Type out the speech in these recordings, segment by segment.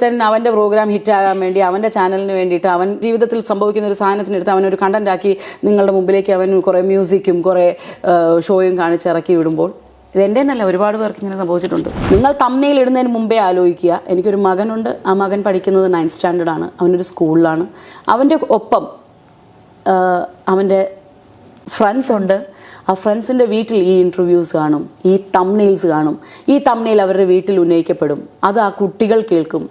തന്നെ അവൻ്റെ പ്രോഗ്രാം ഹിറ്റാകാൻ വേണ്ടി അവൻ്റെ ചാനലിന് വേണ്ടിയിട്ട് അവൻ ജീവിതത്തിൽ സംഭവിക്കുന്ന ഒരു സാധനത്തിനെടുത്ത് അവനൊരു കണ്ടന്റ് ആക്കി നിങ്ങളുടെ മുമ്പിലേക്ക് അവൻ കുറേ മ്യൂസിക്കും കുറേ ഷോയും കാണിച്ചിറക്കി വിടുമ്പോൾ ഇതെൻ്റെ എന്നല്ല ഒരുപാട് പേർക്ക് ഇങ്ങനെ സംഭവിച്ചിട്ടുണ്ട്. നിങ്ങൾ തമ്മനയിൽ ഇടുന്നതിന് മുമ്പേ ആലോചിക്കുക. എനിക്കൊരു മകനുണ്ട്. ആ മകൻ പഠിക്കുന്നത് 9th സ്റ്റാൻഡേർഡ് ആണ്. അവനൊരു സ്കൂളിലാണ്. അവൻ്റെ ഒപ്പം അവൻ്റെ ഫ്രണ്ട്സ് ഉണ്ട്. ആ ഫ്രണ്ട്സിൻ്റെ വീട്ടിൽ ഈ ഇൻ്റർവ്യൂസ് കാണും, ഈ തംനെയിൽസ് കാണും. ഈ തംനെയിൽ അവരുടെ വീട്ടിൽ ഉന്നയിക്കപ്പെടും. അത് ആ കുട്ടികൾ കേൾക്കും.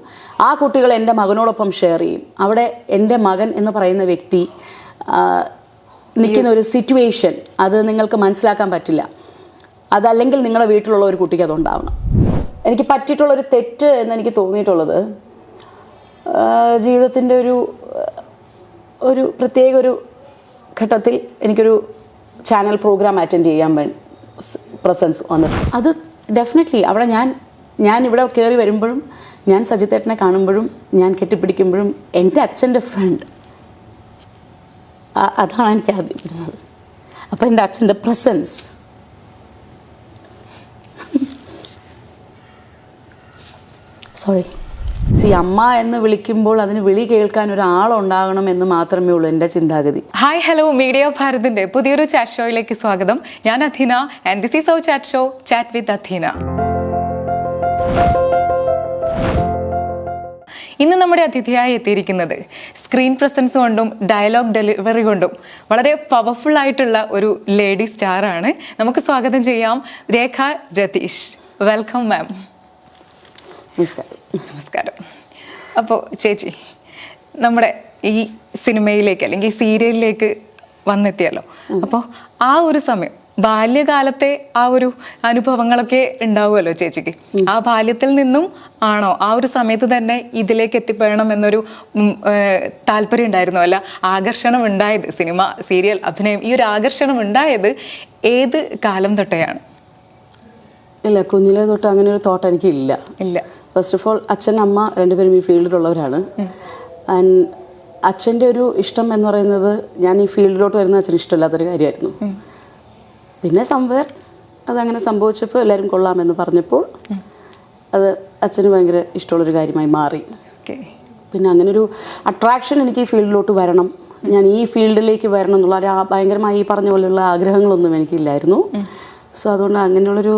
ആ കുട്ടികൾ എൻ്റെ മകനോടൊപ്പം ഷെയർ ചെയ്യും. അവിടെ എൻ്റെ മകൻ എന്ന് പറയുന്ന വ്യക്തി നിൽക്കുന്ന ഒരു സിറ്റുവേഷൻ അത് നിങ്ങൾക്ക് മനസ്സിലാക്കാൻ പറ്റില്ല. അതല്ലെങ്കിൽ നിങ്ങളുടെ വീട്ടിലുള്ള ഒരു കുട്ടിക്ക് അതുണ്ടാവണം. എനിക്ക് പറ്റിയിട്ടുള്ളൊരു തെറ്റ് എന്നെനിക്ക് തോന്നിയിട്ടുള്ളത് ജീവിതത്തിൻ്റെ ഒരു പ്രത്യേക ഒരു ഘട്ടത്തിൽ എനിക്കൊരു ചാനൽ പ്രോഗ്രാം അറ്റൻഡ് ചെയ്യാൻ പ്രസൻസ് വന്നത്. അത് ഡെഫിനറ്റ്ലി അവിടെ ഞാൻ ഇവിടെ കയറി വരുമ്പോഴും ഞാൻ സജിത്തേട്ടനെ കാണുമ്പോഴും ഞാൻ കെട്ടിപ്പിടിക്കുമ്പോഴും എൻ്റെ അച്ഛൻ്റെ ഫ്രണ്ട് അതാണ് എനിക്ക് ആദ്യം വരുന്നത്. അപ്പോൾ എൻ്റെ അച്ഛൻ്റെ പ്രസൻസ് അമ്മ എന്ന് വിളിക്കുമ്പോൾ അതിന് വിളി കേൾക്കാൻ ഒരാളുണ്ടാകണം എന്ന് മാത്രമേ ഉള്ളൂ എൻ്റെ ചിന്താഗതി. ഹായ് ഹലോ, മീഡിയ ഭാരതിന്റെ പുതിയൊരു ചാറ്റ് ഷോയിലേക്ക് സ്വാഗതം. ഞാൻ Athena and this is our chat show chat with Athena. ഇന്ന് നമ്മുടെ അതിഥിയായി എത്തിയിരിക്കുന്നത് സ്ക്രീൻ പ്രസൻസ് കൊണ്ടും ഡയലോഗ് ഡെലിവറി കൊണ്ടും വളരെ പവർഫുൾ ആയിട്ടുള്ള ഒരു ലേഡി സ്റ്റാർ ആണ്. നമുക്ക് സ്വാഗതം ചെയ്യാം രേഖ രതീഷ്. വെൽക്കം മാം. നമസ്കാരം. അപ്പോൾ ചേച്ചി, നമ്മുടെ ഈ സിനിമയിലേക്ക് അല്ലെങ്കിൽ സീരിയലിലേക്ക് വന്നെത്തിയല്ലോ. അപ്പോൾ ആ ഒരു സമയം ബാല്യകാലത്തെ ആ ഒരു അനുഭവങ്ങളൊക്കെ ഉണ്ടാവുമല്ലോ ചേച്ചിക്ക്. ആ ബാല്യത്തിൽ നിന്നും ആണോ ആ ഒരു സമയത്ത് തന്നെ ഇതിലേക്ക് എത്തിപ്പെടണം എന്നൊരു താല്പര്യം ഉണ്ടായിരുന്നു, അല്ല ആകർഷണം ഉണ്ടായത് സിനിമ, സീരിയൽ, അഭിനയം, ഈ ഒരു ആകർഷണം ഉണ്ടായത് ഏത് കാലം തൊട്ടെയാണ്? ഇല്ല, കുഞ്ഞിലെ തൊട്ട് അങ്ങനെ ഒരു തോട്ട് എനിക്ക് ഇല്ല. ഫസ്റ്റ് ഓഫ് ഓൾ അച്ഛൻ അമ്മ രണ്ടുപേരും ഈ ഫീൽഡിലുള്ളവരാണ്. ആൻഡ് അച്ഛൻ്റെ ഒരു ഇഷ്ടം എന്ന് പറയുന്നത് ഞാൻ ഈ ഫീൽഡിലോട്ട് വരുന്ന അച്ഛന് ഇഷ്ടമില്ലാത്തൊരു കാര്യമായിരുന്നു. പിന്നെ സംവേർ അതങ്ങനെ സംഭവിച്ചപ്പോൾ എല്ലാവരും കൊള്ളാമെന്ന് പറഞ്ഞപ്പോൾ അത് അച്ഛന് ഭയങ്കര ഇഷ്ടമുള്ളൊരു കാര്യമായി മാറി. പിന്നെ അങ്ങനെ ഒരു അട്രാക്ഷൻ എനിക്ക് ഈ ഫീൽഡിലോട്ട് വരണം, ഞാൻ ഈ ഫീൽഡിലേക്ക് വരണം എന്നുള്ള ഭയങ്കരമായി ഈ പറഞ്ഞ പോലെയുള്ള ആഗ്രഹങ്ങളൊന്നും എനിക്കില്ലായിരുന്നു. സോ അതുകൊണ്ട് അങ്ങനെയുള്ളൊരു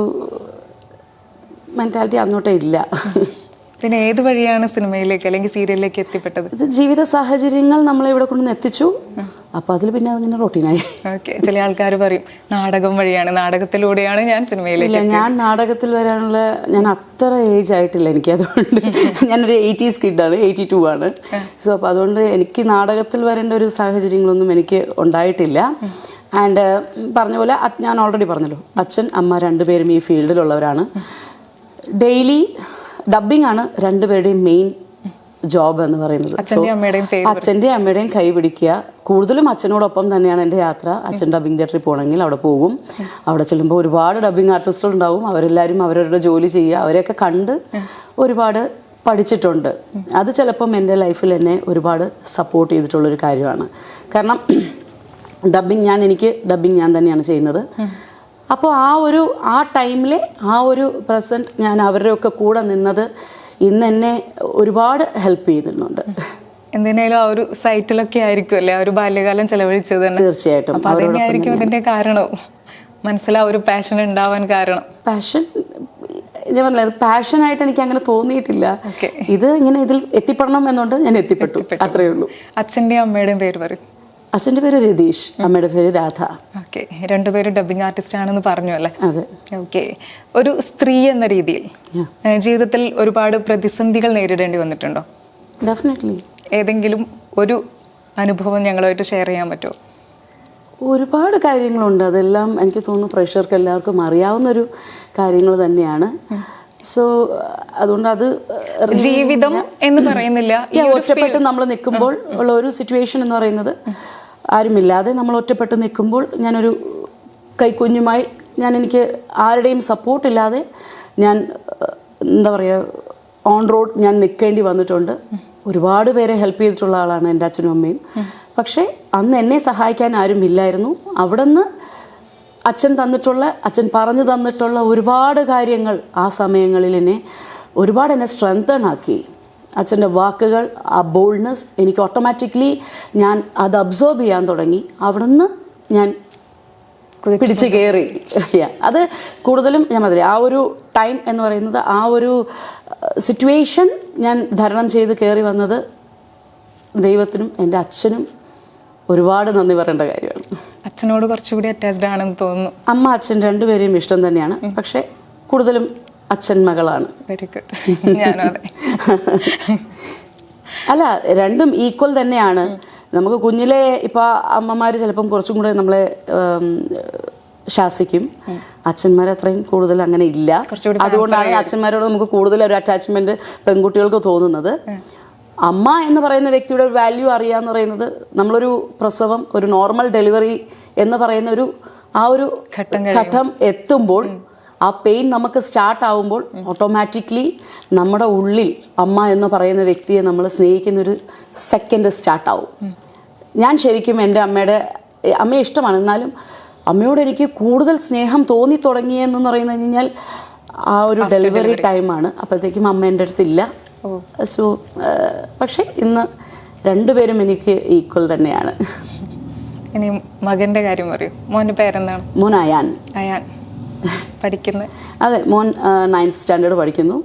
മെൻറ്റാലിറ്റി അന്നോട്ടേ ഇല്ല. പിന്നെ ഏത് വഴിയാണ് സിനിമയിലേക്ക് അല്ലെങ്കിൽ സീരിയലിലേക്ക് എത്തിപ്പെട്ടത്? ഇത് ജീവിത സാഹചര്യങ്ങൾ നമ്മളെ ഇവിടെ കൊണ്ടുവന്ന് എത്തിച്ചു. അപ്പോൾ അതിൽ പിന്നെ അതിങ്ങനെ റൊട്ടീനായി. ഓക്കെ. ചില ആൾക്കാർ പറയും നാടകം വഴിയാണ്, നാടകത്തിലൂടെയാണ് ഞാൻ സിനിമയിലേക്ക്. ഞാൻ നാടകത്തിൽ വരാനുള്ള ഞാൻ അത്ര ഏജ് ആയിട്ടില്ല എനിക്ക്. അതുകൊണ്ട് ഞാനൊരു 80s കിഡാണ്, 82 ആണ്. സോ അപ്പോൾ അതുകൊണ്ട് എനിക്ക് നാടകത്തിൽ വരേണ്ട ഒരു സാഹചര്യങ്ങളൊന്നും എനിക്ക് ഉണ്ടായിട്ടില്ല. ആൻഡ് പറഞ്ഞ പോലെ ഞാൻ ഓൾറെഡി പറഞ്ഞല്ലോ, അച്ഛൻ അമ്മ രണ്ടുപേരും ഈ ഫീൽഡിലുള്ളവരാണ്. ഡെയിലി ഡബ്ബിംഗ് ആണ് രണ്ടുപേരുടെയും മെയിൻ ജോബ് എന്ന് പറയുന്നത്. അച്ഛൻ്റെയും അമ്മയുടെയും കൈ പിടിക്കുക. കൂടുതലും അച്ഛനോടൊപ്പം തന്നെയാണ് എൻ്റെ യാത്ര. അച്ഛൻ ഡബ്ബിംഗ് തിയേറ്ററിൽ പോകണമെങ്കിൽ അവിടെ പോകും. അവിടെ ചെല്ലുമ്പോൾ ഒരുപാട് ഡബ്ബിംഗ് ആർട്ടിസ്റ്റുകൾ ഉണ്ടാവും. അവരെല്ലാവരും അവരവരുടെ ജോലി ചെയ്യുക. അവരെയൊക്കെ കണ്ട് ഒരുപാട് പഠിച്ചിട്ടുണ്ട്. അത് ചിലപ്പം എൻ്റെ ലൈഫിൽ എന്നെ ഒരുപാട് സപ്പോർട്ട് ചെയ്തിട്ടുള്ളൊരു കാര്യമാണ്. കാരണം എനിക്ക് ഡബ്ബിംഗ് ഞാൻ തന്നെയാണ് ചെയ്യുന്നത്. അപ്പോൾ ആ ടൈമിലെ ആ ഒരു പ്രസൻറ്റ് ഞാൻ അവരുടെയൊക്കെ കൂടെ നിന്നത് ഇന്ന് എന്നെ ഒരുപാട് ഹെൽപ്പ് ചെയ്തിരുന്നുണ്ട്. എന്തിനേലും ആ ഒരു സൈറ്റിലൊക്കെ ആയിരിക്കും അല്ലേ ആ ഒരു ബാല്യകാലം ചെലവഴിച്ചത് തന്നെ? തീർച്ചയായിട്ടും. അപ്പോൾ അതന്നെയായിരിക്കും അതിൻ്റെ കാരണവും മനസ്സിലാ ഒരു പാഷൻ ഉണ്ടാവാൻ കാരണം. പാഷൻ ഞാൻ പറഞ്ഞത് പാഷനായിട്ട് എനിക്ക് അങ്ങനെ തോന്നിയിട്ടില്ല. ഇത് ഇങ്ങനെ ഇതിൽ എത്തിപ്പെടണം എന്നുകൊണ്ട് ഞാൻ എത്തിപ്പെട്ടു, അത്രയേ ഉള്ളൂ. അച്ഛൻ്റെയും അമ്മയുടെയും പേര് പറയും. അച്ഛൻ്റെ പേര് രതീഷ്, അമ്മയുടെ പേര് രാധ. ഓക്കെ. രണ്ടുപേരും ഡബ്ബിംഗ് ആർട്ടിസ്റ്റ് ആണെന്ന് പറഞ്ഞു അല്ലേ? അതെ. ഓക്കെ. ഒരു സ്ത്രീ എന്ന രീതിയിൽ ജീവിതത്തിൽ ഒരുപാട് പ്രതിസന്ധികൾ നേരിടേണ്ടി വന്നിട്ടുണ്ടോ? ഡെഫിനറ്റ്ലി. ഏതെങ്കിലും ഒരു അനുഭവം ഞങ്ങളുമായിട്ട് ഷെയർ ചെയ്യാൻ പറ്റുമോ? ഒരുപാട് കാര്യങ്ങളുണ്ട്. അതെല്ലാം എനിക്ക് തോന്നുന്നു പ്രേക്ഷകർക്ക് എല്ലാവർക്കും അറിയാവുന്നൊരു കാര്യങ്ങൾ തന്നെയാണ്. സോ അതുകൊണ്ട് അത് ജീവിതം എന്ന് പറയുന്നില്ല, ഒറ്റപ്പെട്ട് നമ്മൾ നിൽക്കുമ്പോൾ ഉള്ള ഒരു സിറ്റുവേഷൻ എന്ന് പറയുന്നത് ആരുമില്ലാതെ നമ്മൾ ഒറ്റപ്പെട്ട് നിൽക്കുമ്പോൾ ഞാനൊരു കൈക്കുഞ്ഞുമായി എനിക്ക് ആരുടെയും സപ്പോർട്ടില്ലാതെ ഞാൻ എന്താ പറയുക ഓൺ റോഡ് ഞാൻ നിൽക്കേണ്ടി വന്നിട്ടുണ്ട്. ഒരുപാട് പേരെ ഹെൽപ്പ് ചെയ്തിട്ടുള്ള ആളാണ് എൻ്റെ അച്ഛനും അമ്മയും. പക്ഷേ അന്ന് എന്നെ സഹായിക്കാൻ ആരും ഇല്ലായിരുന്നു. അവിടെ നിന്ന് അച്ഛൻ പറഞ്ഞു തന്നിട്ടുള്ള ഒരുപാട് കാര്യങ്ങൾ ആ സമയങ്ങളിൽ ഒരുപാട് എന്നെ സ്ട്രെങ്തൺ ആക്കി. അച്ഛൻ്റെ വാക്കുകൾ, ആ ബോൾഡ്നെസ് എനിക്ക് ഓട്ടോമാറ്റിക്കലി ഞാൻ അത് അബ്സോർബ് ചെയ്യാൻ തുടങ്ങി. അവിടുന്ന് ഞാൻ പിടിച്ച് കയറി. അത് കൂടുതലും ഞാൻ പറഞ്ഞില്ലേ, ആ ഒരു ടൈം എന്ന് പറയുന്നത്, ആ ഒരു സിറ്റുവേഷൻ ഞാൻ തരണം ചെയ്ത് കയറി വന്നത് ദൈവത്തിനും എൻ്റെ അച്ഛനും ഒരുപാട് നന്ദി പറയേണ്ട കാര്യമാണ്. അച്ഛനോട് കുറച്ചുകൂടി അറ്റാച്ച്ഡ് ആണെന്ന് തോന്നുന്നു. അമ്മ അച്ഛൻ രണ്ടുപേരെയും ഇഷ്ടം തന്നെയാണ്, പക്ഷേ കൂടുതലും അച്ഛൻ മകളാണ്. Very good. ഞാനും അതെ. അല്ല, രണ്ടും ഈക്വൽ തന്നെയാണ്. നമുക്ക് കുഞ്ഞിലെ ഇപ്പോൾ അമ്മമാർ ചിലപ്പം കുറച്ചും കൂടെ നമ്മളെ ശാസിക്കും, അച്ഛന്മാർ അത്രയും കൂടുതൽ അങ്ങനെ ഇല്ല. അതുകൊണ്ടാണ് അച്ഛന്മാരോട് നമുക്ക് കൂടുതൽ ഒരു അറ്റാച്ച്മെന്റ് പെൺകുട്ടികൾക്ക് തോന്നുന്നത്. അമ്മ എന്ന് പറയുന്ന വ്യക്തിയുടെ വാല്യൂ അറിയാന്ന് പറയുന്നത്, നമ്മളൊരു പ്രസവം, ഒരു നോർമൽ ഡെലിവറി എന്ന് പറയുന്ന ആ ഒരു ഘട്ടം എത്തുമ്പോൾ, ആ പെയിൻ നമുക്ക് സ്റ്റാർട്ട് ആവുമ്പോൾ ഓട്ടോമാറ്റിക്കലി നമ്മുടെ ഉള്ളിൽ അമ്മ എന്ന് പറയുന്ന വ്യക്തിയെ നമ്മൾ സ്നേഹിക്കുന്നൊരു സെക്കൻഡ് സ്റ്റാർട്ടാവും. ഞാൻ ശരിക്കും എൻ്റെ അമ്മയെ ഇഷ്ടമാണ്, എന്നാലും അമ്മയോട് എനിക്ക് കൂടുതൽ സ്നേഹം തോന്നി തുടങ്ങിയെന്ന് പറയുന്നത് കഴിഞ്ഞാൽ ആ ഒരു ഡെലിവറി ടൈമാണ്. അപ്പോഴത്തേക്കും അമ്മ എൻ്റെ അടുത്തില്ല. സോ പക്ഷേ ഇന്ന് രണ്ടുപേരും എനിക്ക് ഈക്വൽ തന്നെയാണ്. ഇനി മകൻ്റെ കാര്യം പറയൂ. മോൻ്റെ പേരെന്താണ്? മോൻ അയാൻ. അയാൻ പഠിക്കുന്നത്? അതെ, മോൻ 9th സ്റ്റാൻഡേർഡ് പഠിക്കുന്നു.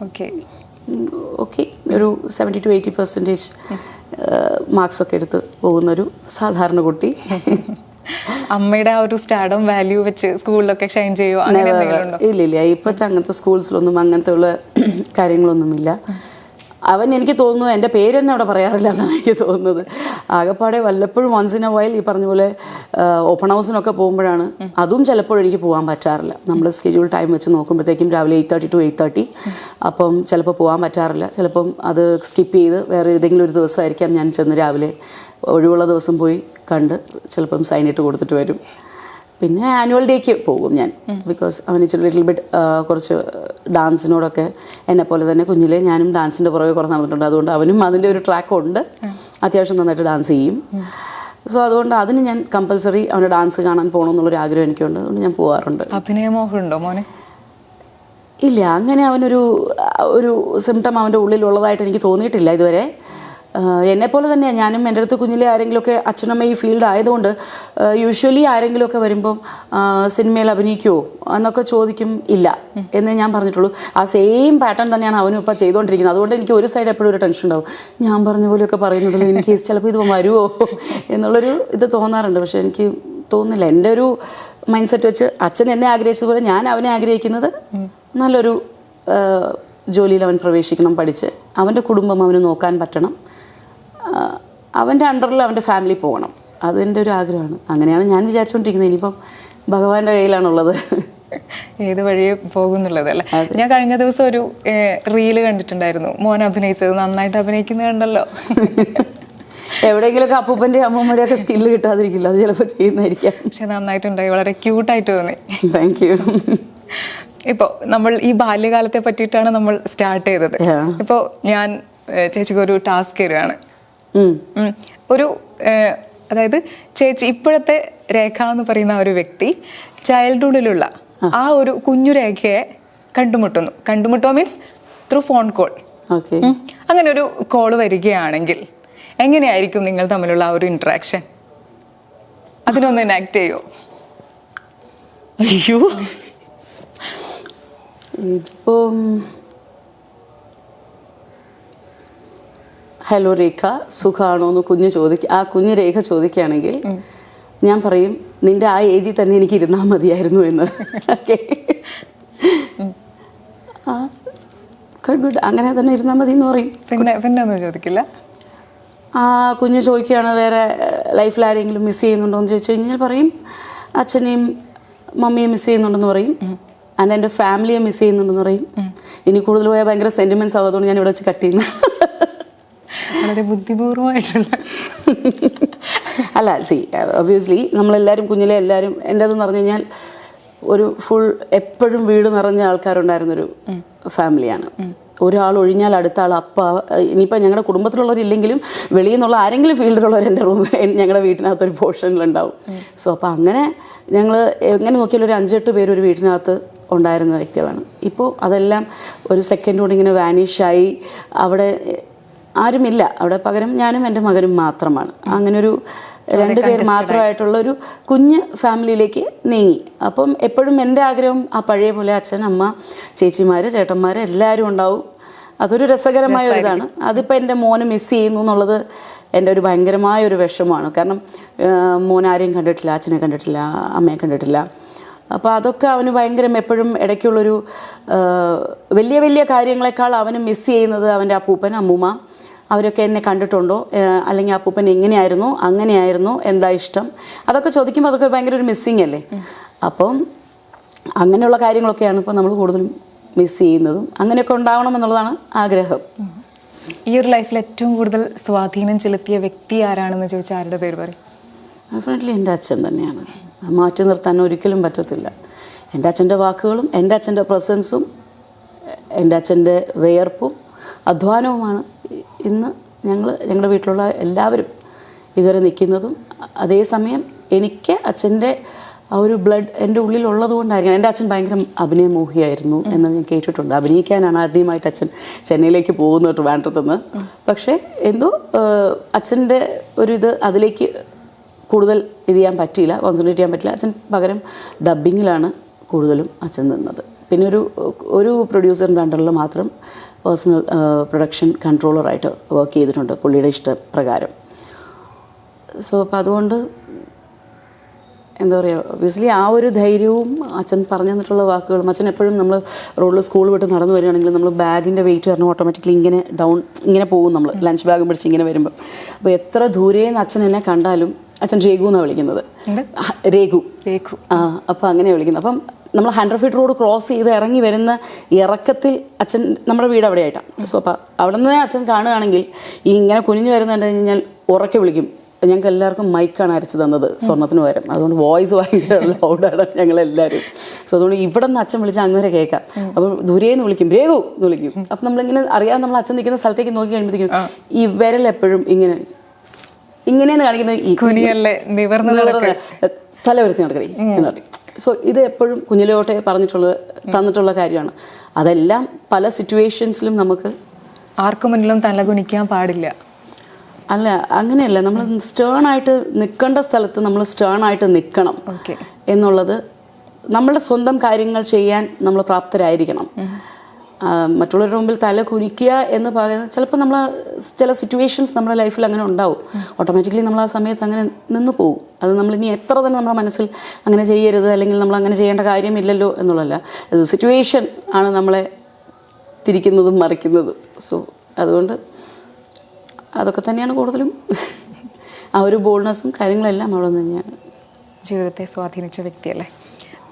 ഓക്കെ, ഒരു 70 to 80% മാർക്സൊക്കെ എടുത്ത് പോകുന്നൊരു സാധാരണ കുട്ടി. അമ്മയുടെ ആ ഒരു സ്റ്റാർഡം വാല്യൂ വെച്ച് സ്കൂളിലൊക്കെ ഷൈൻ ചെയ്യുമോ? അങ്ങനെ ഇല്ല, ഇപ്പോഴത്തെ അങ്ങനത്തെ സ്കൂൾസിലൊന്നും അങ്ങനത്തെ ഉള്ള കാര്യങ്ങളൊന്നുമില്ല. അവൻ, എനിക്ക് തോന്നുന്നു, എൻ്റെ പേര് തന്നെ അവിടെ പറയാറില്ല എന്നാണ് എനിക്ക് തോന്നുന്നത്. ആകെപ്പാടെ വല്ലപ്പോഴും വൺസ് ഇൻ എ വൈൽ ഈ പറഞ്ഞ പോലെ ഓപ്പൺ ഹൗസിനൊക്കെ പോകുമ്പോഴാണ്. അതും ചിലപ്പോഴും എനിക്ക് പോകാൻ പറ്റാറില്ല. നമ്മൾ സ്കെഡ്യൂൾ ടൈം വെച്ച് നോക്കുമ്പോഴത്തേക്കും രാവിലെ 8:30 to 8:30. അപ്പം ചിലപ്പോൾ പോകാൻ പറ്റാറില്ല. ചിലപ്പം അത് സ്കിപ്പ് ചെയ്ത് വേറെ ഏതെങ്കിലും ഒരു ദിവസമായിരിക്കാം ഞാൻ ചെന്ന് രാവിലെ ഒഴിവുള്ള ദിവസം പോയി കണ്ട് ചിലപ്പം സൈൻ ഇട്ട് കൊടുത്തിട്ട് വരും. പിന്നെ ആനുവൽ ഡേക്ക് പോകും ഞാൻ, ബിക്കോസ് അവൻ ഇച്ചിരി ലിറ്റിൽ ബിറ്റ് കുറച്ച് ഡാൻസിനോടൊക്കെ എന്നെ പോലെ തന്നെ കുഞ്ഞിലെ ഞാനും ഡാൻസിൻ്റെ പുറകെ കുറച്ച് നടന്നിട്ടുണ്ട്. അതുകൊണ്ട് അവനും അതിൻ്റെ ഒരു ട്രാക്കുണ്ട്, അത്യാവശ്യം നന്നായിട്ട് ഡാൻസ് ചെയ്യും. സോ അതുകൊണ്ട് അതിന് ഞാൻ കമ്പൽസറി അവൻ്റെ ഡാൻസ് കാണാൻ പോകണമെന്നുള്ളൊരു ആഗ്രഹം എനിക്കുണ്ട്. അതുകൊണ്ട് ഞാൻ പോകാറുണ്ട്. അഭിനയമോഹമുണ്ടോ മോനെ? ഇല്ല, അങ്ങനെ ഒരു സിംറ്റം അവൻ്റെ ഉള്ളിലുള്ളതായിട്ട് എനിക്ക് തോന്നിയിട്ടില്ല ഇതുവരെ. എന്നെപ്പോലെ തന്നെയാണ് ഞാനും. എൻ്റെ അടുത്ത് കുഞ്ഞിലെ ആരെങ്കിലുമൊക്കെ, അച്ഛനമ്മ ഈ ഫീൽഡ് ആയതുകൊണ്ട് യൂഷ്വലി ആരെങ്കിലുമൊക്കെ വരുമ്പം സിനിമയിൽ അഭിനയിക്കുമോ എന്നൊക്കെ ചോദിക്കും. ഇല്ല എന്ന് ഞാൻ പറഞ്ഞിട്ടുള്ളൂ. ആ സെയിം പാറ്റേൺ തന്നെയാണ് അവനും ഇപ്പം ചെയ്തുകൊണ്ടിരിക്കുന്നത്. അതുകൊണ്ട് എനിക്ക് ഒരു സൈഡ് എപ്പോഴും ഒരു ടെൻഷൻ ഉണ്ടാവും. ഞാൻ പറഞ്ഞ പോലെയൊക്കെ പറയുന്നുള്ളൂ, എനിക്ക് ചിലപ്പോൾ ഇത് വരുമോ എന്നുള്ളൊരു ഇത് തോന്നാറുണ്ട്. പക്ഷെ എനിക്ക് തോന്നുന്നില്ല. എൻ്റെ ഒരു മൈൻഡ് സെറ്റ് വെച്ച് അച്ഛൻ എന്നെ ആഗ്രഹിച്ചതുപോലെ ഞാൻ അവനെ ആഗ്രഹിക്കുന്നത് നല്ലൊരു ജോലിയിൽ അവൻ പ്രവേശിക്കണം, പഠിച്ച് അവൻ്റെ കുടുംബം അവന് നോക്കാൻ പറ്റണം, അവൻ്റെ അണ്ടറിൽ അവൻ്റെ ഫാമിലി പോകണം. അതെൻ്റെ ഒരു ആഗ്രഹമാണ്. അങ്ങനെയാണ് ഞാൻ വിചാരിച്ചുകൊണ്ടിരിക്കുന്നത്. ഇനിയിപ്പം ഭഗവാന്റെ കയ്യിലാണുള്ളത്, ഏത് വഴിയെ പോകുന്നുള്ളത് അല്ലേ. ഞാൻ കഴിഞ്ഞ ദിവസം ഒരു റീല് കണ്ടിട്ടുണ്ടായിരുന്നു, മോൻ അഭിനയിച്ചത്. നന്നായിട്ട് അഭിനയിക്കുന്നത് കണ്ടല്ലോ. എവിടെയെങ്കിലുമൊക്കെ അപ്പൂപ്പൻ്റെയും അമ്മൂമ്മയുടെ ഒക്കെ സ്കില്ല് കിട്ടാതിരിക്കില്ല, അത് ചിലപ്പോൾ ചെയ്യുന്നതായിരിക്കാം. പക്ഷെ നന്നായിട്ടുണ്ടായി, വളരെ ക്യൂട്ടായിട്ട് തോന്നി. Thank you. ഇപ്പോൾ നമ്മൾ ഈ ബാല്യകാലത്തെ പറ്റിയിട്ടാണ് നമ്മൾ സ്റ്റാർട്ട് ചെയ്തത്. ഇപ്പോൾ ഞാൻ ചേച്ചിക്ക് ഒരു ടാസ്ക് തരുവാണ്. അതായത് ചേച്ചി ഇപ്പോഴത്തെ രേഖ എന്ന് പറയുന്ന ഒരു വ്യക്തി ചൈൽഡ്ഹുഡിലുള്ള ആ ഒരു കുഞ്ഞു രേഖയെ കണ്ടുമുട്ടുക മീൻസ് ത്രൂ ഫോൺ കോൾ. അങ്ങനെ ഒരു കോള് വരികയാണെങ്കിൽ എങ്ങനെയായിരിക്കും നിങ്ങൾ തമ്മിലുള്ള ആ ഒരു ഇന്ററാക്ഷൻ? അതിനൊന്ന് എനാക്ട് ചെയ്യോ? അയ്യോ, ഇതിപ്പം ഹലോ രേഖ, സുഖമാണോ എന്ന് കുഞ്ഞു രേഖ ചോദിക്കുകയാണെങ്കിൽ ഞാൻ പറയും, നിന്റെ ആ ഏജിൽ തന്നെ എനിക്ക് ഇരുന്നാൽ മതിയായിരുന്നു എന്ന്. ഓക്കെ, അങ്ങനെ തന്നെ ഇരുന്നാൽ മതി എന്ന് പറയും. പിന്നെ ഒന്നും ചോദിക്കില്ല. ആ കുഞ്ഞ് ചോദിക്കുകയാണ് വേറെ ലൈഫിൽ ആരെങ്കിലും മിസ് ചെയ്യുന്നുണ്ടോ എന്ന് ചോദിച്ചു കഴിഞ്ഞാൽ പറയും, അച്ഛനെയും മമ്മിയെ മിസ് ചെയ്യുന്നുണ്ടെന്ന് പറയും, എൻ്റെ ഫാമിലിയെ മിസ് ചെയ്യുന്നുണ്ടെന്ന് പറയും. ഇനി കൂടുതൽ പോയാൽ ഭയങ്കര സെൻറ്റിമെൻറ്റ്സ് ആവും, അതുകൊണ്ട് ഞാൻ ഇവിടെ വെച്ച് കട്ട് ചെയ്യുന്നു. വളരെ ബുദ്ധിപൂർവമായിട്ടുള്ള അല്ല, ഒബ്വിയസ്ലി നമ്മളെല്ലാവരും കുഞ്ഞിലെ എല്ലാവരും, എൻ്റെ അതെന്ന് പറഞ്ഞു കഴിഞ്ഞാൽ ഒരു ഫുൾ എപ്പോഴും വീട് നിറഞ്ഞ ആൾക്കാരുണ്ടായിരുന്നൊരു ഫാമിലിയാണ്. ഒരാൾ ഒഴിഞ്ഞാൽ അടുത്ത ആൾ ഇനിയിപ്പോൾ ഞങ്ങളുടെ കുടുംബത്തിലുള്ളവരില്ലെങ്കിലും വെളിയിൽ നിന്നുള്ള ആരെങ്കിലും ഫീൽഡിലുള്ളവർ എൻ്റെ ഞങ്ങളുടെ വീട്ടിനകത്തൊരു പോർഷനിലുണ്ടാവും. സോ അപ്പോൾ അങ്ങനെ ഞങ്ങൾ എങ്ങനെ നോക്കിയാലും ഒരു 5-8 പേര് ഒരു വീട്ടിനകത്ത് ഉണ്ടായിരുന്ന വ്യക്തികളാണ്. ഇപ്പോൾ അതെല്ലാം ഒരു സെക്കൻഡ് കൊണ്ട് ഇങ്ങനെ വാനിഷായി. അവിടെ ആരുമില്ല അവിടെ, പകരം ഞാനും എൻ്റെ മകനും മാത്രമാണ്. അങ്ങനൊരു 2 പേർ മാത്രമായിട്ടുള്ളൊരു കുഞ്ഞ് ഫാമിലിയിലേക്ക് നീങ്ങി. അപ്പം എപ്പോഴും എൻ്റെ ആഗ്രഹം ആ പഴയ പോലെ അച്ഛൻ, അമ്മ, ചേച്ചിമാർ, ചേട്ടന്മാർ എല്ലാവരും ഉണ്ടാവും. അതൊരു രസകരമായ ഒരു ഇതാണ്. അതിപ്പോൾ എൻ്റെ മോന് മിസ് ചെയ്യുന്നു എന്നുള്ളത് എൻ്റെ ഒരു ഭയങ്കരമായ ഒരു വിഷമമാണ്. കാരണം മോൻ ആരെയും കണ്ടിട്ടില്ല, അച്ഛനെ കണ്ടിട്ടില്ല, അമ്മയെ കണ്ടിട്ടില്ല. അപ്പോൾ അതൊക്കെ അവന് ഭയങ്കരം എപ്പോഴും ഇടയ്ക്കുള്ളൊരു വലിയ വലിയ കാര്യങ്ങളെക്കാൾ അവന് മിസ് ചെയ്യുന്നത് അവൻ്റെ അപ്പൂപ്പൻ, അമ്മൂമ്മ, അവരൊക്കെ എന്നെ കണ്ടിട്ടുണ്ടോ, അല്ലെങ്കിൽ അപ്പൂപ്പൻ എങ്ങനെയായിരുന്നു, അങ്ങനെയായിരുന്നു, എന്താ ഇഷ്ടം, അതൊക്കെ ചോദിക്കുമ്പോൾ അതൊക്കെ ഭയങ്കര ഒരു മിസ്സിങ് അല്ലേ. അപ്പം അങ്ങനെയുള്ള കാര്യങ്ങളൊക്കെയാണ് ഇപ്പോൾ നമ്മൾ കൂടുതലും മിസ് ചെയ്യുന്നതും. അങ്ങനെയൊക്കെ ഉണ്ടാവണം എന്നുള്ളതാണ് ആഗ്രഹം. ഈ ഒരു ലൈഫിൽ ഏറ്റവും കൂടുതൽ സ്വാധീനം ചെലുത്തിയ വ്യക്തി ആരാണെന്ന് ചോദിച്ചാൽ ആരുടെ പേര് പറയും? ഡെഫിനറ്റ്ലി എൻ്റെ അച്ഛൻ തന്നെയാണ്. മാറ്റി നിർത്താൻ ഒരിക്കലും പറ്റത്തില്ല. എൻ്റെ അച്ഛൻ്റെ വാക്കുകളും എൻ്റെ അച്ഛൻ്റെ പ്രസൻസും എൻ്റെ അച്ഛൻ്റെ വിയർപ്പും അധ്വാനവുമാണ് ഇന്ന് ഞങ്ങളുടെ വീട്ടിലുള്ള എല്ലാവരും ഇതുവരെ നിൽക്കുന്നതും. അതേസമയം എനിക്ക് അച്ഛൻ്റെ ആ ഒരു ബ്ലഡ് എൻ്റെ ഉള്ളിലുള്ളത് കൊണ്ടായിരിക്കും. എൻ്റെ അച്ഛൻ ഭയങ്കര അഭിനയമോഹിയായിരുന്നു എന്ന് ഞാൻ കേട്ടിട്ടുണ്ട്. അഭിനയിക്കാനാണ് ആദ്യമായിട്ട് അച്ഛൻ ചെന്നൈയിലേക്ക് പോകുന്നത് ട്രിവാൻഡ്രത്തുനിന്ന്. പക്ഷേ എന്തോ അച്ഛൻ്റെ ഒരു അതിലേക്ക് കൂടുതൽ ഇത് ചെയ്യാൻ പറ്റിയില്ല, കോൺസെൻട്രേറ്റ് ചെയ്യാൻ പറ്റില്ല. അച്ഛൻ പകരം ഡബ്ബിങ്ങിലാണ് കൂടുതലും അച്ഛൻ നിന്നത്. പിന്നെ ഒരു പ്രൊഡ്യൂസറിൻ്റെ അണ്ടറിൽ മാത്രം പേഴ്സണൽ പ്രൊഡക്ഷൻ കൺട്രോളറായിട്ട് വർക്ക് ചെയ്തിട്ടുണ്ട് പുള്ളിയുടെ ഇഷ്ടപ്രകാരം. സോ അപ്പോൾ അതുകൊണ്ട് എന്താ പറയുക, ഒബ്വിയസ്ലി ആ ഒരു ധൈര്യവും അച്ഛൻ പറഞ്ഞു തന്നിട്ടുള്ള വാക്കുകളും. അച്ഛൻ എപ്പോഴും നമ്മൾ റോഡിൽ സ്കൂൾ വിട്ട് നടന്നു വരികയാണെങ്കിൽ നമ്മൾ ബാഗിൻ്റെ വെയിറ്റ് കാരണം ഓട്ടോമാറ്റിക്കലി ഇങ്ങനെ പോകും. നമ്മൾ ലഞ്ച് ബാഗും പിടിച്ച് ഇങ്ങനെ വരുമ്പം. അപ്പോൾ എത്ര ദൂരേന്ന് അച്ഛൻ എന്നെ കണ്ടാലും, അച്ഛൻ രേഖു എന്നാണ് വിളിക്കുന്നത്, രേഖു. അപ്പോൾ അങ്ങനെയാണ് വിളിക്കുന്നത്. അപ്പം നമ്മൾ 100 ഫീറ്റ് റോഡ് ക്രോസ് ചെയ്ത് ഇറങ്ങി വരുന്ന ഇറക്കത്തിൽ അച്ഛൻ, നമ്മുടെ വീട് അവിടെയായിട്ടാണ്. സോ അപ്പോൾ അവിടെ നിന്ന് അച്ഛൻ കാണുകയാണെങ്കിൽ ഈ ഇങ്ങനെ കുനിഞ്ഞു വരുന്നുണ്ട് കഴിഞ്ഞാൽ ഉറക്കെ വിളിക്കും. ഞങ്ങൾക്ക് എല്ലാവർക്കും മൈക്കാണ് അരച്ച് തന്നത് സ്വർണ്ണത്തിന് പകരം. അതുകൊണ്ട് വോയിസ് ഭയങ്കര ലൗഡാണ് ഞങ്ങളെല്ലാവരും. സോ അതുകൊണ്ട് ഇവിടെ നിന്ന് അച്ഛൻ വിളിച്ചാൽ അങ്ങനെ കേൾക്കാം. അപ്പോൾ ദൂരേന്ന് വിളിക്കും, രേഖു എന്ന് വിളിക്കും. അപ്പം നമ്മളിങ്ങനെ അറിയാതെ നമ്മൾ അച്ഛൻ നിൽക്കുന്ന സ്ഥലത്തേക്ക് നോക്കി കഴിയുമ്പോഴത്തേക്കും ഈ വിരൽ എപ്പോഴും ഇങ്ങനെയാണ് കാണിക്കുന്നത്. ഈ തല വരുത്തി നടക്കണേ എന്ന് പറയും. സോ ഇത് എപ്പോഴും കുഞ്ഞിലോട്ടെ തന്നിട്ടുള്ള കാര്യമാണ്. അതെല്ലാം പല സിറ്റുവേഷൻസിലും നമുക്ക് ആർക്കും മുന്നിലും തലകുനിക്കാൻ പാടില്ല. അല്ല, അങ്ങനെയല്ല. നമ്മൾ സ്റ്റേൺ ആയിട്ട് നിൽക്കേണ്ട സ്ഥലത്ത് നമ്മൾ സ്റ്റേൺ ആയിട്ട് നിൽക്കണം എന്നുള്ളത്. നമ്മളുടെ സ്വന്തം കാര്യങ്ങൾ ചെയ്യാൻ നമ്മൾ പ്രാപ്തരായിരിക്കണം. മറ്റുള്ളവരുടെ മുമ്പിൽ തല കുനിക്കുക എന്ന് പറയുന്നത് ചിലപ്പോൾ നമ്മൾ ചില സിറ്റുവേഷൻസ് നമ്മുടെ ലൈഫിൽ അങ്ങനെ ഉണ്ടാവും. ഓട്ടോമാറ്റിക്കലി നമ്മൾ ആ സമയത്ത് അങ്ങനെ നിന്ന് പോകും. അത് നമ്മളിനി എത്ര തന്നെ നമ്മുടെ മനസ്സിൽ അങ്ങനെ ചെയ്യരുത്, അല്ലെങ്കിൽ നമ്മൾ അങ്ങനെ ചെയ്യേണ്ട കാര്യമില്ലല്ലോ എന്നുള്ളതല്ല. സിറ്റുവേഷൻ ആണ് നമ്മളെ തിരിക്കുന്നതും മറിക്കുന്നതും. സോ അതുകൊണ്ട് അതൊക്കെ തന്നെയാണ് കൂടുതലും. ആ ഒരു ബോൾഡ്നെസ്സും കാര്യങ്ങളെല്ലാം അവിടെ തന്നെയാണ് ജീവിതത്തെ സ്വാധീനിച്ച വ്യക്തിയല്ലേ.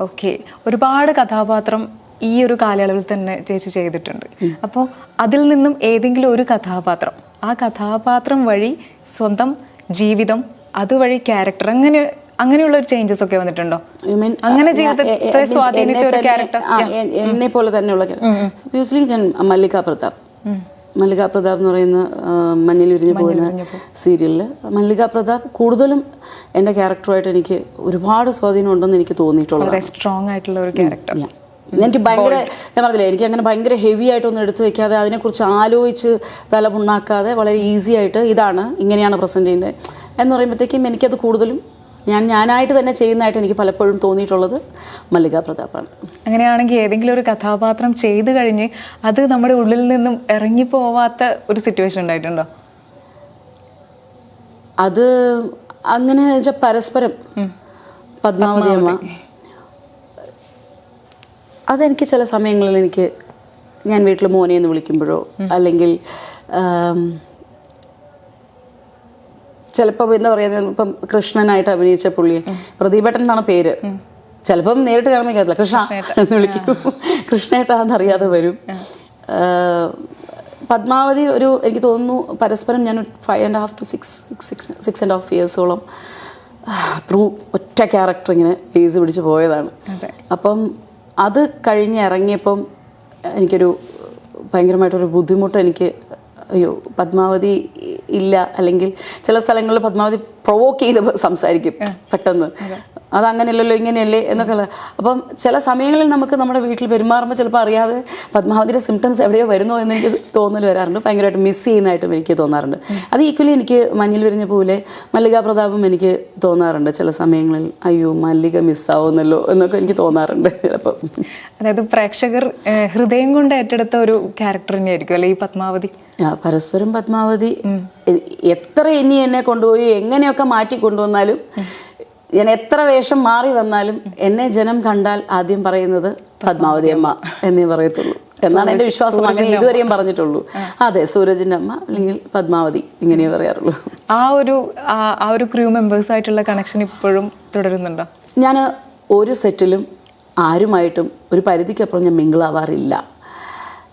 ഓക്കെ, ഒരുപാട് കഥാപാത്രം ഈ ഒരു കാലയളവിൽ തന്നെ ചേച്ചി ചെയ്തിട്ടുണ്ട്. അപ്പോൾ അതിൽ നിന്നും ഏതെങ്കിലും ഒരു കഥാപാത്രം, ആ കഥാപാത്രം വഴി സ്വന്തം ജീവിതം, അതുവഴി ക്യാരക്ടർ, അങ്ങനെയുള്ള ഒരു ചേഞ്ചസ് ഒക്കെ വന്നിട്ടുണ്ടോ? അങ്ങനെ ജീവിതത്തെ സ്വാധീനിച്ച ഒരു ക്യാരക്ടർ എന്നെ പോലെ തന്നെയുള്ള ഒബ്വിയസ്ലി ഞാൻ മല്ലിക പ്രതാപ് എന്ന് പറയുന്ന മഞ്ഞിൽ വിരിഞ്ഞു പോകുന്ന സീരിയലിൽ മല്ലിക പ്രതാപ് കൂടുതലും എൻ്റെ ക്യാരക്ടറുമായിട്ട് എനിക്ക് ഒരുപാട് സ്വാധീനം ഉണ്ടെന്ന് എനിക്ക് തോന്നിയിട്ടുള്ളത്. സ്ട്രോങ് ആയിട്ടുള്ള ഒരു ക്യാരക്ടർ. എനിക്ക് ഭയങ്കര, ഞാൻ പറഞ്ഞില്ലേ, എനിക്ക് അങ്ങനെ ഭയങ്കര ഹെവി ആയിട്ടൊന്നും എടുത്തു വെക്കാതെ, അതിനെക്കുറിച്ച് ആലോചിച്ച് തലപുണ്ണാക്കാതെ വളരെ ഈസി ആയിട്ട് ഇങ്ങനെയാണ് പ്രസൻറ്റ് ചെയ്യുന്നത് എന്ന് പറയുമ്പോഴത്തേക്കും എനിക്കത് കൂടുതലും ഞാനായിട്ട് തന്നെ ചെയ്യുന്നതായിട്ട് എനിക്ക് പലപ്പോഴും തോന്നിയിട്ടുള്ളത് മല്ലിക പ്രതാപാണ്. അങ്ങനെയാണെങ്കിൽ ഏതെങ്കിലും ഒരു കഥാപാത്രം ചെയ്തു കഴിഞ്ഞ് അത് നമ്മുടെ ഉള്ളിൽ നിന്നും ഇറങ്ങിപ്പോവാത്ത ഒരു സിറ്റുവേഷൻ ഉണ്ടായിട്ടുണ്ടോ? അത് അങ്ങനെ വെച്ചാൽ പരസ്പരം പത്മാവതി അമ്മ, അതെനിക്ക് ചില സമയങ്ങളിൽ ഞാൻ വീട്ടിൽ മോനെ എന്ന് വിളിക്കുമ്പോഴോ, അല്ലെങ്കിൽ ചിലപ്പോൾ എന്താ പറയുക, ഇപ്പം കൃഷ്ണനായിട്ട് അഭിനയിച്ച പുള്ളിയെ, പ്രദീപേട്ടൻ എന്നാണ് പേര്, ചിലപ്പം നേരിട്ട് കാണുമ്പോൾ കേട്ടില്ല, കൃഷ്ണ എന്ന് വിളിക്കും, കൃഷ്ണേട്ടാന്നറിയാതെ വരും. പത്മാവതി എനിക്ക് തോന്നുന്നു പരസ്പരം ഞാൻ 5.5 to 6.5 years ത്രൂ ഒറ്റ ക്യാരക്ടർ ഇങ്ങനെ ഫേസ് പിടിച്ച് പോയതാണ്. അപ്പം അത് കഴിഞ്ഞ് ഇറങ്ങിയപ്പം എനിക്കൊരു ഭയങ്കരമായിട്ടൊരു ബുദ്ധിമുട്ട് അയ്യോ പത്മാവതി ഇല്ല, അല്ലെങ്കിൽ ചില സ്ഥലങ്ങളിൽ പത്മാവതി പ്രൊവോക്ക് ചെയ്ത് സംസാരിക്കും പെട്ടെന്ന്. അതങ്ങനെയല്ലല്ലോ ഇങ്ങനെയല്ലേ എന്നൊക്കെ ഉള്ള. അപ്പം ചില സമയങ്ങളിൽ നമുക്ക് നമ്മുടെ വീട്ടിൽ പെരുമാറുമ്പോൾ ചിലപ്പോൾ അറിയാതെ പത്മാവതിയുടെ സിംറ്റംസ് എവിടെയോ വരുന്നോ എന്ന് എനിക്ക് തോന്നൽ വരാറുണ്ട്. ഭയങ്കരമായിട്ട് മിസ് ചെയ്യുന്നതായിട്ടും എനിക്ക് തോന്നാറുണ്ട്. അത് ഈക്വലി എനിക്ക് മഞ്ഞിൽ വിരിഞ്ഞ പൂവിലെ മല്ലികാ പ്രതാപം എനിക്ക് തോന്നാറുണ്ട് ചില സമയങ്ങളിൽ. അയ്യോ മല്ലിക മിസ്സാവുന്നല്ലോ എന്നൊക്കെ എനിക്ക് തോന്നാറുണ്ട് ചിലപ്പോൾ. അതായത് പ്രേക്ഷകർ ഹൃദയം കൊണ്ട് ഏറ്റെടുത്ത ഒരു ക്യാരക്ടർ തന്നെയായിരിക്കും അല്ലെ ഈ പത്മാവതി? പരസ്പരം പത്മാവതി എത്ര ഇനി എന്നെ കൊണ്ടുപോയി എങ്ങനെയൊക്കെ മാറ്റി കൊണ്ടുവന്നാലും, ഞാൻ എത്ര വേഷം മാറി വന്നാലും എന്നെ ജനം കണ്ടാൽ ആദ്യം പറയുന്നത് പത്മാവതി അമ്മ എന്നേ പറയത്തുള്ളൂ എന്നാണ് എൻ്റെ വിശ്വാസം. അങ്ങനെ ഇതുവരെയും പറഞ്ഞിട്ടുള്ളൂ. അതെ, സൂരജിന്റെ അമ്മ അല്ലെങ്കിൽ പത്മാവതി ഇങ്ങനെയേ പറയാറുള്ളൂ. ആ ഒരു ക്രൂ മെമ്പേഴ്സ് ആയിട്ടുള്ള കണക്ഷൻ ഇപ്പോഴും തുടരുന്നുണ്ടോ? ഞാൻ ഒരു സെറ്റിലും ആരുമായിട്ടും ഒരു പരിധിക്കപ്പുറം ഞാൻ മിങ്കിളാവാറില്ല.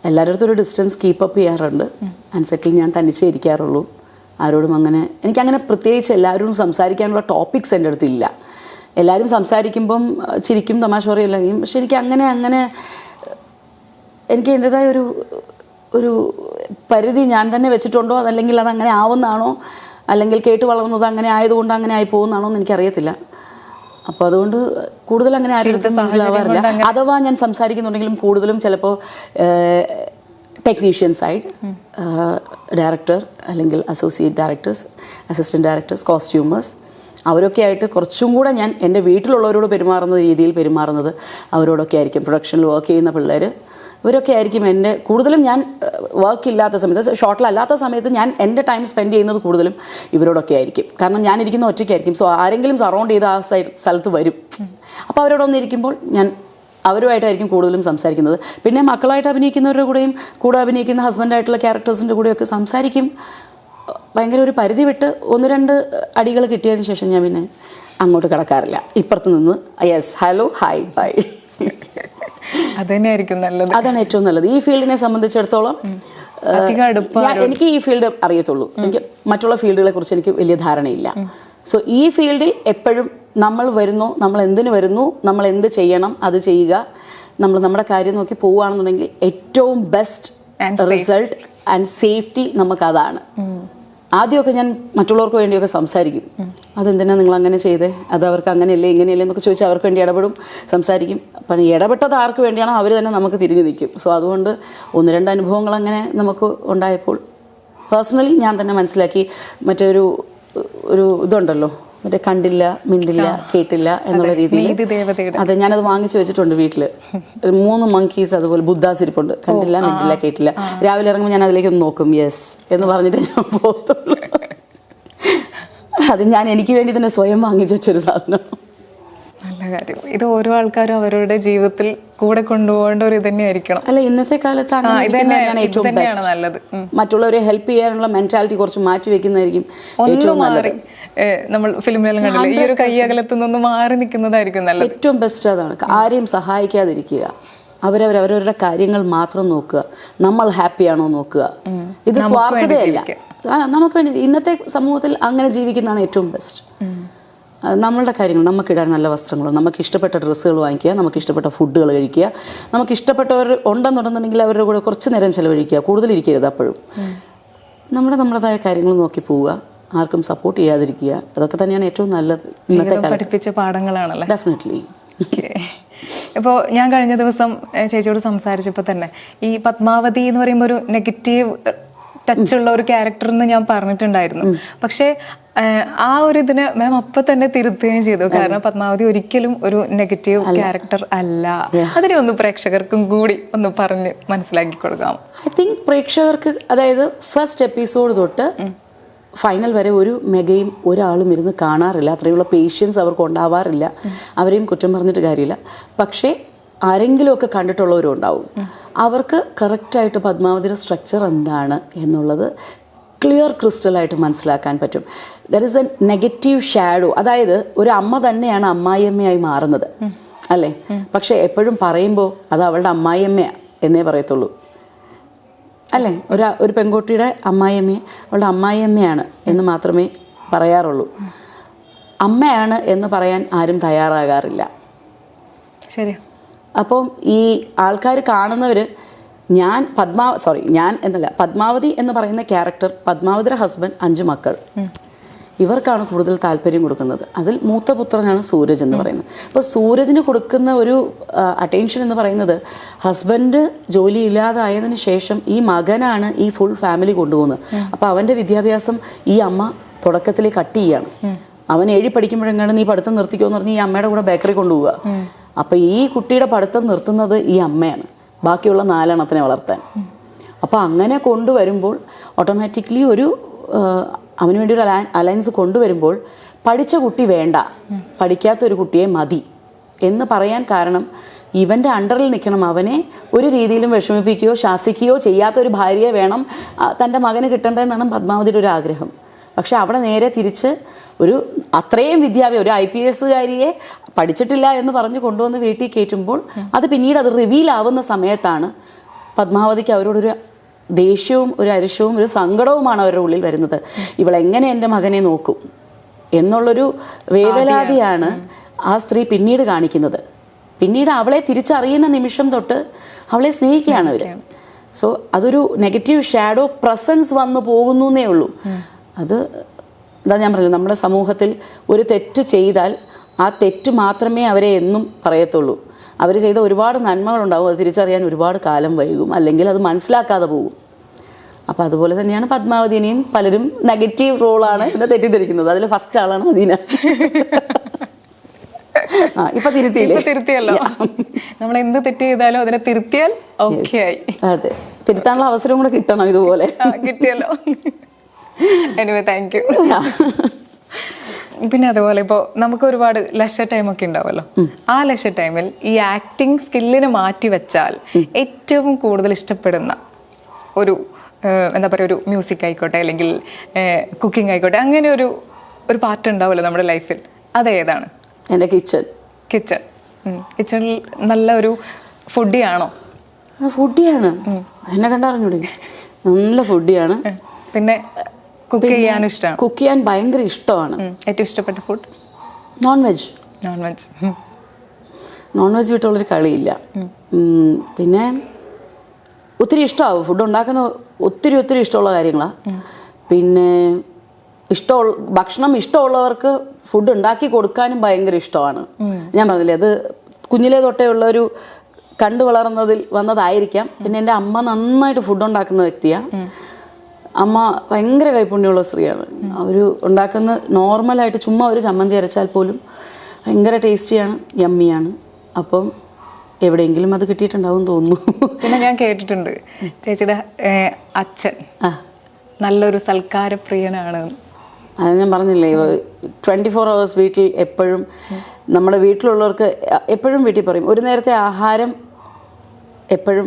എല്ലാവരുടെ അടുത്തും ഒരു ഡിസ്റ്റൻസ് കീപ്പപ്പ് ചെയ്യാറുണ്ട്. ആൻഡ് സെറ്റിൽ ഞാൻ തനിച്ചേ ഇരിക്കാറുള്ളൂ. ആരോടും അങ്ങനെ എനിക്കങ്ങനെ പ്രത്യേകിച്ച് എല്ലാവരോടും സംസാരിക്കാനുള്ള ടോപ്പിക്സ് എൻ്റെ അടുത്തില്ല. എല്ലാവരും സംസാരിക്കുമ്പം ചിരിക്കും, തമാശ പറയെല്ലാം ചെയ്യും. പക്ഷെ എനിക്ക് അങ്ങനെ എനിക്ക് എൻ്റെതായ ഒരു പരിധി ഞാൻ തന്നെ വെച്ചിട്ടുണ്ടോ, അതല്ലെങ്കിൽ അതങ്ങനെ ആവുന്നതാണോ, അല്ലെങ്കിൽ കേട്ട് വളർന്നത് അങ്ങനെ ആയതുകൊണ്ട് അങ്ങനെ ആയി പോകുന്നതാണോ എന്ന് എനിക്കറിയത്തില്ല. അപ്പോൾ അതുകൊണ്ട് കൂടുതൽ അങ്ങനെ ആരുടെ ആവാറില്ല. അഥവാ ഞാൻ സംസാരിക്കുന്നുണ്ടെങ്കിലും കൂടുതലും ചിലപ്പോൾ ടെക്നീഷ്യൻ സൈഡ്, ഡയറക്ടർ അല്ലെങ്കിൽ അസോസിയേറ്റ് ഡയറക്ടേഴ്സ്, അസിസ്റ്റൻറ്റ് ഡയറക്ടേഴ്സ്, കോസ്റ്റ്യൂമേഴ്സ്, അവരൊക്കെ ആയിട്ട് കുറച്ചും കൂടെ ഞാൻ എൻ്റെ വീട്ടിലുള്ളവരോട് പെരുമാറുന്ന രീതിയിൽ പെരുമാറുന്നത് അവരോടൊക്കെ ആയിരിക്കും. പ്രൊഡക്ഷനിൽ വർക്ക് ചെയ്യുന്ന പിള്ളേർ ഇവരൊക്കെ ആയിരിക്കും എൻ്റെ കൂടുതലും. ഞാൻ വർക്ക് ഇല്ലാത്ത സമയത്ത്, ഷോട്ടിലല്ലാത്ത സമയത്ത് ഞാൻ എൻ്റെ ടൈം സ്പെൻഡ് ചെയ്യുന്നത് കൂടുതലും ഇവരോടൊക്കെ ആയിരിക്കും. കാരണം ഞാൻ ഇരിക്കുന്ന ഒറ്റയ്ക്കായിരിക്കും. സോ ആരെങ്കിലും സറൗണ്ട് ചെയ്ത് ആ സ്ഥലത്ത് വരും. അപ്പോൾ അവരോടൊന്നിരിക്കുമ്പോൾ ഞാൻ അവരുമായിട്ടായിരിക്കും കൂടുതലും സംസാരിക്കുന്നത്. പിന്നെ മക്കളായിട്ട് അഭിനയിക്കുന്നവരുടെ കൂടെയും കൂടെ അഭിനയിക്കുന്ന ഹസ്ബൻഡായിട്ടുള്ള ക്യാരക്ടേഴ്സിൻ്റെ കൂടെയൊക്കെ സംസാരിക്കും. ഭയങ്കര ഒരു പരിധി വിട്ട് 1-2 അടികൾ കിട്ടിയതിന് ശേഷം ഞാൻ പിന്നെ അങ്ങോട്ട് കിടക്കാറില്ല. ഇപ്പുറത്ത് നിന്ന് യെസ്, ഹലോ, ഹായ്, ബൈ. അതന്നെയായിരിക്കും നല്ലത്. അതാണ് ഏറ്റവും നല്ലത്. ഈ ഫീൽഡിനെ സംബന്ധിച്ചിടത്തോളം എനിക്ക് ഈ ഫീൽഡ് അറിയത്തുള്ളൂ. എനിക്ക് മറ്റുള്ള ഫീൽഡുകളെ കുറിച്ച് എനിക്ക് വലിയ ധാരണയില്ല. സോ ഈ ഫീൽഡിൽ എപ്പോഴും നമ്മൾ വരുന്നു, നമ്മൾ എന്തിനു വരുന്നു, നമ്മൾ എന്ത് ചെയ്യണം അത് ചെയ്യുക. നമ്മൾ നമ്മുടെ കാര്യം നോക്കി പോവുകയാണെന്നുണ്ടെങ്കിൽ ഏറ്റവും ബെസ്റ്റ് റിസൾട്ട് ആൻഡ് സേഫ്റ്റി നമുക്കതാണ്. ആദ്യമൊക്കെ ഞാൻ മറ്റുള്ളവർക്ക് വേണ്ടിയൊക്കെ സംസാരിക്കും. അതെന്തിനാണ് നിങ്ങൾ അങ്ങനെ ചെയ്തേ, അത് അവർക്ക് അങ്ങനെയല്ലേ ഇങ്ങനെയല്ലേ എന്നൊക്കെ ചോദിച്ചാൽ അവർക്ക് വേണ്ടി ഇടപെടും, സംസാരിക്കും. അപ്പം ഇടപെട്ടത് ആർക്ക് വേണ്ടിയാണോ അവർ തന്നെ നമുക്ക് തിരിഞ്ഞു നിൽക്കും. സോ അതുകൊണ്ട് 1-2 അനുഭവങ്ങൾ അങ്ങനെ നമുക്ക് ഉണ്ടായപ്പോൾ പേഴ്സണലി ഞാൻ തന്നെ മനസ്സിലാക്കി. മറ്റൊരു ഇതുണ്ടല്ലോ, മറ്റേ കണ്ടില്ല, മിണ്ടില്ല, കേട്ടില്ല എന്നുള്ള രീതിയിൽ. അതെ, ഞാനത് വാങ്ങിച്ചു വെച്ചിട്ടുണ്ട് വീട്ടിൽ. 3 monkeys അതുപോലെ ബുദ്ധാസ് ഇരിപ്പുണ്ട്. കണ്ടില്ല, മിണ്ടില്ല, കേട്ടില്ല. രാവിലെ ഇറങ്ങുമ്പോൾ ഞാൻ അതിലേക്ക് ഒന്ന് നോക്കും, യെസ് എന്ന് പറഞ്ഞിട്ട് ഞാൻ പോകത്തുള്ളൂ. അത് ഞാൻ എനിക്ക് വേണ്ടി തന്നെ സ്വയം വാങ്ങിച്ചു വെച്ചൊരു സാധനം. നല്ല കാര്യം. ഇത് ഓരോ ആൾക്കാരും അവരുടെ ജീവിതത്തിൽ കൂടെ കൊണ്ടുപോകേണ്ട ഒരു ഇതന്നെയായിരിക്കണം. അല്ല, ഇന്നത്തെ കാലത്ത് ഏറ്റവും നല്ലത്. മറ്റുള്ളവരെ ഹെൽപ്പ് ചെയ്യാനുള്ള മെന്റാലിറ്റി കുറച്ച് മാറ്റി വെക്കുന്നതായിരിക്കും ഏറ്റവും നല്ലത്. നമ്മൾ ഫിലിമിലെല്ലാം കണ്ടില്ല, ഈ ഒരു കൈയകലത്തു നിന്ന് മാറി നിൽക്കുന്നതായിരിക്കും നല്ലത്. ഏറ്റവും ബെസ്റ്റ് അതാണ്. ആരെയും സഹായിക്കാതിരിക്കുക, അവരവരുടെ കാര്യങ്ങൾ മാത്രം നോക്കുക, നമ്മൾ ഹാപ്പിയാണോ നോക്കുക. ഇത് സ്വാർത്ഥതയല്ല, നമുക്ക് വേണ്ടി. ഇന്നത്തെ സമൂഹത്തിൽ അങ്ങനെ ജീവിക്കുന്നതാണ് ഏറ്റവും ബെസ്റ്റ്. നമ്മളുടെ കാര്യങ്ങൾ, നമുക്കിടാൻ നല്ല വസ്ത്രങ്ങൾ, നമുക്ക് ഇഷ്ടപ്പെട്ട ഡ്രസ്സുകൾ വാങ്ങിക്കുക, നമുക്ക് ഇഷ്ടപ്പെട്ട ഫുഡുകൾ കഴിക്കുക, നമുക്ക് ഇഷ്ടപ്പെട്ടവർ ഉണ്ടെന്നുണ്ടെന്നുണ്ടെങ്കിൽ അവരുടെ കൂടെ കുറച്ച് നേരം ചിലവഴിക്കുക, കൂടുതലിരിക്കരുത്. അപ്പോഴും നമ്മുടേതായ കാര്യങ്ങൾ നോക്കി പോവുക, ആർക്കും സപ്പോർട്ട് ചെയ്യാതിരിക്കുക. അതൊക്കെ തന്നെയാണ് ഏറ്റവും നല്ലത്. പഠിപ്പിച്ച പാഠങ്ങളാണല്ലോ. ഡെഫിനറ്റ്ലി. ഇപ്പോൾ ഞാൻ കഴിഞ്ഞ ദിവസം ചേച്ചിയോട് സംസാരിച്ചപ്പോൾ തന്നെ ഈ പത്മാവതി എന്ന് പറയുമ്പോൾ ഒരു നെഗറ്റീവ് ടച്ച് ഉള്ള ഒരു ക്യാരക്ടർ എന്ന് ഞാൻ പറഞ്ഞിട്ടുണ്ടായിരുന്നു. പക്ഷേ ആ ഒരു ഇതിന് മാം അപ്പം തന്നെ തിരുത്തുകയും ചെയ്തു. കാരണം പത്മാവതി ഒരിക്കലും ഒരു നെഗറ്റീവ് ക്യാരക്ടർ അല്ല. അതിനെ ഒന്ന് പ്രേക്ഷകർക്കും കൂടി ഒന്ന് പറഞ്ഞ് മനസ്സിലാക്കി കൊടുക്കാം. ഐ തിങ്ക് പ്രേക്ഷകർക്ക്, അതായത് ഫസ്റ്റ് എപ്പിസോഡ് തൊട്ട് ഫൈനൽ വരെ ഒരു മെഗയും ഒരാളും ഇരുന്ന് കാണാറില്ല. അത്രയുള്ള പേഷ്യൻസ് അവർക്ക് ഉണ്ടാവാറില്ല. അവരെയും കുറ്റം പറഞ്ഞിട്ട് കാര്യമില്ല. പക്ഷേ ആരെങ്കിലുമൊക്കെ കണ്ടിട്ടുള്ളവരും ഉണ്ടാവും. അവർക്ക് കറക്റ്റായിട്ട് പത്മാവതിയുടെ സ്ട്രക്ചർ എന്താണ് എന്നുള്ളത് ക്ലിയർ ക്രിസ്റ്റലായിട്ട് മനസ്സിലാക്കാൻ പറ്റും. There is A negative shadow. അതായത് ഒരു അമ്മ തന്നെയാണ് അമ്മായിയമ്മയായി മാറുന്നത്, അല്ലേ? പക്ഷെ എപ്പോഴും പറയുമ്പോൾ അത് അവളുടെ അമ്മായിയമ്മ എന്നേ പറയത്തുള്ളൂ, അല്ലേ? ഒരു പെൺകുട്ടിയുടെ അമ്മായിയമ്മയെ അവളുടെ അമ്മായിയമ്മയാണ് എന്ന് മാത്രമേ പറയാറുള്ളൂ. അമ്മയാണ് എന്ന് പറയാൻ ആരും തയ്യാറാകാറില്ല. ശരി. അപ്പം ഈ ആൾക്കാർ കാണുന്നവർ ഞാൻ പത്മാവതി എന്ന് പറയുന്ന ക്യാരക്ടർ, പത്മാവതിയുടെ ഹസ്ബൻഡ്, 5 മക്കൾ, ഇവർക്കാണ് കൂടുതൽ താല്പര്യം കൊടുക്കുന്നത്. അതിൽ മൂത്ത പുത്രനാണ് സൂരജ് എന്ന് പറയുന്നത്. അപ്പോൾ സൂരജിന് കൊടുക്കുന്ന ഒരു അറ്റൻഷൻ എന്ന് പറയുന്നത് ഹസ്ബൻഡ് ജോലി ഇല്ലാതായതിനു ശേഷം ഈ മകനാണ് ഈ ഫുൾ ഫാമിലി കൊണ്ടുപോകുന്നത്. അപ്പോൾ അവൻ്റെ വിദ്യാഭ്യാസം ഈ അമ്മ തുടക്കത്തിൽ കട്ട് ചെയ്യാണ്. അവൻ 7 പഠിക്കുമ്പോഴെങ്ങാണ് നീ പഠിത്തം നിർത്തിക്കോ എന്ന് പറഞ്ഞ് ഈ അമ്മയുടെ കൂടെ ബേക്കറി കൊണ്ടുപോവുക. അപ്പോൾ ഈ കുട്ടിയുടെ പഠിത്തം നിർത്തുന്നത് ഈ അമ്മയാണ്, ബാക്കിയുള്ള 4 എണ്ണത്തിനെ വളർത്താൻ. അപ്പോൾ അങ്ങനെ കൊണ്ടുവരുമ്പോൾ ഓട്ടോമാറ്റിക്കലി ഒരു അവന് വേണ്ടി ഒരു അലയൻസ് കൊണ്ടുവരുമ്പോൾ പഠിച്ച കുട്ടി വേണ്ട, പഠിക്കാത്തൊരു കുട്ടിയെ മതി എന്ന് പറയാൻ കാരണം ഇവൻ്റെ അണ്ടറിൽ നിൽക്കണം, അവനെ ഒരു രീതിയിലും വിഷമിപ്പിക്കുകയോ ശാസിക്കുകയോ ചെയ്യാത്തൊരു ഭാര്യയെ വേണം തൻ്റെ മകന് കിട്ടേണ്ടതെന്നാണ് പത്മാവതിയുടെ ഒരു ആഗ്രഹം. പക്ഷെ അവിടെ നേരെ തിരിച്ച് ഒരു അത്രയും വിദ്യാഭ്യാസം ഒരു IPS-കാരിയെ പഠിച്ചിട്ടില്ല എന്ന് പറഞ്ഞ് കൊണ്ടുവന്ന് വീട്ടിൽ കയറ്റുമ്പോൾ അത് പിന്നീട് അത് റിവീൽ ആവുന്ന സമയത്താണ് പത്മാവതിക്ക് അവരോടൊരു ദേഷ്യവും ഒരു അരിശവും ഒരു സങ്കടവുമാണ് അവരുടെ ഉള്ളിൽ വരുന്നത്. ഇവളെങ്ങനെ എൻ്റെ മകനെ നോക്കും എന്നുള്ളൊരു വേവലാതിയാണ് ആ സ്ത്രീ പിന്നീട് കാണിക്കുന്നത്. പിന്നീട് അവളെ തിരിച്ചറിയുന്ന നിമിഷം തൊട്ട് അവളെ സ്നേഹിക്കുകയാണ് അവർ. സോ അതൊരു നെഗറ്റീവ് ഷാഡോ പ്രസൻസ് വന്നു പോകുന്നേ ഉള്ളൂ. അത് എന്താ ഞാൻ പറഞ്ഞത്, നമ്മുടെ സമൂഹത്തിൽ ഒരു തെറ്റ് ചെയ്താൽ ആ തെറ്റ് മാത്രമേ അവരെ എന്നും പറയത്തുള്ളൂ. അവർ ചെയ്ത ഒരുപാട് നന്മകളുണ്ടാവും, അത് തിരിച്ചറിയാൻ ഒരുപാട് കാലം വൈകും, അല്ലെങ്കിൽ അത് മനസ്സിലാക്കാതെ പോകും. അപ്പോൾ അതുപോലെ തന്നെയാണ് പത്മാവതിനെയും പലരും നെഗറ്റീവ് റോളാണ് എന്ന് തെറ്റിദ്ധരിക്കുന്നത്. അതിൽ ഫസ്റ്റ് ആളാണ് അദീന. ഇപ്പൊ തിരുത്തിയല്ലോ. നമ്മൾ എന്ത് തെറ്റ് ചെയ്താലും അതിനെ തിരുത്തിയാൽ ഓക്കെ ആയി. അതെ, തിരുത്താനുള്ള അവസരം കൂടെ കിട്ടണം ഇതുപോലെ. കിട്ടിയല്ലോ. Anyway thank you. പിന്നെ അതുപോലെ ഇപ്പോൾ നമുക്ക് ഒരുപാട് ലെഷർ ടൈമൊക്കെ ഉണ്ടാവുമല്ലോ. ആ ലെഷർ ടൈമിൽ ഈ ആക്ടിങ് സ്കില്ലിനെ മാറ്റി വെച്ചാൽ ഏറ്റവും കൂടുതൽ ഇഷ്ടപ്പെടുന്ന ഒരു എന്താ പറയുക, ഒരു മ്യൂസിക് ആയിക്കോട്ടെ അല്ലെങ്കിൽ കുക്കിംഗ് ആയിക്കോട്ടെ, അങ്ങനെ ഒരു പാർട്ട് ഉണ്ടാവുമല്ലോ നമ്മുടെ ലൈഫിൽ, അതേതാണ്? എൻ്റെ കിച്ചണിൽ നല്ല ഒരു ഫുഡിയാണോ? ഫുഡിയാണ്, എന്നെ കണ്ടറിഞ്ഞൂടെ, നല്ല ഫുഡിയാണ്. പിന്നെ കുക്ക് ചെയ്യാനും ഇഷ്ടമാണ്? കുക്ക് ചെയ്യാൻ ഭയങ്കര ഇഷ്ടമാണ്. ഏറ്റവും ഇഷ്ടപ്പെട്ട ഫുഡ്? നോൺ വെജ് വിട്ടുള്ളൊരു കളിയില്ല. പിന്നെ ഒത്തിരി ഇഷ്ടമാവും ഫുഡ് ഉണ്ടാക്കുന്ന, ഒത്തിരി ഇഷ്ടമുള്ള കാര്യങ്ങളാണ്. പിന്നെ ഭക്ഷണം ഇഷ്ടമുള്ളവർക്ക് ഫുഡ് ഉണ്ടാക്കി കൊടുക്കാനും ഭയങ്കര ഇഷ്ടമാണ്. ഞാൻ പറഞ്ഞില്ലേ, അത് കുഞ്ഞിലേ തൊട്ടേ ഉള്ളൊരു കണ്ടു വന്നതായിരിക്കാം. പിന്നെ എൻ്റെ അമ്മ നന്നായിട്ട് ഫുഡ് ഉണ്ടാക്കുന്ന വ്യക്തിയാണ്. അമ്മ ഭയങ്കര കൈപ്പുണ്യമുള്ള സ്ത്രീയാണ്. അവർ ഉണ്ടാക്കുന്ന നോർമലായിട്ട് ചുമ്മാ ഒരു ചമ്മന്തി അരച്ചാൽ പോലും ഭയങ്കര ടേസ്റ്റിയാണ്, യമ്മിയാണ്. അപ്പം എവിടെയെങ്കിലും അത് കിട്ടിയിട്ടുണ്ടാവും തോന്നുന്നു. പിന്നെ ഞാൻ കേട്ടിട്ടുണ്ട് ചേച്ചിയുടെ അച്ഛൻ നല്ലൊരു സൽക്കാരപ്രിയനാണ്. അത് ഞാൻ പറഞ്ഞില്ലേ, 24 hours വീട്ടിൽ എപ്പോഴും നമ്മുടെ വീട്ടിലുള്ളവർക്ക് എപ്പോഴും വീട്ടിൽ പറയും, ഒരു നേരത്തെ ആഹാരം എപ്പോഴും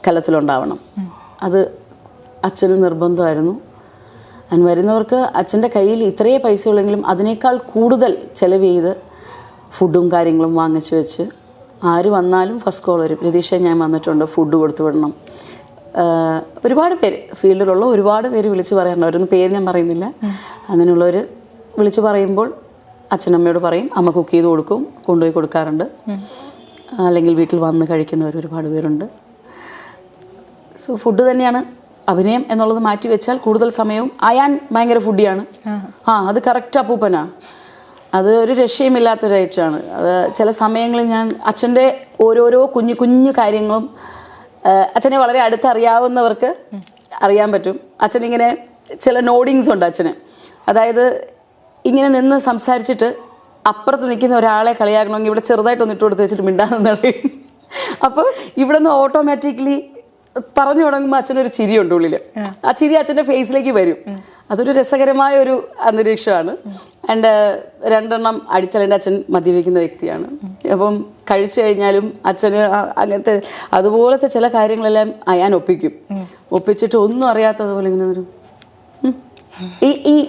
കലത്തിലുണ്ടാവണം. അത് അച്ഛന് നിർബന്ധമായിരുന്നു. അതിന് വരുന്നവർക്ക് അച്ഛൻ്റെ കയ്യിൽ ഇത്രയേ പൈസ ഉള്ളെങ്കിലും അതിനേക്കാൾ കൂടുതൽ ചിലവ് ചെയ്ത് ഫുഡും കാര്യങ്ങളും വാങ്ങിച്ചു വെച്ച് ആര് വന്നാലും ഫസ്റ്റ് കോൾ വരും, രതീഷ ഞാൻ വന്നിട്ടുണ്ട്, ഫുഡ് കൊടുത്തു വിടണം. ഒരുപാട് പേര് ഫീൽഡിലുള്ള ഒരുപാട് പേര് വിളിച്ച് പറയാറുണ്ട്. അവരൊന്നും പേര് ഞാൻ പറയുന്നില്ല. അങ്ങനെയുള്ളവർ വിളിച്ച് പറയുമ്പോൾ അച്ഛനമ്മയോട് പറയും, അമ്മ കുക്ക് ചെയ്ത് കൊടുക്കും, കൊണ്ടുപോയി കൊടുക്കാറുണ്ട്. അല്ലെങ്കിൽ വീട്ടിൽ വന്ന് കഴിക്കുന്നവർ ഒരുപാട് പേരുണ്ട്. സോ ഫുഡ് തന്നെയാണ് അഭിനയം എന്നുള്ളത് മാറ്റി വെച്ചാൽ കൂടുതൽ സമയവും. അയാൻ ഭയങ്കര ഫുഡിയാണ്. അത് കറക്റ്റ് അപ്പൂപ്പനാ, അത് ഒരു രക്ഷയുമില്ലാത്തൊരു ഐറ്റമാണ്. അത് ചില സമയങ്ങളിൽ ഞാൻ അച്ഛൻ്റെ ഓരോരോ കുഞ്ഞു കാര്യങ്ങളും അച്ഛനെ വളരെ അടുത്തറിയാവുന്നവർക്ക് അറിയാൻ പറ്റും. അച്ഛനിങ്ങനെ ചില നോഡിങ്സ് ഉണ്ട് അച്ഛന്. അതായത് ഇങ്ങനെ നിന്ന് സംസാരിച്ചിട്ട് അപ്പുറത്ത് നിൽക്കുന്ന ഒരാളെ കളിയാക്കണമെങ്കിൽ ഇവിടെ ചെറുതായിട്ടൊന്ന് ഇട്ട് കൊടുത്ത് വെച്ചിട്ട് മിണ്ടാന്ന് പറയും. അപ്പോൾ ഇവിടെ നിന്ന് ഓട്ടോമാറ്റിക്കലി പറഞ്ഞു തുടങ്ങുമ്പോൾ അച്ഛനൊരു ചിരിയുണ്ട് ഉള്ളിൽ. ആ ചിരി അച്ഛൻ്റെ ഫേസിലേക്ക് വരും. അതൊരു രസകരമായ ഒരു അന്തരീക്ഷമാണ്. ആൻഡ് 2 എണ്ണം അടിച്ചാൽ എൻ്റെ അച്ഛൻ മദ്യപിക്കുന്ന വ്യക്തിയാണ്. അപ്പം കഴിച്ചു കഴിഞ്ഞാലും അച്ഛന് അങ്ങനത്തെ അതുപോലത്തെ ചില കാര്യങ്ങളെല്ലാം അയാൻ ഒപ്പിച്ചിട്ട് ഒന്നും അറിയാത്തതുപോലെ ഇങ്ങനെ വരും.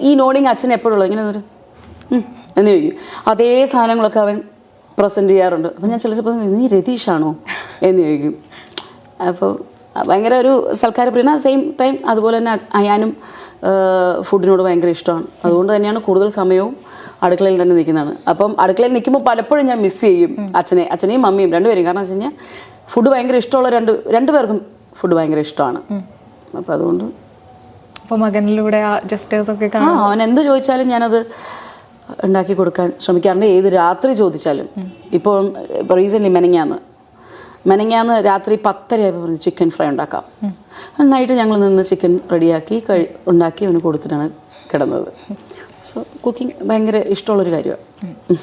ഈ നോഡിങ് അച്ഛൻ എപ്പോഴുള്ളൂ ഇങ്ങനെ വരും എന്ന് ചോദിക്കും. അതേ സാധനങ്ങളൊക്കെ അവൻ പ്രസൻറ്റ് ചെയ്യാറുണ്ട്. അപ്പം ഞാൻ ചിലപ്പോൾ നീ രതീഷാണോ എന്ന് ചോദിക്കും. അപ്പോൾ ഭയങ്കര ഒരു സൽക്കാരപ്രിയന. സെയിം ടൈം അതുപോലെ തന്നെ അയാനും ഫുഡിനോട് ഭയങ്കര ഇഷ്ടമാണ്. അതുകൊണ്ട് തന്നെയാണ് കൂടുതൽ സമയവും അടുക്കളയിൽ തന്നെ നിൽക്കുന്നതാണ്. അപ്പം അടുക്കളയിൽ നിൽക്കുമ്പോൾ പലപ്പോഴും ഞാൻ മിസ് ചെയ്യും അച്ഛനെയും മമ്മിയും രണ്ടുപേരും. കാരണം വെച്ച് കഴിഞ്ഞാൽ ഫുഡ് ഭയങ്കര ഇഷ്ടമുള്ള രണ്ടുപേർക്കും ഫുഡ് ഭയങ്കര ഇഷ്ടമാണ്. അപ്പം അതുകൊണ്ട് അപ്പോൾ മകനിലൂടെ ആ ജസ്റ്റേഴ്സൊക്കെ കാണാം. അവൻ എന്ത് ചോദിച്ചാലും ഞാനത് ഉണ്ടാക്കി കൊടുക്കാൻ ശ്രമിക്കാറുണ്ട്. ഏത് രാത്രി ചോദിച്ചാലും. ഇപ്പോൾ റീസെൻ്റ്ലി മെനങ്ങാന്ന് രാത്രി 10:30 പറഞ്ഞു ചിക്കൻ ഫ്രൈ ഉണ്ടാക്കാം. നന്നായിട്ട് ഞങ്ങൾ നിന്ന് ചിക്കൻ റെഡിയാക്കി ഉണ്ടാക്കി അവന് കൊടുത്തിട്ടാണ് കിടന്നത്. സോ കുക്കിംഗ് ഭയങ്കര ഇഷ്ടമുള്ളൊരു കാര്യമാണ്.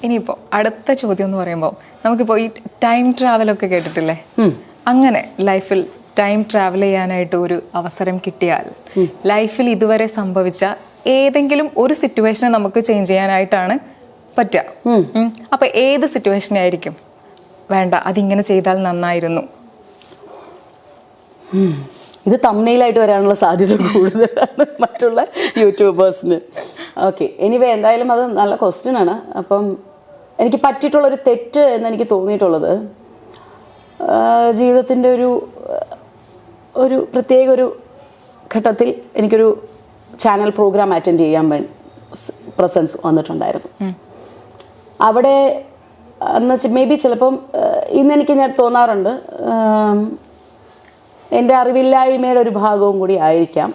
ഇനിയിപ്പോൾ അടുത്ത ചോദ്യം എന്ന് പറയുമ്പോൾ നമുക്കിപ്പോൾ ഈ ടൈം ട്രാവലൊക്കെ കേട്ടിട്ടില്ലേ? അങ്ങനെ ലൈഫിൽ ടൈം ട്രാവൽ ചെയ്യാനായിട്ട് ഒരു അവസരം കിട്ടിയാൽ ലൈഫിൽ ഇതുവരെ സംഭവിച്ച ഏതെങ്കിലും ഒരു സിറ്റുവേഷനെ നമുക്ക് ചേഞ്ച് ചെയ്യാനായിട്ടാണ് പറ്റുക. അപ്പൊ ഏത് സിറ്റുവേഷൻ ആയിരിക്കും വേണ്ട അതിങ്ങനെ ചെയ്താൽ നന്നായിരുന്നു? ഇത് തംബ്നെയിലായിട്ട് വരാനുള്ള സാധ്യത കൂടുതലാണ് മറ്റുള്ള യൂട്യൂബേഴ്സിന്. ഓക്കെ, എനിവേ എന്തായാലും അത് നല്ല ക്വസ്റ്റ്യൻ ആണ്. അപ്പം എനിക്ക് പറ്റിയിട്ടുള്ളൊരു തെറ്റ് എന്ന് എനിക്ക് തോന്നിയിട്ടുള്ളത് ജീവിതത്തിൻ്റെ ഒരു പ്രത്യേക ഒരു ഘട്ടത്തിൽ എനിക്കൊരു ചാനൽ പ്രോഗ്രാം അറ്റൻഡ് ചെയ്യാൻ പ്രസൻസ് വന്നിട്ടുണ്ടായിരുന്നു. അവിടെ എന്ന് വെച്ചാൽ മേ ബി ചിലപ്പം ഇന്നെനിക്ക് ഞാൻ തോന്നാറുണ്ട് എൻ്റെ അറിവില്ലായ്മയുടെ ഒരു ഭാഗവും കൂടി ആയിരിക്കാം.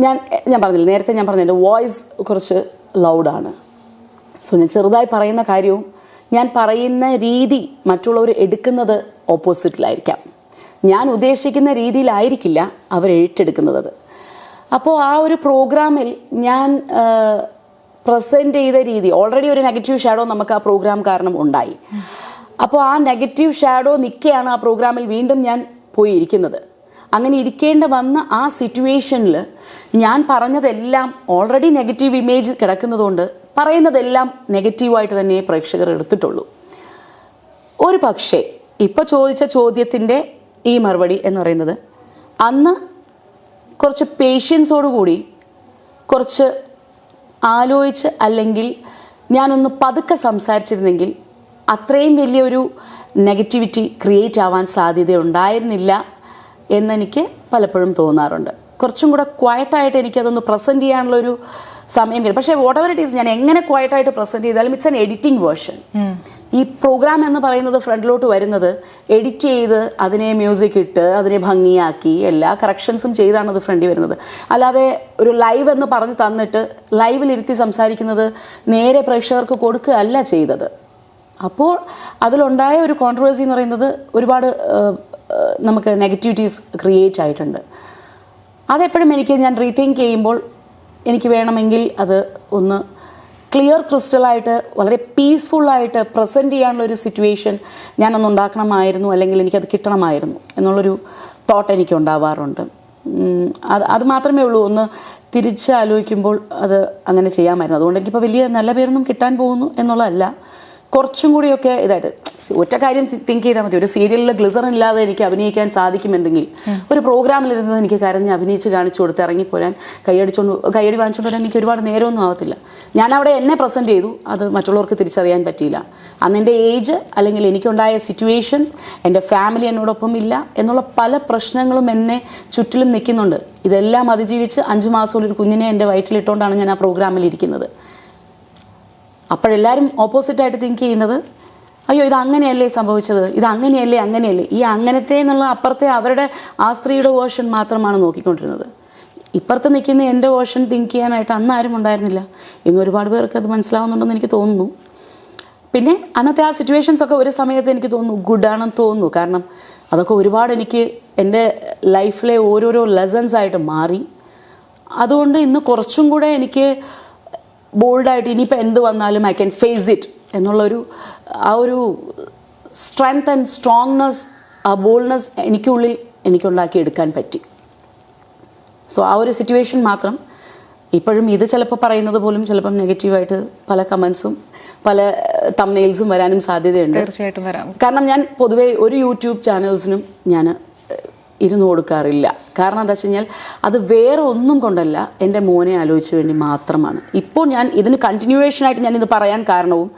ഞാൻ പറഞ്ഞില്ല, നേരത്തെ ഞാൻ പറഞ്ഞു എൻ്റെ വോയിസ് കുറച്ച് ലൗഡാണ്. സോ ഞാൻ ചെറുതായി പറയുന്ന കാര്യവും ഞാൻ പറയുന്ന രീതി മറ്റുള്ളവർ എടുക്കുന്നത് ഓപ്പോസിറ്റിലായിരിക്കാം. ഞാൻ ഉദ്ദേശിക്കുന്ന രീതിയിലായിരിക്കില്ല അവർ ഏറ്റെടുക്കുന്നത്. അപ്പോൾ ആ ഒരു പ്രോഗ്രാമിൽ ഞാൻ പ്രസൻറ്റ് ചെയ്ത രീതി ഓൾറെഡി ഒരു നെഗറ്റീവ് ഷാഡോ നമുക്ക് ആ പ്രോഗ്രാം കാരണം ഉണ്ടായി. അപ്പോൾ ആ നെഗറ്റീവ് ഷാഡോ നിൽക്കുകയാണ് ആ പ്രോഗ്രാമിൽ വീണ്ടും ഞാൻ പോയി ഇരിക്കുന്നത്. അങ്ങനെ ഇരിക്കേണ്ട വന്ന ആ സിറ്റുവേഷനിൽ ഞാൻ പറഞ്ഞതെല്ലാം ഓൾറെഡി നെഗറ്റീവ് ഇമേജ് കിടക്കുന്നതുകൊണ്ട് പറയുന്നതെല്ലാം നെഗറ്റീവായിട്ട് തന്നെ പ്രേക്ഷകർ എടുത്തിട്ടുള്ളൂ. ഒരു പക്ഷേ ഇപ്പോൾ ചോദിച്ച ചോദ്യത്തിൻ്റെ ഈ മറുപടി എന്ന് പറയുന്നത് അന്ന് കുറച്ച് പേഷ്യൻസോടുകൂടി കുറച്ച് ആലോചിച്ച് അല്ലെങ്കിൽ ഞാനൊന്ന് പതുക്കെ സംസാരിച്ചിരുന്നെങ്കിൽ അത്രയും വലിയൊരു നെഗറ്റിവിറ്റി ക്രിയേറ്റ് ആവാൻ സാധ്യതയുണ്ടായിരുന്നില്ല എന്നെനിക്ക് പലപ്പോഴും തോന്നാറുണ്ട്. കുറച്ചും കൂടെ ക്വയറ്റായിട്ട് എനിക്കതൊന്ന് പ്രസൻറ്റ് ചെയ്യാനുള്ളൊരു സമയം കിട്ടും. പക്ഷേ വാട്ട് എവർ ഇറ്റ് ഈസ് ഞാൻ എങ്ങനെ ക്വയറ്റായിട്ട് പ്രസൻറ്റ് ചെയ്താലും ഇറ്റ്സ് ആൻ എഡിറ്റിംഗ് വേർഷൻ. ഈ പ്രോഗ്രാം എന്ന് പറയുന്നത് ഫ്രണ്ടിലോട്ട് വരുന്നത് എഡിറ്റ് ചെയ്ത് അതിനെ മ്യൂസിക് ഇട്ട് അതിനെ ഭംഗിയാക്കി എല്ലാ കറക്ഷൻസും ചെയ്താണ് അത് ഫ്രണ്ടിൽ വരുന്നത്. അല്ലാതെ ഒരു ലൈവ് എന്ന് പറഞ്ഞ് തന്നിട്ട് ലൈവിലിരുത്തി സംസാരിക്കുന്നത് നേരെ പ്രേക്ഷകർക്ക് കൊടുക്കുക അല്ല ചെയ്തത്. അപ്പോൾ അതിലുണ്ടായ ഒരു കോൺട്രവേഴ്സി എന്ന് പറയുന്നത് ഒരുപാട് നമുക്ക് നെഗറ്റിവിറ്റീസ് ക്രിയേറ്റ് ആയിട്ടുണ്ട്. അതെപ്പോഴും ഞാൻ റീതിങ്ക് ചെയ്യുമ്പോൾ എനിക്ക് വേണമെങ്കിൽ അത് ഒന്ന് ക്ലിയർ ക്രിസ്റ്റലായിട്ട് വളരെ പീസ്ഫുള്ളായിട്ട് പ്രസൻറ്റ് ചെയ്യാനുള്ളൊരു സിറ്റുവേഷൻ ഞാനൊന്ന് ഉണ്ടാക്കണമായിരുന്നു, അല്ലെങ്കിൽ എനിക്കത് കിട്ടണമായിരുന്നു എന്നുള്ളൊരു തോട്ട് എനിക്ക് ഉണ്ടാവാറുണ്ട്. അത് മാത്രമേ ഉള്ളൂ. ഒന്ന് തിരിച്ച് ആലോചിക്കുമ്പോൾ അത് അങ്ങനെ ചെയ്യാമായിരുന്നു. അതുകൊണ്ട് എനിക്കിപ്പോൾ വലിയ നല്ല പേരൊന്നും കിട്ടാൻ പോകുന്നു എന്നുള്ളതല്ല, കുറച്ചും കൂടിയൊക്കെ ഇതായിട്ട് ഒറ്റ കാര്യം തിങ്ക് ചെയ്താൽ മതി. ഒരു സീരിയലിൽ ഗ്ലിസറിൻ ഇല്ലാതെ എനിക്ക് അഭിനയിക്കാൻ സാധിക്കുമെന്നുണ്ടെങ്കിൽ ഒരു പ്രോഗ്രാമിലിരുന്നത് എനിക്ക് കരഞ്ഞ് അഭിനയിച്ച് കാണിച്ചു കൊടുത്ത് ഇറങ്ങിപ്പോരാൻ കയ്യടി വാങ്ങിച്ചുകൊണ്ട് വരാൻ എനിക്ക് ഒരുപാട് നേരമൊന്നും ആവത്തില്ല. ഞാൻ അവിടെ എന്നെ പ്രസൻറ്റ് ചെയ്തു, അത് മറ്റുള്ളവർക്ക് തിരിച്ചറിയാൻ പറ്റിയില്ല. അന്ന് എൻ്റെ ഏജ് അല്ലെങ്കിൽ എനിക്കുണ്ടായ സിറ്റുവേഷൻസ്, എൻ്റെ ഫാമിലി എന്നോടൊപ്പം ഇല്ല എന്നുള്ള പല പ്രശ്നങ്ങളും എന്നെ ചുറ്റിലും നിൽക്കുന്നുണ്ട്. ഇതെല്ലാം അതിജീവിച്ച് 5 മാസമുള്ളൊരു കുഞ്ഞിനെ എൻ്റെ വയറ്റിലിട്ടുകൊണ്ടാണ് ഞാൻ ആ പ്രോഗ്രാമിൽ ഇരിക്കുന്നത്. അപ്പോഴെല്ലാവരും ഓപ്പോസിറ്റായിട്ട് തിങ്ക് ചെയ്യുന്നത് അയ്യോ ഇത് അങ്ങനെയല്ലേ സംഭവിച്ചത്, ഇത് അങ്ങനെയല്ലേ ഈ അങ്ങനത്തെ എന്നുള്ള അപ്പുറത്തെ അവരുടെ ആ സ്ത്രീയുടെ വേർഷൻ മാത്രമാണ് നോക്കിക്കൊണ്ടിരുന്നത്. ഇപ്പുറത്ത് നിൽക്കുന്ന എൻ്റെ വേർഷൻ തിങ്ക് ചെയ്യാനായിട്ട് അന്ന് ആരും ഉണ്ടായിരുന്നില്ല. ഇന്ന് ഒരുപാട് പേർക്ക് അത് മനസ്സിലാവുന്നുണ്ടെന്ന് എനിക്ക് തോന്നുന്നു. പിന്നെ അന്നത്തെ ആ സിറ്റുവേഷൻസ് ഒക്കെ ഒരു സമയത്ത് എനിക്ക് തോന്നുന്നു ഗുഡാണെന്ന് തോന്നുന്നു. കാരണം അതൊക്കെ ഒരുപാട് എനിക്ക് എൻ്റെ ലൈഫിലെ ഓരോരോ ലെസൺസ് ആയിട്ട് മാറി. അതുകൊണ്ട് ഇന്ന് കുറച്ചും കൂടെ എനിക്ക് ബോൾഡായിട്ട് ഇനിയിപ്പോൾ എന്ത് വന്നാലും ഐ ക്യാൻ ഫേസ് ഇറ്റ് എന്നുള്ളൊരു ആ ഒരു സ്ട്രെങ്ത് ആൻഡ് സ്ട്രോങ്നെസ്, ആ ബോൾഡ്നെസ് എനിക്കുള്ളിൽ എനിക്കുണ്ടാക്കി എടുക്കാൻ പറ്റി. സോ ആ ഒരു സിറ്റുവേഷൻ മാത്രം. ഇപ്പോഴും ഇത് ചിലപ്പോൾ പറയുന്നത് പോലും ചിലപ്പം നെഗറ്റീവായിട്ട് പല കമൻസും പല തംബ്നെയിൽസും വരാനും സാധ്യതയുണ്ട്. തീർച്ചയായിട്ടും വരാം. കാരണം ഞാൻ പൊതുവേ ഒരു യൂട്യൂബ് ചാനൽസിനും ഞാൻ ഇരുന്ന് കൊടുക്കാറില്ല. കാരണം എന്താ വെച്ച് കഴിഞ്ഞാൽ അത് വേറെ ഒന്നും കൊണ്ടല്ല, എൻ്റെ മോനെ ആലോചിച്ച് വേണ്ടി മാത്രമാണ്. ഇപ്പോൾ ഞാൻ ഇതിന് കണ്ടിന്യൂവേഷനായിട്ട് ഞാനിത് പറയാൻ കാരണവും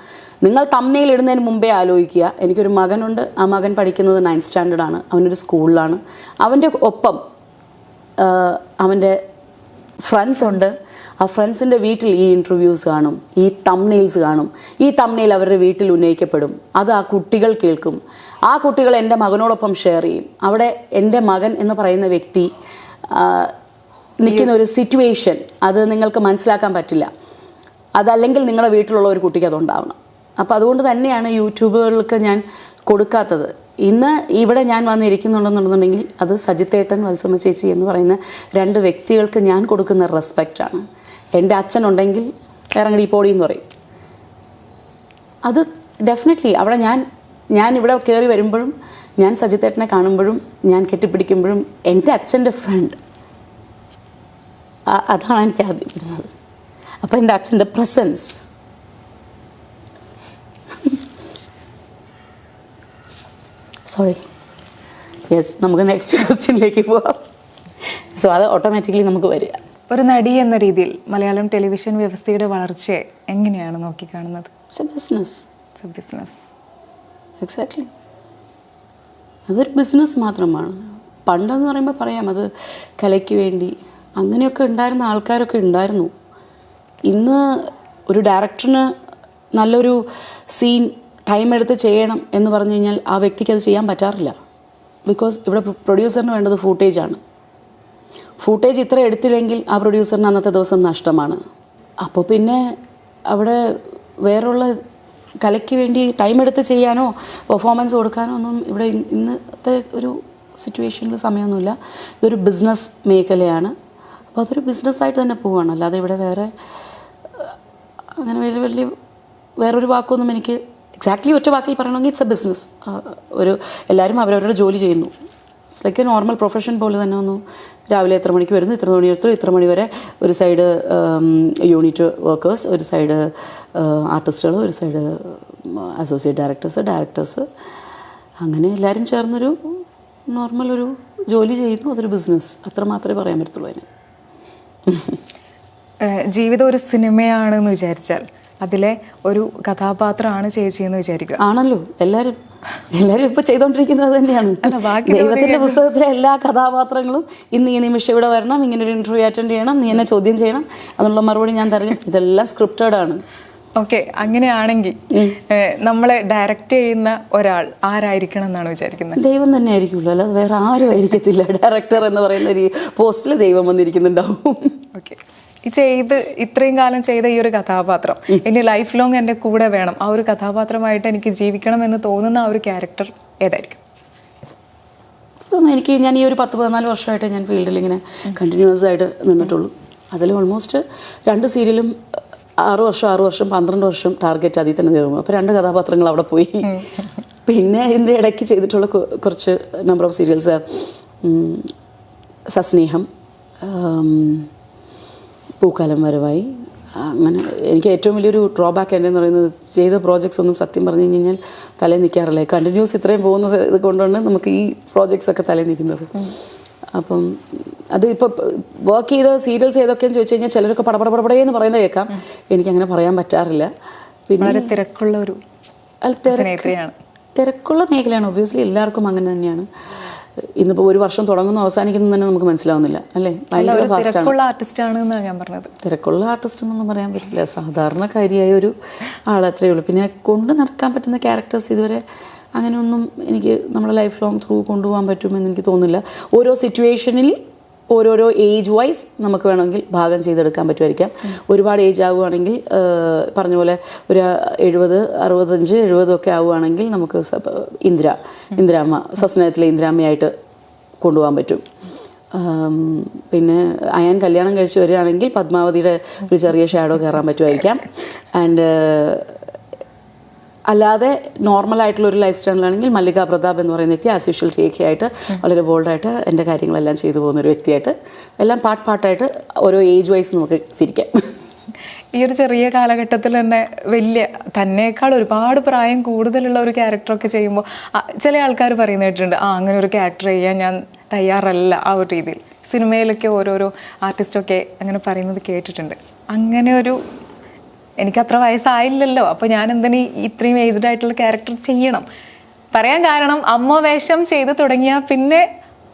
നിങ്ങൾ തംബ്നെയിൽ ഇടുന്നതിന് മുമ്പേ ആലോചിക്കുക. എനിക്കൊരു മകനുണ്ട്, ആ മകൻ പഠിക്കുന്നത് 9th സ്റ്റാൻഡേർഡ് ആണ്, അവനൊരു സ്കൂളിലാണ്. അവൻ്റെ ഒപ്പം അവൻ്റെ ഫ്രണ്ട്സ് ഉണ്ട്. ആ ഫ്രണ്ട്സിൻ്റെ വീട്ടിൽ ഈ ഇൻ്റർവ്യൂസ് കാണും, ഈ തംബ്നെയിൽസ് കാണും. ഈ തംബ്നെയിൽ അവരുടെ വീട്ടിൽ ഉന്നയിക്കപ്പെടും, അത് ആ കുട്ടികൾ കേൾക്കും. ആ കുട്ടികൾ എൻ്റെ മകനോടൊപ്പം ഷെയർ ചെയ്യും. അവിടെ എൻ്റെ മകൻ എന്ന് പറയുന്ന വ്യക്തി നിൽക്കുന്ന ഒരു സിറ്റുവേഷൻ അത് നിങ്ങൾക്ക് മനസ്സിലാക്കാൻ പറ്റില്ല. അതല്ലെങ്കിൽ നിങ്ങളുടെ വീട്ടിലുള്ള ഒരു കുട്ടിക്ക് അതുണ്ടാവണം. അപ്പോൾ അതുകൊണ്ട് തന്നെയാണ് യൂട്യൂബുകൾക്ക് ഞാൻ കൊടുക്കാത്തത്. ഇന്ന് ഇവിടെ ഞാൻ വന്നിരിക്കുന്നുണ്ടെന്നുണ്ടെന്നുണ്ടെങ്കിൽ അത് സജിത്തേട്ടൻ, വത്സമ്മ ചേച്ചി എന്ന് പറയുന്ന 2 വ്യക്തികൾക്ക് ഞാൻ കൊടുക്കുന്ന റെസ്പെക്റ്റാണ്. എൻ്റെ അച്ഛനുണ്ടെങ്കിൽ ഇറങ്ങടി പോടി എന്ന് പറയും. അത് ഡെഫിനറ്റ്ലി അവിടെ ഞാൻ ഇവിടെ കയറി വരുമ്പോഴും ഞാൻ സജിത്തേട്ടനെ കാണുമ്പോഴും ഞാൻ കെട്ടിപ്പിടിക്കുമ്പോഴും എൻ്റെ അച്ഛൻ്റെ ഫ്രണ്ട് അതാണ് എനിക്ക് ആദ്യം വരുന്നത്. അപ്പം എൻ്റെ അച്ഛൻ്റെ പ്രസൻസ്. സോറി, യെസ്, നമുക്ക് നെക്സ്റ്റ് ക്വസ്റ്റ്യനിലേക്ക് പോവാം. സോ അത് ഓട്ടോമാറ്റിക്കലി നമുക്ക് വരിക. ഒരു നടി എന്ന രീതിയിൽ മലയാളം ടെലിവിഷൻ വ്യവസ്ഥയുടെ വളർച്ചയെ എങ്ങനെയാണ് നോക്കിക്കാണുന്നത്? ബിസിനസ്. എക്സാക്ട്ലി, അതൊരു ബിസിനസ് മാത്രമാണ്. പണ്ടെന്ന് പറയുമ്പോൾ പറയാം അത് കലയ്ക്ക് വേണ്ടി അങ്ങനെയൊക്കെ ഉണ്ടായിരുന്ന ആൾക്കാരൊക്കെ ഉണ്ടായിരുന്നു. ഇന്ന് ഒരു ഡയറക്ടറിന് നല്ലൊരു സീൻ ടൈം എടുത്ത് ചെയ്യണം എന്ന് പറഞ്ഞു കഴിഞ്ഞാൽ ആ വ്യക്തിക്ക് അത് ചെയ്യാൻ പറ്റാറില്ല. ബിക്കോസ് ഇവിടെ പ്രൊഡ്യൂസറിന് വേണ്ടത് ഫൂട്ടേജാണ്. ഫൂട്ടേജ് ഇത്ര എടുത്തില്ലെങ്കിൽ ആ പ്രൊഡ്യൂസറിന് അന്നത്തെ ദിവസം നഷ്ടമാണ്. അപ്പോൾ പിന്നെ അവിടെ വേറുള്ള കലയ്ക്ക് വേണ്ടി ടൈം എടുത്ത് ചെയ്യാനോ പെർഫോമൻസ് കൊടുക്കാനോ ഒന്നും ഇവിടെ ഇന്നത്തെ ഒരു സിറ്റുവേഷനിൽ സമയമൊന്നുമില്ല. ഇതൊരു ബിസിനസ് മേഖലയാണ്. അപ്പോൾ അതൊരു ബിസിനസ്സായിട്ട് തന്നെ പോവുകയാണ്. അല്ലാതെ ഇവിടെ വേറെ അങ്ങനെ വലിയ വേറൊരു വാക്കൊന്നും എനിക്ക് എക്സാക്ട്ലി ഒറ്റ വാക്കിൽ പറയണമെങ്കിൽ ഇറ്റ്സ് എ ബിസിനസ്. എല്ലാവരും അവരവരുടെ ജോലി ചെയ്യുന്നു. It's like A normal profession പോലെ തന്നെ വന്നു. രാവിലെ എത്ര മണിക്ക് വരുന്നു, ഇത്ര മണി തൊട്ട് ഇത്ര മണി വരെ ഒരു സൈഡ് യൂണിറ്റ് വർക്കേഴ്സ്, ഒരു സൈഡ് ആർട്ടിസ്റ്റുകൾ, ഒരു സൈഡ് അസോസിയേറ്റ് ഡയറക്ടേഴ്സ്, അങ്ങനെ എല്ലാവരും ചേർന്നൊരു നോർമൽ ഒരു ജോലി ചെയ്യുന്നു. അതൊരു ബിസിനസ്, അത്ര മാത്രമേ പറയാൻ പറ്റത്തുള്ളൂ അതിന്. ജീവിതം ഒരു സിനിമയാണെന്ന് വിചാരിച്ചാൽ അതിലെ ഒരു കഥാപാത്രമാണ് ചേച്ചി എന്ന് വിചാരിക്കുക. ആണല്ലോ, എല്ലാവരും ഇപ്പോൾ ചെയ്തുകൊണ്ടിരിക്കുന്നത് തന്നെയാണ്. ദൈവത്തിൻ്റെ പുസ്തകത്തിലെ എല്ലാ കഥാപാത്രങ്ങളും ഇന്ന് ഈ നിമിഷം ഇവിടെ വരണം, ഇങ്ങനൊരു ഇൻ്റർവ്യൂ അറ്റൻഡ് ചെയ്യണം, നീ എന്നെ ചോദ്യം ചെയ്യണം, അതിനുള്ള മറുപടി ഞാൻ തരും. ഇതെല്ലാം സ്ക്രിപ്റ്റഡ് ആണ്. ഓക്കെ, അങ്ങനെയാണെങ്കിൽ നമ്മളെ ഡയറക്റ്റ് ചെയ്യുന്ന ഒരാൾ ആരായിരിക്കണം എന്നാണ് വിചാരിക്കുന്നത്? ദൈവം തന്നെ ആയിരിക്കുമല്ലോ, അല്ലാതെ വേറെ ആരും ആയിരിക്കത്തില്ല. ഡയറക്ടർ എന്ന് പറയുന്ന ഒരു പോസ്റ്റിൽ ദൈവം വന്നിരിക്കുന്നുണ്ടാവും. ഓക്കെ, ഇത്രയും കാലം ചെയ്ത ഈ ഒരു കഥാപാത്രം ഇനി ലൈഫ് ലോങ് എൻ്റെ കൂടെ വേണം, ആ ഒരു കഥാപാത്രമായിട്ട് എനിക്ക് ജീവിക്കണം എന്ന് തോന്നുന്ന ആ ഒരു ക്യാരക്ടർ ഏതായിരിക്കും? ഞാൻ ഈ ഒരു 10-14 വർഷമായിട്ട് ഞാൻ ഫീൽഡിൽ ഇങ്ങനെ കണ്ടിന്യൂസ് ആയിട്ട് നിന്നിട്ടുള്ളൂ. അതിൽ ഓൾമോസ്റ്റ് 2 സീരിയലും 6 വർഷം 12 വർഷം ടാർഗറ്റ് അതിൽ തന്നെ തീർന്നു. അപ്പോൾ 2 കഥാപാത്രങ്ങൾ അവിടെ പോയി. പിന്നെ ഇതിൻ്റെ ഇടയ്ക്ക് ചെയ്തിട്ടുള്ള കുറച്ച് നമ്പർ ഓഫ് സീരിയൽസ്, സസ്നേഹം, പൂക്കാലം വരവായി, അങ്ങനെ എനിക്ക് ഏറ്റവും വലിയൊരു ഡ്രോബാക്ക് എൻ്റെ എന്ന് പറയുന്നത് ചെയ്ത പ്രോജക്ട്സ് ഒന്നും സത്യം പറഞ്ഞു കഴിഞ്ഞാൽ തലയിൽ നിൽക്കാറില്ല. കണ്ടിന്യൂസ് ഇത്രയും പോകുന്ന ഇത് കൊണ്ടാണ് നമുക്ക് ഈ പ്രോജക്ട്സ് ഒക്കെ തലയിൽ നിൽക്കുന്നത്. അപ്പം അത് ഇപ്പോൾ വർക്ക് ചെയ്ത സീരിയൽസ് ഏതൊക്കെയെന്ന് ചോദിച്ചു കഴിഞ്ഞാൽ ചിലരൊക്കെ പടപടപടപടയെന്ന് പറയുന്നത് കേൾക്കാം. എനിക്കങ്ങനെ പറയാൻ പറ്റാറില്ല. പിന്നെ തിരക്കുള്ള മേഖലയാണ്. ഒബ്വിയസ്ലി എല്ലാവർക്കും അങ്ങനെ തന്നെയാണ്. ഇന്നിപ്പോൾ ഒരു വർഷം തുടങ്ങുന്നു അവസാനിക്കുന്നു തന്നെ നമുക്ക് മനസ്സിലാവുന്നില്ല, അല്ലേ? ഭയങ്കര ഫാസ്റ്റാണ്. തിരക്കുള്ള ആർട്ടിസ്റ്റ് എന്നൊന്നും പറയാൻ പറ്റില്ല. സാധാരണക്കാരിയായ ഒരു ആളത്രയേ ഉള്ളൂ. പിന്നെ കൊണ്ട് നടക്കാൻ പറ്റുന്ന ക്യാരക്ടേഴ്സ് ഇതുവരെ അങ്ങനെയൊന്നും എനിക്ക് നമ്മുടെ ലൈഫ് ലോങ് ത്രൂ കൊണ്ടുപോകാൻ പറ്റുമെന്ന് എനിക്ക് തോന്നുന്നില്ല. ഓരോ സിറ്റുവേഷനിൽ ഓരോരോ ഏജ് വൈസ് നമുക്ക് വേണമെങ്കിൽ ഭാഗം ചെയ്തെടുക്കാൻ പറ്റുമായിരിക്കാം. ഒരുപാട് ഏജ് ആവുകയാണെങ്കിൽ പറഞ്ഞ പോലെ ഒരു 70, 65, 70 ഒക്കെ ആവുകയാണെങ്കിൽ നമുക്ക് ഇന്ദിരാമ്മ, സസ്നേഹത്തിലെ ഇന്ദിരാമ്മയായിട്ട് കൊണ്ടുപോകാൻ പറ്റും. പിന്നെ അയാൻ കല്യാണം കഴിച്ച് വരികയാണെങ്കിൽ പത്മാവതിയുടെ ഒരു ചെറിയ ഷാഡോ കയറാൻ പറ്റുമായിരിക്കാം. ആൻഡ് അല്ലാതെ നോർമലായിട്ടുള്ള ഒരു ലൈഫ് സ്റ്റൈലിലാണെങ്കിൽ മല്ലിക പ്രതാപ് എന്ന് പറയുന്ന വ്യക്തി ആസ് യൂഷ്വൽ രേഖയായിട്ട് വളരെ ബോൾഡായിട്ട് എൻ്റെ കാര്യങ്ങളെല്ലാം ചെയ്തു പോകുന്നൊരു വ്യക്തിയായിട്ട് എല്ലാം പാട്ടായിട്ട് ഓരോ ഏജ് വൈസ് നമുക്ക് തിരിക്കാം. ഈ ഒരു ചെറിയ കാലഘട്ടത്തിൽ തന്നെ വലിയ തന്നേക്കാൾ ഒരുപാട് പ്രായം കൂടുതലുള്ള ഒരു ക്യാരക്ടറൊക്കെ ചെയ്യുമ്പോൾ ചില ആൾക്കാർ പറയുന്ന കേട്ടിട്ടുണ്ട്, അങ്ങനെ ഒരു ക്യാരക്ടർ ചെയ്യാൻ ഞാൻ തയ്യാറല്ല. ആ ഒരു രീതിയിൽ സിനിമയിലൊക്കെ ഓരോരോ ആർട്ടിസ്റ്റൊക്കെ അങ്ങനെ പറയുന്നത് കേട്ടിട്ടുണ്ട്. അങ്ങനെ ഒരു എനിക്കത്ര വയസ്സായില്ലല്ലോ, അപ്പോൾ ഞാൻ എന്തിനീ ഇത്രയും ഏജ്ഡ് ആയിട്ടുള്ള ക്യാരക്ടർ ചെയ്യണം പറയാൻ കാരണം, അമ്മ വേഷം ചെയ്ത് തുടങ്ങിയാൽ പിന്നെ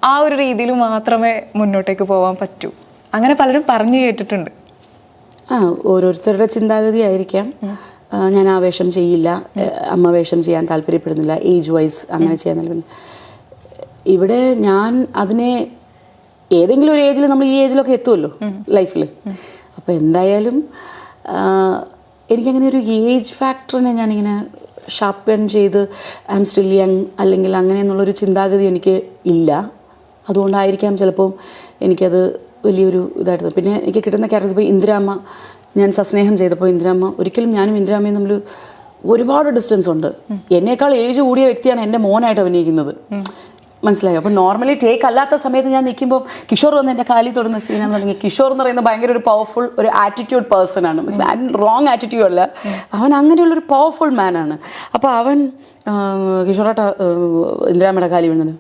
ആ ഒരു രീതിയിൽ മാത്രമേ മുന്നോട്ടേക്ക് പോകാൻ പറ്റൂ. അങ്ങനെ പലരും പറഞ്ഞു കേട്ടിട്ടുണ്ട്. ഓരോരുത്തരുടെ ചിന്താഗതി ആയിരിക്കാം. ഞാൻ ആ വേഷം ചെയ്യില്ല, അമ്മ വേഷം ചെയ്യാൻ താല്പര്യപ്പെടുന്നില്ല, ഏജ് വൈസ് അങ്ങനെ ചെയ്യാൻ താല്പര്യമില്ല. ഇവിടെ ഞാൻ അതിനെ ഏതെങ്കിലും ഒരു ഏജിൽ നമ്മൾ ഈ ഏജിലൊക്കെ എത്തുമല്ലോ ലൈഫിൽ. അപ്പോൾ എന്തായാലും എനിക്കങ്ങനെ ഒരു ഏജ് ഫാക്ടറിനെ ഞാനിങ്ങനെ ഷാർപ്പൻ ചെയ്ത് ഐ എം സ്റ്റിൽ യങ് അല്ലെങ്കിൽ അങ്ങനെ എന്നുള്ളൊരു ചിന്താഗതി എനിക്ക് ഇല്ല. അതുകൊണ്ടായിരിക്കാം ചിലപ്പോൾ എനിക്കത് വലിയൊരു ഇതായിട്ട്. പിന്നെ എനിക്ക് കിട്ടുന്ന ക്യാരക്ടേഴ്സ്, ഇപ്പോൾ ഇന്ദിരാമ്മ, ഞാൻ സസ്നേഹം ചെയ്തപ്പോൾ ഇന്ദിരാമ്മ, ഒരിക്കലും ഞാനും ഇന്ദിരാമ്മയും തമ്മിൽ ഒരുപാട് ഡിസ്റ്റൻസ് ഉണ്ട്. എന്നേക്കാൾ ഏജ് കൂടിയ വ്യക്തിയാണ് എൻ്റെ മോനായിട്ട് അഭിനയിക്കുന്നത്, മനസ്സിലായോ? അപ്പോൾ നോർമലി ടേക്ക് അല്ലാത്ത സമയത്ത് ഞാൻ നിൽക്കുമ്പോൾ കിഷോർ വന്ന് എൻ്റെ കാലിൽ തൊടുന്ന സീനാണെന്ന് പറഞ്ഞാൽ, കിഷോർ എന്ന് പറയുന്നത് ഭയങ്കര ഒരു പവർഫുൾ ഒരു ആറ്റിറ്റ്യൂഡ് പേഴ്സൺ ആണ്. റോങ് ആറ്റിറ്റ്യൂഡ് അല്ല, അവൻ അങ്ങനെയുള്ളൊരു പവർഫുൾ മാനാണ്. അപ്പോൾ അവൻ കിഷോറാട്ട ഇന്ദിരാമ്മയുടെ കാലിൽ വീണു,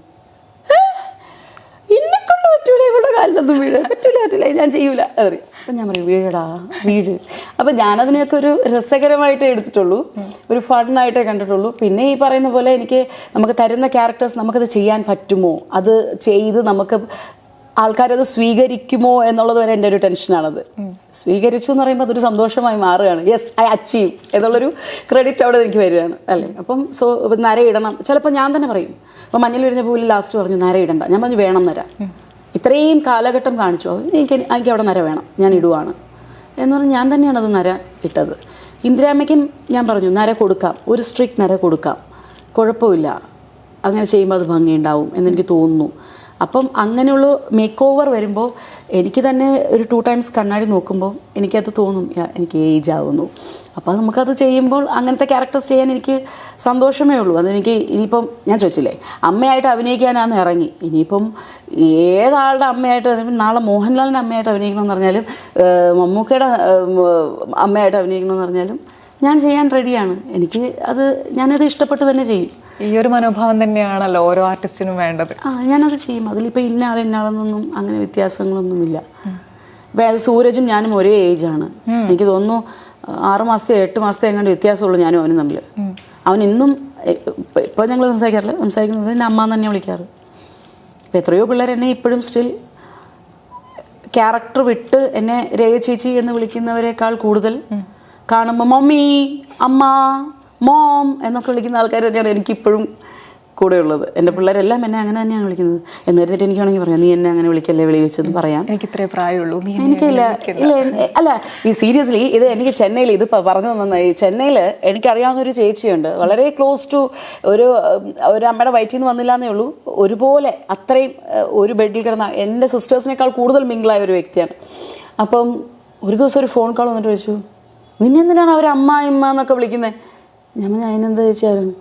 എന്നെക്കൊണ്ട് പറ്റൂല, ഇവളുടെ കാലിലൊന്നും വീഴ പറ്റൂല, ഞാൻ ചെയ്യൂല അതറി. അപ്പം ഞാൻ പറയും വീഴടാ വീഴ്. അപ്പം ഞാനതിനെയൊക്കെ ഒരു രസകരമായിട്ടേ എടുത്തിട്ടുള്ളൂ, ഒരു ഫണ്ണായിട്ടേ കണ്ടിട്ടുള്ളൂ. പിന്നെ ഈ പറയുന്ന പോലെ എനിക്ക് നമുക്ക് തരുന്ന ക്യാരക്ടേഴ്സ് നമുക്കത് ചെയ്യാൻ പറ്റുമോ, അത് ചെയ്ത് നമുക്ക് ആൾക്കാരത് സ്വീകരിക്കുമോ എന്നുള്ളത് വരെ എൻ്റെ ഒരു ടെൻഷനാണത്. സ്വീകരിച്ചു എന്ന് പറയുമ്പോൾ അതൊരു സന്തോഷമായി മാറുകയാണ്. യെസ്, ഐ അച്ചീവ് എന്നുള്ളൊരു ക്രെഡിറ്റ് അവിടെ എനിക്ക് വരികയാണ് അല്ലേ. അപ്പം നരയിടണം, ചിലപ്പോൾ ഞാൻ തന്നെ പറയും. അപ്പോൾ മഞ്ഞൾ വിരിഞ്ഞ പൂവിൽ ലാസ്റ്റ് പറഞ്ഞു നരയിടണ്ട, ഞാൻ പറഞ്ഞു വേണം നര, ഇത്രയും കാലഘട്ടം കാണിച്ചോ, എനിക്ക് അവിടെ നര വേണം, ഞാൻ ഇടുവാണ് എന്ന് പറഞ്ഞ് ഞാൻ തന്നെയാണ് അത് നര ഇട്ടത്. ഇന്ദിരാമ്മയ്ക്കും ഞാൻ പറഞ്ഞു നര കൊടുക്കാം, ഒരു സ്ട്രിക്റ്റ് നര കൊടുക്കാം, കുഴപ്പമില്ല, അങ്ങനെ ചെയ്യുമ്പോൾ അത് ഭംഗിയുണ്ടാവും എന്നെനിക്ക് തോന്നുന്നു. അപ്പം അങ്ങനെയുള്ള മേക്ക് ഓവർ വരുമ്പോൾ എനിക്ക് തന്നെ ഒരു 2 times കണ്ണാടി നോക്കുമ്പോൾ എനിക്കത് തോന്നും, എനിക്ക് ഏജ് ആവുന്നു. അപ്പോൾ നമുക്കത് ചെയ്യുമ്പോൾ അങ്ങനത്തെ ക്യാരക്ടേഴ്സ് ചെയ്യാൻ എനിക്ക് സന്തോഷമേ ഉള്ളൂ. അതെനിക്ക് ഇനിയിപ്പം ഞാൻ ചോദിച്ചില്ലേ, അമ്മയായിട്ട് അഭിനയിക്കാനാണ് ഇറങ്ങി, ഇനിയിപ്പം ഏതാളുടെ അമ്മയായിട്ട്, നാളെ മോഹൻലാലിൻ്റെ അമ്മയായിട്ട് അഭിനയിക്കണമെന്ന് പറഞ്ഞാലും മമ്മൂക്കയുടെ അമ്മയായിട്ട് അഭിനയിക്കണമെന്ന് പറഞ്ഞാലും ഞാൻ ചെയ്യാൻ റെഡിയാണ്. ഞാനത് ഇഷ്ടപ്പെട്ട് തന്നെ ചെയ്യും. ഈ ഒരു മനോഭാവം തന്നെയാണല്ലോ ഓരോ ആർട്ടിസ്റ്റിനും വേണ്ടത്. ഞാനത് ചെയ്യും. അതിലിപ്പോൾ ഇന്നയാളെന്നൊന്നും അങ്ങനെ വ്യത്യാസങ്ങളൊന്നുമില്ല. സൂരജും ഞാനും ഒരേ ഏജാണ്. എനിക്ക് തോന്നുന്നു 6 മാസത്തെ 8 മാസത്തെ എങ്ങാണ്ട് വ്യത്യാസമുള്ളൂ ഞാനും അവനും തമ്മിൽ. അവൻ ഇന്നും ഇപ്പോൾ ഞങ്ങൾ സംസാരിക്കുന്നത് എന്നെ അമ്മ തന്നെ വിളിക്കാറ്. ഇപ്പോൾ എത്രയോ പിള്ളേർ എന്നെ ഇപ്പോഴും സ്റ്റിൽ ക്യാരക്ടർ വിട്ട് എന്നെ രേഖ ചേച്ചി എന്ന് വിളിക്കുന്നവരെക്കാൾ കൂടുതൽ കാണുമ്പോൾ മമ്മി, അമ്മ, മോം എന്നൊക്കെ വിളിക്കുന്ന ആൾക്കാർ തന്നെയാണ് എനിക്കിപ്പോഴും കൂടെ ഉള്ളത്. എൻ്റെ പിള്ളേരെല്ലാം എന്നെ അങ്ങനെ തന്നെയാണ് വിളിക്കുന്നത്. എന്നിട്ട് എനിക്ക് വേണമെങ്കിൽ പറയാം, നീ എന്നെ അങ്ങനെ വിളിക്കല്ലേ, വിളി വെച്ചെന്ന് പറയാം. എനിക്ക് ഇത്രേ പ്രായമുള്ളൂ, എനിക്കില്ല. അല്ല, ഈ സീരിയസ്ലി ഇത് എനിക്ക് ചെന്നൈയിൽ ഇത് പറഞ്ഞു നന്നായി. ചെന്നൈയിൽ എനിക്കറിയാവുന്നൊരു ചേച്ചിയുണ്ട്, വളരെ ക്ലോസ് ടു ഒരു അമ്മയുടെ വയറ്റിൽ നിന്ന് വന്നില്ല എന്നേ ഉള്ളൂ, ഒരുപോലെ അത്രയും ഒരു ബെഡിൽ കിടന്ന എൻ്റെ സിസ്റ്റേഴ്സിനേക്കാൾ കൂടുതൽ മിങ്കിളായ ഒരു വ്യക്തിയാണ്. അപ്പം ഒരു ദിവസം ഒരു ഫോൺ കോൾ വന്നിട്ട് ചോദിച്ചു, നിന്നെന്തിനാണ് അവർ അമ്മ എന്നൊക്കെ വിളിക്കുന്നത്? ഞാൻ അതിനെന്താ ചോദിച്ചായിരുന്നു.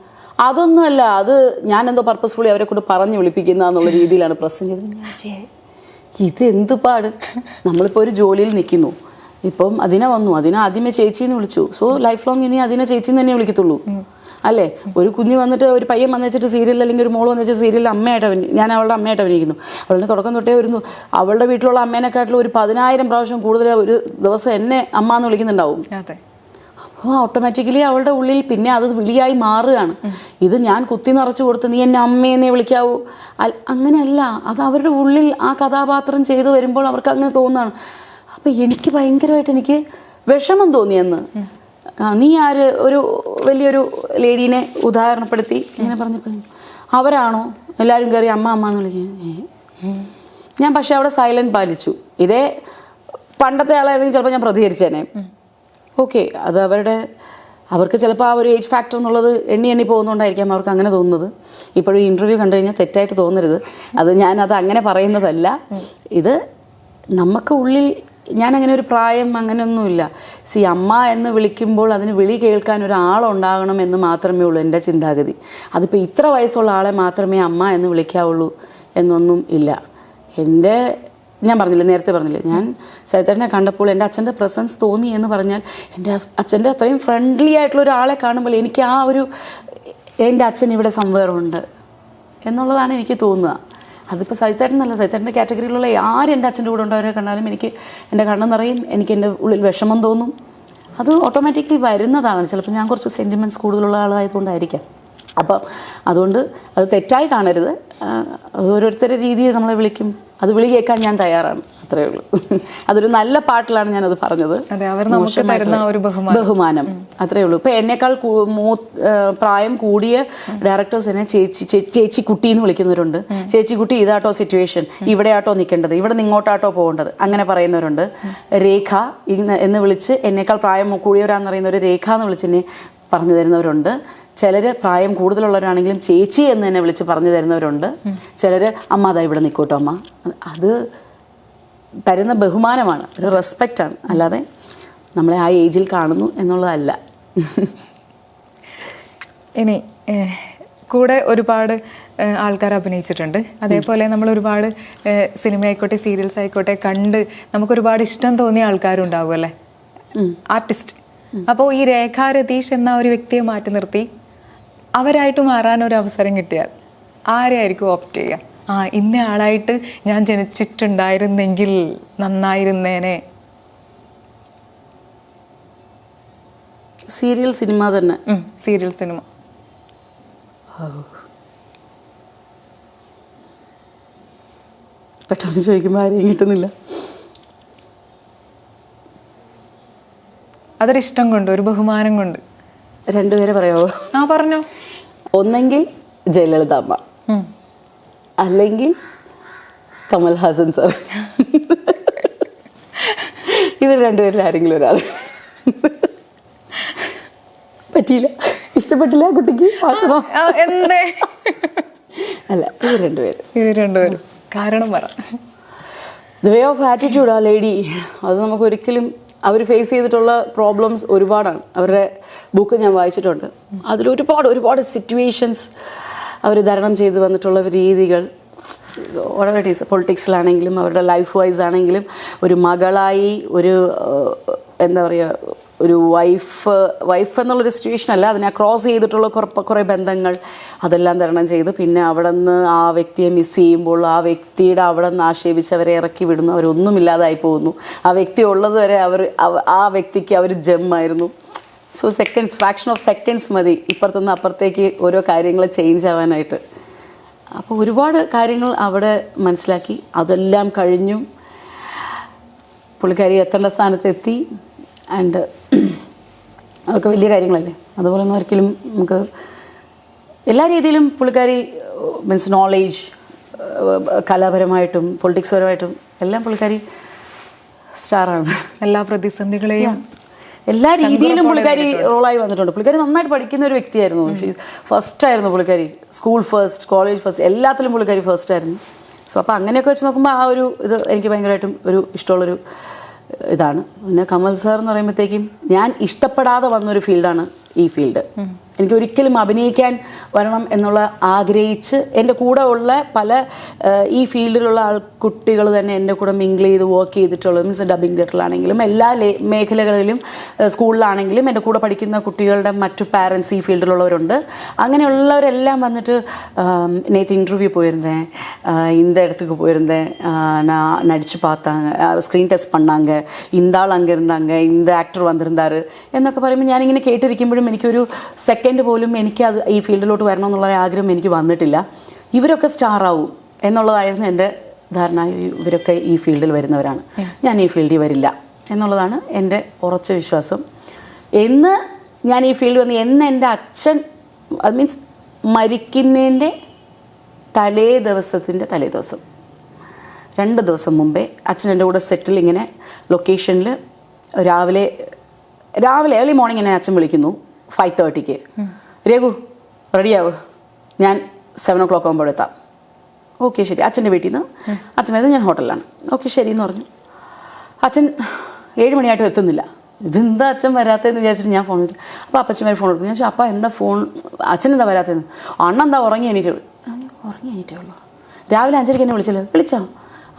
അതൊന്നുമല്ല, അത് ഞാനെന്തോ പർപ്പസ്ഫുള്ളി അവരെ കൊണ്ട് പറഞ്ഞ് വിളിപ്പിക്കുന്ന എന്നുള്ള രീതിയിലാണ് പ്രസന്റ് ചെയ്തത്. ഇത് എന്ത് പാട്, നമ്മളിപ്പോൾ ഒരു ജോലിയിൽ നിൽക്കുന്നു, ഇപ്പം അതിനെ ആദ്യമേ ചേച്ചിന്ന് വിളിച്ചു. സോ ലൈഫ് ലോങ് ഇനി അതിനെ ചേച്ചിന്ന് തന്നെ വിളിക്കത്തുള്ളൂ അല്ലേ. ഒരു കുഞ്ഞ് വന്നിട്ട്, ഒരു പയ്യൻ വന്നു വെച്ചിട്ട് സീരിയൽ, അല്ലെങ്കിൽ ഒരു മോള് വന്നു വെച്ചാൽ സീരിയലിൽ ഞാൻ അവളുടെ അമ്മയായിട്ട് അഭിനയിക്കുന്നു. അവളുടെ തുടക്കം തൊട്ടേ വരുന്നു, അവളുടെ വീട്ടിലുള്ള അമ്മേനെക്കാട്ടിലും ഒരു 10,000 പ്രാവശ്യം കൂടുതൽ ഒരു ദിവസം എന്നെ അമ്മ എന്ന് വിളിക്കുന്നുണ്ടാവും. അപ്പോൾ ഓട്ടോമാറ്റിക്കലി അവളുടെ ഉള്ളിൽ പിന്നെ അത് വിളിയായി മാറുകയാണ്. ഇത് ഞാൻ കുത്തി നിറച്ച് കൊടുത്ത് നീ എന്നെ അമ്മയെന്നേ വിളിക്കാവൂ, അങ്ങനെയല്ല. അത് അവരുടെ ഉള്ളിൽ ആ കഥാപാത്രം ചെയ്തു വരുമ്പോൾ അവർക്ക് അങ്ങനെ തോന്നുകയാണ്. അപ്പോൾ എനിക്ക് ഭയങ്കരമായിട്ട് എനിക്ക് വിഷമം തോന്നിയെന്ന്. നീ ആര്, ഒരു വലിയൊരു ലേഡീനെ ഉദാഹരണപ്പെടുത്തി ഇങ്ങനെ പറഞ്ഞപ്പോൾ അവരാണോ എല്ലാവരും കയറി അമ്മ അമ്മ എന്ന് വിളിക്കുക. ഞാൻ പക്ഷെ അവിടെ സൈലന്റ് പാലിച്ചു. ഇതേ പണ്ടത്തെ ആളായതെങ്കിൽ ചിലപ്പോൾ ഞാൻ പ്രതികരിച്ചേനെ. ഓക്കെ, അത് അവർക്ക് ചിലപ്പോൾ ആ ഒരു ഏജ് ഫാക്ടർ എന്നുള്ളത് എണ്ണി പോകുന്നതുകൊണ്ടായിരിക്കാം അവർക്ക് അങ്ങനെ തോന്നുന്നത്. ഇപ്പോഴും ഇൻ്റർവ്യൂ കണ്ടു കഴിഞ്ഞാൽ തെറ്റായിട്ട് തോന്നരുത്, ഞാനത് അങ്ങനെ പറയുന്നതല്ല. ഇത് നമുക്ക് ഉള്ളിൽ, ഞാനങ്ങനെ ഒരു പ്രായം അങ്ങനെയൊന്നുമില്ല. അമ്മ എന്ന് വിളിക്കുമ്പോൾ അതിന് വിളി കേൾക്കാൻ ഒരാളുണ്ടാകണം എന്ന് മാത്രമേ ഉള്ളൂ എൻ്റെ ചിന്താഗതി. അതിപ്പോൾ ഇത്ര വയസ്സുള്ള ആളെ മാത്രമേ അമ്മ എന്ന് വിളിക്കാവുള്ളൂ എന്നൊന്നും ഇല്ല. ഞാൻ നേരത്തെ പറഞ്ഞില്ലേ, ഞാൻ സൈതേട്ടനെ കണ്ടപ്പോൾ എൻ്റെ അച്ഛൻ്റെ പ്രസൻസ് തോന്നി എന്ന് പറഞ്ഞാൽ, എൻ്റെ അച്ഛൻ്റെ അത്രയും ഫ്രണ്ട്ലി ആയിട്ടുള്ള ഒരാളെ കാണുമ്പോൾ എനിക്ക് ആ ഒരു എൻ്റെ അച്ഛൻ ഇവിടെ സംവേറുണ്ട് എന്നുള്ളതാണ് എനിക്ക് തോന്നുക. അതിപ്പോൾ സൈതേട്ടനല്ല, സൈതേട്ടൻ്റെ കാറ്റഗറിയിലുള്ള ആരും എൻ്റെ അച്ഛൻ്റെ കൂടെ ഉണ്ടവരെ കണ്ടാലും എനിക്ക് എൻ്റെ കണ്ണ് നിറയും, എനിക്ക് എൻ്റെ ഉള്ളിൽ വിഷമം തോന്നും. അത് ഓട്ടോമാറ്റിക്കലി വരുന്നതാണ്. ചിലപ്പോൾ ഞാൻ കുറച്ച് സെൻറ്റിമെൻറ്റ്സ് കൂടുതലുള്ള ആളായതുകൊണ്ടായിരിക്കാം. അപ്പം അതുകൊണ്ട് അത് തെറ്റായി കാണരുത്. ഓരോരുത്തരുടെ രീതിയിൽ നമ്മളെ വിളിക്കും, അത് വിളി കേൾക്കാൻ ഞാൻ തയ്യാറാണ്. അത്രയേ ഉള്ളൂ. അതൊരു നല്ല പാട്ടിലാണ് ഞാനത് പറഞ്ഞത്. അതെ, അവർ നമുക്ക് തരുന്ന ആ ഒരു ബഹുമാനം അത്രയേ ഉള്ളൂ. ഇപ്പൊ എന്നേക്കാൾ പ്രായം കൂടിയ ഡയറക്ടേഴ്സ് എന്നെ ചേച്ചി കുട്ടി എന്ന് വിളിക്കുന്നവരുണ്ട്. ചേച്ചി കുട്ടി, ഇതാട്ടോ സിറ്റുവേഷൻ, ഇവിടെ ആട്ടോ നിൽക്കേണ്ടത്, ഇവിടെ നിന്ന് ഇങ്ങോട്ടാട്ടോ പോകേണ്ടത്, അങ്ങനെ പറയുന്നവരുണ്ട്. രേഖ എന്ന് വിളിച്ച് എന്നേക്കാൾ പ്രായം കൂടിയവരാന്ന് പറയുന്നവർ രേഖ എന്ന് വിളിച്ച് എന്നെ പറഞ്ഞു തരുന്നവരുണ്ട്. ചിലർ പ്രായം കൂടുതലുള്ളവരാണെങ്കിലും ചേച്ചി എന്ന് തന്നെ വിളിച്ച് പറഞ്ഞു തരുന്നവരുണ്ട്. ചിലർ അമ്മ അതാ ഇവിടെ നിൽക്കൂട്ടോ അമ്മ. അത് തരുന്ന ബഹുമാനമാണ്, ഒരു റെസ്പെക്റ്റാണ്, അല്ലാതെ നമ്മളെ ആ ഏജിൽ കാണുന്നു എന്നുള്ളതല്ല. ഇനി കൂടെ ഒരുപാട് ആൾക്കാർ അഭിനയിച്ചിട്ടുണ്ട്. അതേപോലെ നമ്മൾ ഒരുപാട് സിനിമ ആയിക്കോട്ടെ സീരിയൽസ് ആയിക്കോട്ടെ കണ്ട് നമുക്കൊരുപാട് ഇഷ്ടം തോന്നിയ ആൾക്കാരുണ്ടാകും അല്ലേ, ആർട്ടിസ്റ്റ്. അപ്പോൾ ഈ രേഖ രതീഷ് എന്ന ഒരു വ്യക്തിയെ മാറ്റി നിർത്തി അവരായിട്ട് മാറാൻ ഒരു അവസരം കിട്ടിയാൽ ആരെയായിരിക്കും ഓപ്റ്റ് ചെയ്യുക? ഇന്ന ആളായിട്ട് ഞാൻ ജനിച്ചിട്ടുണ്ടായിരുന്നെങ്കിൽ നന്നായിരുന്നേനെ. സീരിയൽ സിനിമ തന്നെ. Serial cinema. പെട്ടെന്ന് ചോദിക്കുമ്പോൾ ആരെയും കിട്ടുന്നില്ല. അതൊരിഷ്ടം കൊണ്ട്, ഒരു ബഹുമാനം കൊണ്ട്. രണ്ടുപേരെ പറയാവോ? പറഞ്ഞോ. ഒന്നെങ്കിൽ ജയലളിത അമ്മ, അല്ലെങ്കിൽ കമൽ ഹാസൻ സാർ. ഇവർ രണ്ടുപേരിൽ ആരെങ്കിലും ഒരാൾ. പറ്റിയില്ല, ഇഷ്ടപ്പെട്ടില്ല കുട്ടിക്ക്, എന്തേ? അല്ല, ഇവർ രണ്ടുപേരും. കാരണം പറ. ദ വേ ഓഫ് ആറ്റിറ്റ്യൂഡ് ആ ലേഡി, അത് നമുക്ക് ഒരിക്കലും, അവർ ഫേസ് ചെയ്തിട്ടുള്ള പ്രോബ്ലംസ് ഒരുപാടാണ്. അവരുടെ ബുക്ക് ഞാൻ വായിച്ചിട്ടുണ്ട്. അതിലൊരുപാട് സിറ്റുവേഷൻസ് അവർ തരണം ചെയ്ത് വന്നിട്ടുള്ള രീതികൾ, പൊളിറ്റിക്സിലാണെങ്കിലും അവരുടെ ലൈഫ് വൈസ് ആണെങ്കിലും, ഒരു മകളായി, ഒരു എന്താ പറയുക, ഒരു വൈഫ് എന്നുള്ളൊരു സിറ്റുവേഷൻ അല്ല, അതിനെ ക്രോസ് ചെയ്തിട്ടുള്ള കുറേ ബന്ധങ്ങൾ, അതെല്ലാം തരണം ചെയ്ത് പിന്നെ അവിടെ നിന്ന് ആ വ്യക്തിയെ മിസ് ചെയ്യുമ്പോൾ ആ വ്യക്തിയുടെ അവിടെ നിന്ന് ആക്ഷേപിച്ച് അവരെ ഇറക്കി വിടുന്നു. അവരൊന്നുമില്ലാതായി പോകുന്നു. ആ വ്യക്തി ഉള്ളത് വരെ ആ വ്യക്തിക്ക് അവർ ജെമ്മായിരുന്നു. സോ ഫ്രാക്ഷൻ ഓഫ് സെക്കൻഡ്സ് മതി ഇപ്പുറത്തുനിന്ന് അപ്പുറത്തേക്ക് ഓരോ കാര്യങ്ങൾ ചേഞ്ച് ആവാനായിട്ട്. അപ്പോൾ ഒരുപാട് കാര്യങ്ങൾ അവിടെ മനസ്സിലാക്കി. അതെല്ലാം കഴിഞ്ഞും പുള്ളിക്കാരി എത്തേണ്ട സ്ഥാനത്തെത്തി. ആൻഡ് അതൊക്കെ വലിയ കാര്യങ്ങളല്ലേ. അതുപോലെ ഒന്നും ഒരിക്കലും നമുക്ക് എല്ലാ രീതിയിലും പുള്ളിക്കാരി മീൻസ് നോളേജ്, കലാപരമായിട്ടും പൊളിറ്റിക്സ് പരമായിട്ടും എല്ലാം പുള്ളിക്കാരി സ്റ്റാറാണ്. എല്ലാ പ്രതിസന്ധികളെയും എല്ലാ രീതിയിലും പുള്ളിക്കാരി റോളായി വന്നിട്ടുണ്ട്. പുള്ളിക്കാരി നന്നായിട്ട് പഠിക്കുന്ന ഒരു വ്യക്തിയായിരുന്നു. ഫസ്റ്റായിരുന്നു പുള്ളിക്കാരി, സ്കൂൾ ഫസ്റ്റ്, കോളേജ് ഫസ്റ്റ്, എല്ലാത്തിലും പുള്ളിക്കാരി ഫസ്റ്റായിരുന്നു. സോ അപ്പോൾ അങ്ങനെയൊക്കെ വെച്ച് നോക്കുമ്പോൾ ആ ഒരു ഇത് എനിക്ക് ഭയങ്കരമായിട്ടും ഒരു ഇഷ്ടമുള്ളൊരു ഇതാണ്. പിന്നെ കമൽ സാർ എന്ന് പറയുമ്പോഴത്തേക്കും ഞാൻ ഇഷ്ടപ്പെടാതെ വന്നൊരു ഫീൽഡാണ് ഈ ഫീൽഡ്. എനിക്ക് ഒരിക്കലും അഭിനയിക്കാൻ വരണം എന്നുള്ള ആഗ്രഹിച്ച് എൻ്റെ കൂടെ ഉള്ള പല ഈ ഫീൽഡിലുള്ള കുട്ടികൾ തന്നെ എൻ്റെ കൂടെ മിങ്കിൾ ചെയ്ത് വർക്ക് ചെയ്തിട്ടുള്ളത്, മീൻസ് ഡബിങ് തിയേറ്ററിലാണെങ്കിലും എല്ലാ മേഖലകളിലും, സ്കൂളിലാണെങ്കിലും എൻ്റെ കൂടെ പഠിക്കുന്ന കുട്ടികളുടെ മറ്റു പാരൻസ് ഈ ഫീൽഡിലുള്ളവരുണ്ട്. അങ്ങനെയുള്ളവരെല്ലാം വന്നിട്ട് നേരത്തെ ഇൻ്റർവ്യൂ പോയിരുന്നேன், இந்த இடத்துக்கு போயிருந்தேன், நான் நடிச்சு பார்த்தாங்க, ஸ்க்ரீன் டெஸ்ட் பண்ணாங்க, இந்த ஆள் அங்கே இருந்தாங்க, இந்த ஆക്ടർ വന്നിരുന്നാറ് എന്നൊക്കെ പറയുമ്പോൾ ഞാനിങ്ങനെ കേട്ടിരിക്കുമ്പോഴും എനിക്കൊരു സെക്കൻഡ് പോലും എനിക്കത് ഈ ഫീൽഡിലോട്ട് വരണം എന്നുള്ള ആഗ്രഹം എനിക്ക് വന്നിട്ടില്ല. ഇവരൊക്കെ സ്റ്റാറാവും എന്നുള്ളതായിരുന്നു എൻ്റെ ധാരണ. ഇവരൊക്കെ ഈ ഫീൽഡിൽ വരുന്നവരാണ്, ഞാൻ ഈ ഫീൽഡിൽ വരില്ല എന്നുള്ളതാണ് എൻ്റെ ഉറച്ച വിശ്വാസം. എന്ന് ഞാൻ ഈ ഫീൽഡിൽ വന്ന് എൻ്റെ അച്ഛൻ, അത് മീൻസ് മരിക്കുന്നതിൻ്റെ തലേ ദിവസം 2 ദിവസം മുമ്പേ അച്ഛൻ എൻ്റെ കൂടെ സെറ്റിൽ ഇങ്ങനെ ലൊക്കേഷനിൽ രാവിലെ ഏർലി മോർണിംഗ് എന്നെ അച്ഛൻ വിളിക്കുന്നു 5:30-ക്ക്. രഘു റെഡിയാവും, ഞാൻ 7 o'clock ആകുമ്പോൾ എത്താം. ഓക്കെ ശരി. അച്ഛൻ്റെ വീട്ടിൽ നിന്ന് അച്ഛൻ വരുന്നത്, ഞാൻ ഹോട്ടലിലാണ്. ഓക്കെ ശരി എന്ന് പറഞ്ഞു. അച്ഛൻ 7 മണിയായിട്ടും എത്തുന്നില്ല. ഇതെന്താ അച്ഛൻ വരാത്തതെന്ന് വിചാരിച്ചിട്ട് ഞാൻ ഫോൺ ചെയ്തു. അപ്പോൾ അപ്പച്ചന്മാർ ഫോൺ എടുത്തു. ഞാൻ ചോദിച്ചു, അപ്പം എന്താ ഫോൺ, അച്ഛൻ എന്താ വരാത്തതെന്ന്. അണ്ണ എന്താ ഉറങ്ങി എണീറ്റേ ഉള്ളൂ. രാവിലെ 5:30-ക്ക് എന്നെ വിളിച്ചോ?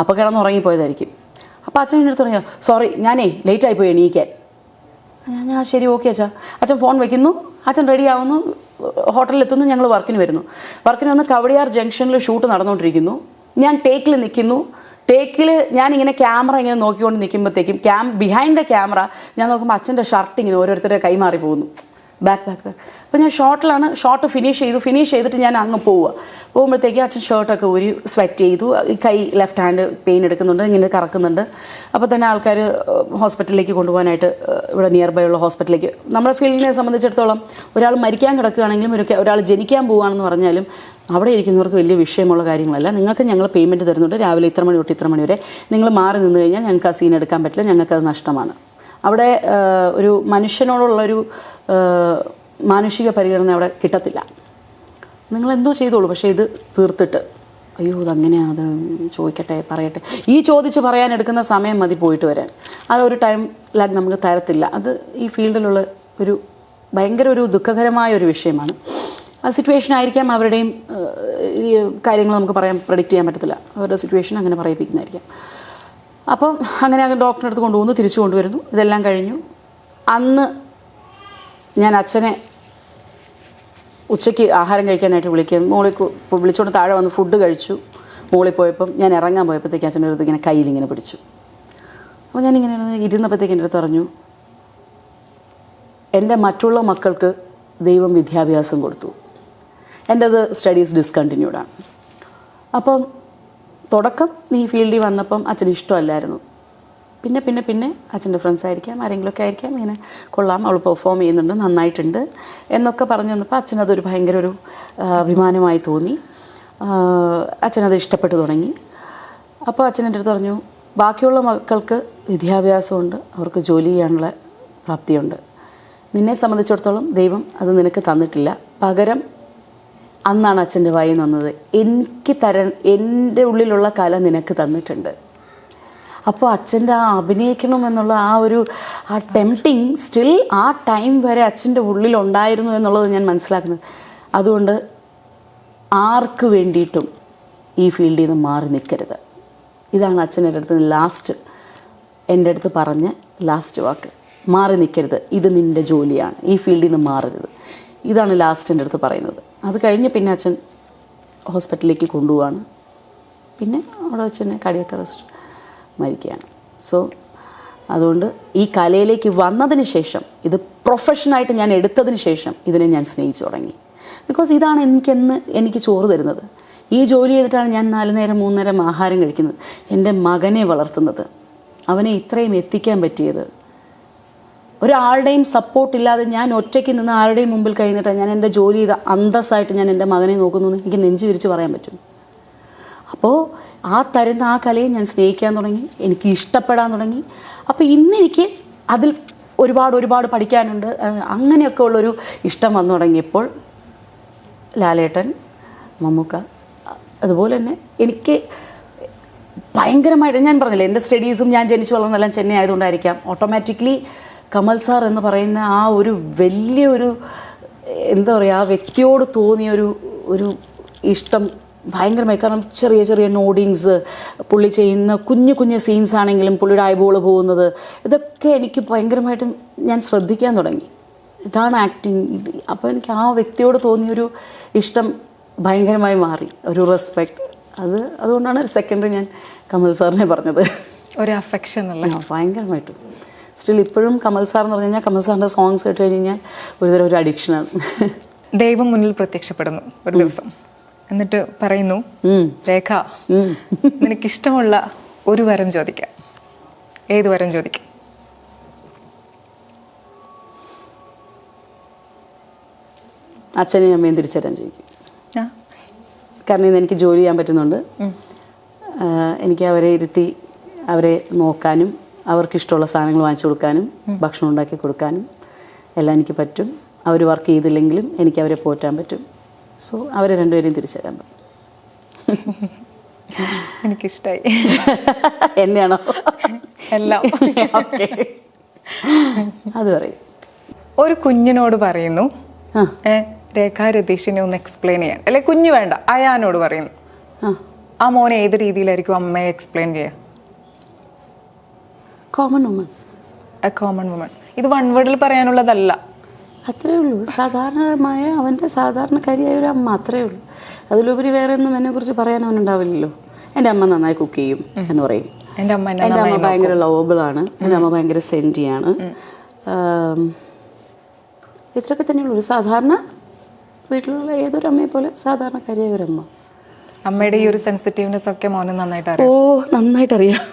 അപ്പോൾ കിടന്ന് ഉറങ്ങിപ്പോയതായിരിക്കും. അപ്പോൾ അച്ഛൻ എൻ്റെ അടുത്ത് പറഞ്ഞു, സോറി ഞാനേ ലേറ്റായി പോയി എണീക്കാൻ. ഞാൻ ശരി ഓക്കെ അച്ഛാ. അച്ഛൻ ഫോൺ വയ്ക്കുന്നു, അച്ഛൻ റെഡി ആവുന്നു, ഹോട്ടലിലെത്തുന്നു, ഞങ്ങൾ വർക്കിന് വന്ന് കവടിയാർ ജംഗ്ഷനിൽ ഷൂട്ട് നടന്നുകൊണ്ടിരിക്കുന്നു. ഞാൻ ടേക്കിൽ നിൽക്കുന്നു. ഞാനിങ്ങനെ ക്യാമറ ഇങ്ങനെ നോക്കിക്കൊണ്ട് നിൽക്കുമ്പോഴത്തേക്കും ബിഹൈൻഡ് ദ ക്യാമറ ഞാൻ നോക്കുമ്പോൾ അച്ഛൻ്റെ ഷർട്ട് ഇങ്ങനെ ഓരോരുത്തരുടെ കൈമാറി പോകുന്നു. ബാക്ക് അപ്പോൾ ഞാൻ ഷോർട്ട് ഫിനിഷ് ചെയ്തിട്ട് ഞാൻ അങ്ങ് പോകുമ്പോഴത്തേക്ക് അച്ഛൻ ഷർട്ടൊക്കെ ഊരി സ്വെറ്റ് ചെയ്തു. കൈ ലെഫ്റ്റ് ഹാൻഡ് പെയിൻ എടുക്കുന്നുണ്ട്, ഇങ്ങനെ കറക്കുന്നുണ്ട്. അപ്പോൾ തന്നെ ആൾക്കാർ ഹോസ്പിറ്റലിലേക്ക് കൊണ്ടുപോകാനായിട്ട് ഇവിടെ നിയർ ബൈ ഉള്ള ഹോസ്പിറ്റലിലേക്ക്, നമ്മുടെ ഫീൽഡിനെ സംബന്ധിച്ചിടത്തോളം ഒരാൾ മരിക്കാൻ കിടക്കുകയാണെങ്കിലും ഒരാൾ ജനിക്കാൻ പോവുകയാണെന്ന് പറഞ്ഞാലും അവിടെ ഇരിക്കുന്നവർക്ക് വലിയ വിഷയമുള്ള കാര്യങ്ങളല്ല. നിങ്ങൾക്ക് ഞങ്ങൾ പേയ്മെൻറ്റ് തരുന്നുണ്ട്, രാവിലെ ഇത്ര മണി തൊട്ട് ഇത്ര മണി വരെ. നിങ്ങൾ മാറി നിന്ന് കഴിഞ്ഞാൽ ഞങ്ങൾക്ക് ആ സീൻ എടുക്കാൻ പറ്റില്ല, ഞങ്ങൾക്കത് നഷ്ടമാണ്. അവിടെ ഒരു മനുഷ്യനോടുള്ളൊരു മാനുഷിക പരിഗണന അവിടെ കിട്ടത്തില്ല. നിങ്ങളെന്തോ ചെയ്തോളൂ, പക്ഷേ ഇത് തീർത്തിട്ട് അയ്യോ അതങ്ങനെയാണ്, അത് ചോദിക്കട്ടെ പറയട്ടെ, ഈ ചോദിച്ച് പറയാൻ എടുക്കുന്ന സമയം മതി പോയിട്ട് വരാൻ. അതൊരു ടൈം ലാഗ് നമുക്ക് തരത്തില്ല. അത് ഈ ഫീൽഡിലുള്ള ഒരു ഭയങ്കര ഒരു ദുഃഖകരമായ ഒരു വിഷയമാണ്. ആ സിറ്റുവേഷൻ ആയിരിക്കാം അവരുടെയും കാര്യങ്ങൾ നമുക്ക് പ്രെഡിക്റ്റ് ചെയ്യാൻ പറ്റത്തില്ല. അവരുടെ സിറ്റുവേഷൻ അങ്ങനെ പറയിപ്പിക്കുന്നതായിരിക്കാം. അപ്പം അങ്ങനെ ഡോക്ടറിൻ്റെ അടുത്ത് കൊണ്ടുപോകുന്നു, തിരിച്ചു കൊണ്ടുവരുന്നു. ഇതെല്ലാം കഴിഞ്ഞു. അന്ന് ഞാൻ അച്ഛനെ ഉച്ചയ്ക്ക് ആഹാരം കഴിക്കാനായിട്ട് വിളിച്ചുകൊണ്ട് താഴെ വന്ന് ഫുഡ് കഴിച്ചു. മോളിൽ പോയപ്പം ഞാൻ ഇറങ്ങാൻ പോയപ്പോഴത്തേക്ക് അച്ഛൻ്റെ അടുത്ത് ഇങ്ങനെ കയ്യിലിങ്ങനെ പിടിച്ചു. അപ്പോൾ ഞാനിങ്ങനെ ഇരുന്നപ്പോഴത്തേക്ക് എൻ്റെ അടുത്ത് പറഞ്ഞു, എൻ്റെ മറ്റുള്ള മക്കൾക്ക് ദൈവം വിദ്യാഭ്യാസം കൊടുത്തു, എൻ്റേത് സ്റ്റഡീസ് ഡിസ്കണ്ടിന്യൂഡാണ്. അപ്പം തുടക്കം നീ ഫീൽഡിൽ വന്നപ്പം അച്ഛന് ഇഷ്ടമല്ലായിരുന്നു. പിന്നെ അച്ഛൻ്റെ ഫ്രണ്ട്സ് ആയിരിക്കാം, ആരെങ്കിലുമൊക്കെ ആയിരിക്കാം, ഇങ്ങനെ കൊള്ളാം അവൾ പെർഫോം ചെയ്യുന്നുണ്ട്, നന്നായിട്ടുണ്ട് എന്നൊക്കെ പറഞ്ഞു വന്നപ്പോൾ അച്ഛനതൊരു ഭയങ്കര ഒരു അഭിമാനമായി തോന്നി. അച്ഛനത് ഇഷ്ടപ്പെട്ടു തുടങ്ങി. അപ്പോൾ അച്ഛൻ എൻ്റെ അടുത്ത് പറഞ്ഞു, ബാക്കിയുള്ള മക്കൾക്ക് വിദ്യാഭ്യാസമുണ്ട്, അവർക്ക് ജോലി ചെയ്യാനുള്ള പ്രാപ്തിയുണ്ട്. നിന്നെ സംബന്ധിച്ചിടത്തോളം ദൈവം അത് നിനക്ക് തന്നിട്ടില്ല. പകരം അന്നാണ് അച്ഛൻ്റെ വായിൽ വന്നത്, എൻ്റെ ഉള്ളിലുള്ള കല നിനക്ക് തന്നിട്ടുണ്ട്. അപ്പോൾ അച്ഛൻ്റെ ആ അഭിനയിക്കണം എന്നുള്ള ആ ടെംപ്റ്റിങ് സ്റ്റിൽ ആ ടൈം വരെ അച്ഛൻ്റെ ഉള്ളിലുണ്ടായിരുന്നു എന്നുള്ളത് ഞാൻ മനസ്സിലാക്കുന്നത്. അതുകൊണ്ട് ആർക്ക് വേണ്ടിയിട്ടും ഈ ഫീൽഡിൽ നിന്ന് മാറി നിൽക്കരുത്. ഇതാണ് അച്ഛൻ എൻ്റെ അടുത്ത് പറഞ്ഞ ലാസ്റ്റ് വാക്ക്. മാറി നിൽക്കരുത്, ഇത് നിൻ്റെ ജോലിയാണ്, ഈ ഫീൽഡിൽ നിന്ന് മാറരുത്. ഇതാണ് ലാസ്റ്റ് എൻ്റെ അടുത്ത് പറയുന്നത്. അത് കഴിഞ്ഞ് പിന്നെ അച്ഛൻ ഹോസ്പിറ്റലിലേക്ക് കൊണ്ടുപോവാണ്. പിന്നെ അവിടെ വെച്ച് തന്നെ കാർഡിയാക് അറസ്റ്റ് മരിക്കുകയാണ്. സോ അതുകൊണ്ട് ഈ കലയിലേക്ക് വന്നതിന് ശേഷം, ഇത് പ്രൊഫഷനായിട്ട് ഞാൻ എടുത്തതിന് ശേഷം ഇതിനെ ഞാൻ സ്നേഹിച്ചു തുടങ്ങി. ബിക്കോസ് ഇതാണ് എനിക്ക് ചോറ് തരുന്നത്. ഈ ജോലി ചെയ്തിട്ടാണ് ഞാൻ 4 നേരം 3 നേരം ആഹാരം കഴിക്കുന്നത്, എൻ്റെ മകനെ വളർത്തുന്നത്, അവനെ ഇത്രയും എത്തിക്കാൻ പറ്റിയത്. ഒരാളുടെയും സപ്പോർട്ടില്ലാതെ ഞാൻ ഒറ്റയ്ക്ക് നിന്ന് ആരുടെയും മുമ്പിൽ കഴിഞ്ഞിട്ട് ഞാൻ എൻ്റെ ജോലി ചെയ്ത അന്തസ്സായിട്ട് ഞാൻ എൻ്റെ മകനെ നോക്കുന്നു എന്ന് എനിക്ക് നെഞ്ചു വിരിച്ച് പറയാൻ പറ്റും. അപ്പോൾ തരുന്ന ആ കലയെ ഞാൻ സ്നേഹിക്കാൻ തുടങ്ങി, എനിക്ക് ഇഷ്ടപ്പെടാൻ തുടങ്ങി. അപ്പോൾ ഇന്നെനിക്ക് അതിൽ ഒരുപാട് പഠിക്കാനുണ്ട്. അങ്ങനെയൊക്കെ ഉള്ളൊരു ഇഷ്ടം വന്നു തുടങ്ങിയപ്പോൾ ലാലേട്ടൻ, മമ്മൂക്ക, അതുപോലെ തന്നെ എനിക്ക് ഭയങ്കരമായിട്ട്, ഞാൻ പറഞ്ഞില്ലേ എൻ്റെ സ്റ്റഡീസും ഞാൻ ജനിച്ചു വളർന്നെല്ലാം ചെന്നൈ ആയതുകൊണ്ടായിരിക്കാം, ഓട്ടോമാറ്റിക്കലി കമൽ സാർ എന്ന് പറയുന്ന ആ ഒരു വലിയൊരു എന്താ പറയുക, ആ വ്യക്തിയോട് തോന്നിയ ഒരു ഇഷ്ടം ഭയങ്കരമായി. കാരണം ചെറിയ നോഡിങ്സ്, പുള്ളി ചെയ്യുന്ന കുഞ്ഞു സീൻസ് ആണെങ്കിലും പുള്ളിയുടെ ഐബോൾ പോകുന്നത്, ഇതൊക്കെ എനിക്ക് ഭയങ്കരമായിട്ടും ഞാൻ ശ്രദ്ധിക്കാൻ തുടങ്ങി. ഇതാണ് ആക്ടിങ്. അപ്പോൾ എനിക്ക് ആ വ്യക്തിയോട് തോന്നിയൊരു ഇഷ്ടം ഭയങ്കരമായി മാറി, ഒരു റെസ്പെക്റ്റ്. അതുകൊണ്ടാണ് സെക്കൻഡറി ഞാൻ കമൽ സാറിനെ പറഞ്ഞത്. ഒരു അഫെക്ഷൻ അല്ലേ? ഭയങ്കരമായിട്ടും. സ്റ്റിൽ ഇപ്പോഴും കമൽ സാർ എന്ന് പറഞ്ഞു കഴിഞ്ഞാൽ, കമൽ സാറിൻ്റെ സോങ്സ് കേട്ട് കഴിഞ്ഞാൽ ഒരുതരം ഒരു അഡിക്ഷനാണ്. ദൈവം മുന്നിൽ പ്രത്യക്ഷപ്പെടുന്നു ഒരു ദിവസം, എന്നിട്ട് പറയുന്നു, രേഖ നിനക്കിഷ്ടമുള്ള ഒരു വരം ചോദിക്കാം, ഏത് വരം ചോദിക്കാം? അച്ഛനെയും അമ്മയും തിരിച്ചറിയാൻ ചോദിക്കും. കാരണം ഇന്ന് എനിക്ക് ജോലി ചെയ്യാൻ പറ്റുന്നുണ്ട്. എനിക്ക് അവരെ ഇരുത്തി അവരെ നോക്കാനും അവർക്കിഷ്ടമുള്ള സാധനങ്ങൾ വാങ്ങിച്ചു കൊടുക്കാനും ഭക്ഷണം ഉണ്ടാക്കി കൊടുക്കാനും എല്ലാം എനിക്ക് പറ്റും. അവർ വർക്ക് ചെയ്തില്ലെങ്കിലും എനിക്ക് അവരെ പോറ്റാൻ പറ്റും. സോ അവരെ രണ്ടുപേരെയും തിരിച്ചറിയാൻ പറ്റും. എനിക്കിഷ്ടമായി. എന്നെയാണോ? എല്ലാം. ഓക്കെ, അത് പറയും. ഒരു കുഞ്ഞിനോട് പറയുന്നു, രേഖാ രതീഷിനെ ഒന്ന് എക്സ്പ്ലെയിൻ ചെയ്യാൻ, അല്ലെ കുഞ്ഞു വേണ്ട അയാനോട് പറയുന്നു, ആ മോനെ ഏത് രീതിയിലായിരിക്കും അമ്മയെ എക്സ്പ്ലെയിൻ ചെയ്യുക? Common woman. A common woman. ഇത് വൺ വേർഡിൽ പറയാനുള്ളതല്ല. അത്രേ ഉള്ളൂ. സാധാരണമായ അവൻ്റെ സാധാരണക്കാരിയായ ഒരു അമ്മ, അത്രേ ഉള്ളൂ. അതിലുപരി വേറെ ഒന്നും എന്നെക്കുറിച്ച് പറയാൻ അവനുണ്ടാവില്ലല്ലോ. എൻ്റെ അമ്മ നന്നായി കുക്ക് ചെയ്യും എന്ന് പറയും. എൻ്റെ അമ്മ ഭയങ്കര ലവബിളാണ്. എൻ്റെ അമ്മ ഭയങ്കര സെൻറ്റിയാണ്. ഇത്രയൊക്കെ തന്നെയുള്ളൂ. ഒരു സാധാരണ വീട്ടിലുള്ള ഏതൊരു അമ്മയെ പോലെ സാധാരണക്കാരിയായ ഒരമ്മ. അമ്മയുടെ ഈ ഒരു സെൻസിറ്റീവ്നെസ് ഒക്കെ മോന് നന്നായിട്ട് അറിയാം. നന്നായിട്ട് അറിയാം.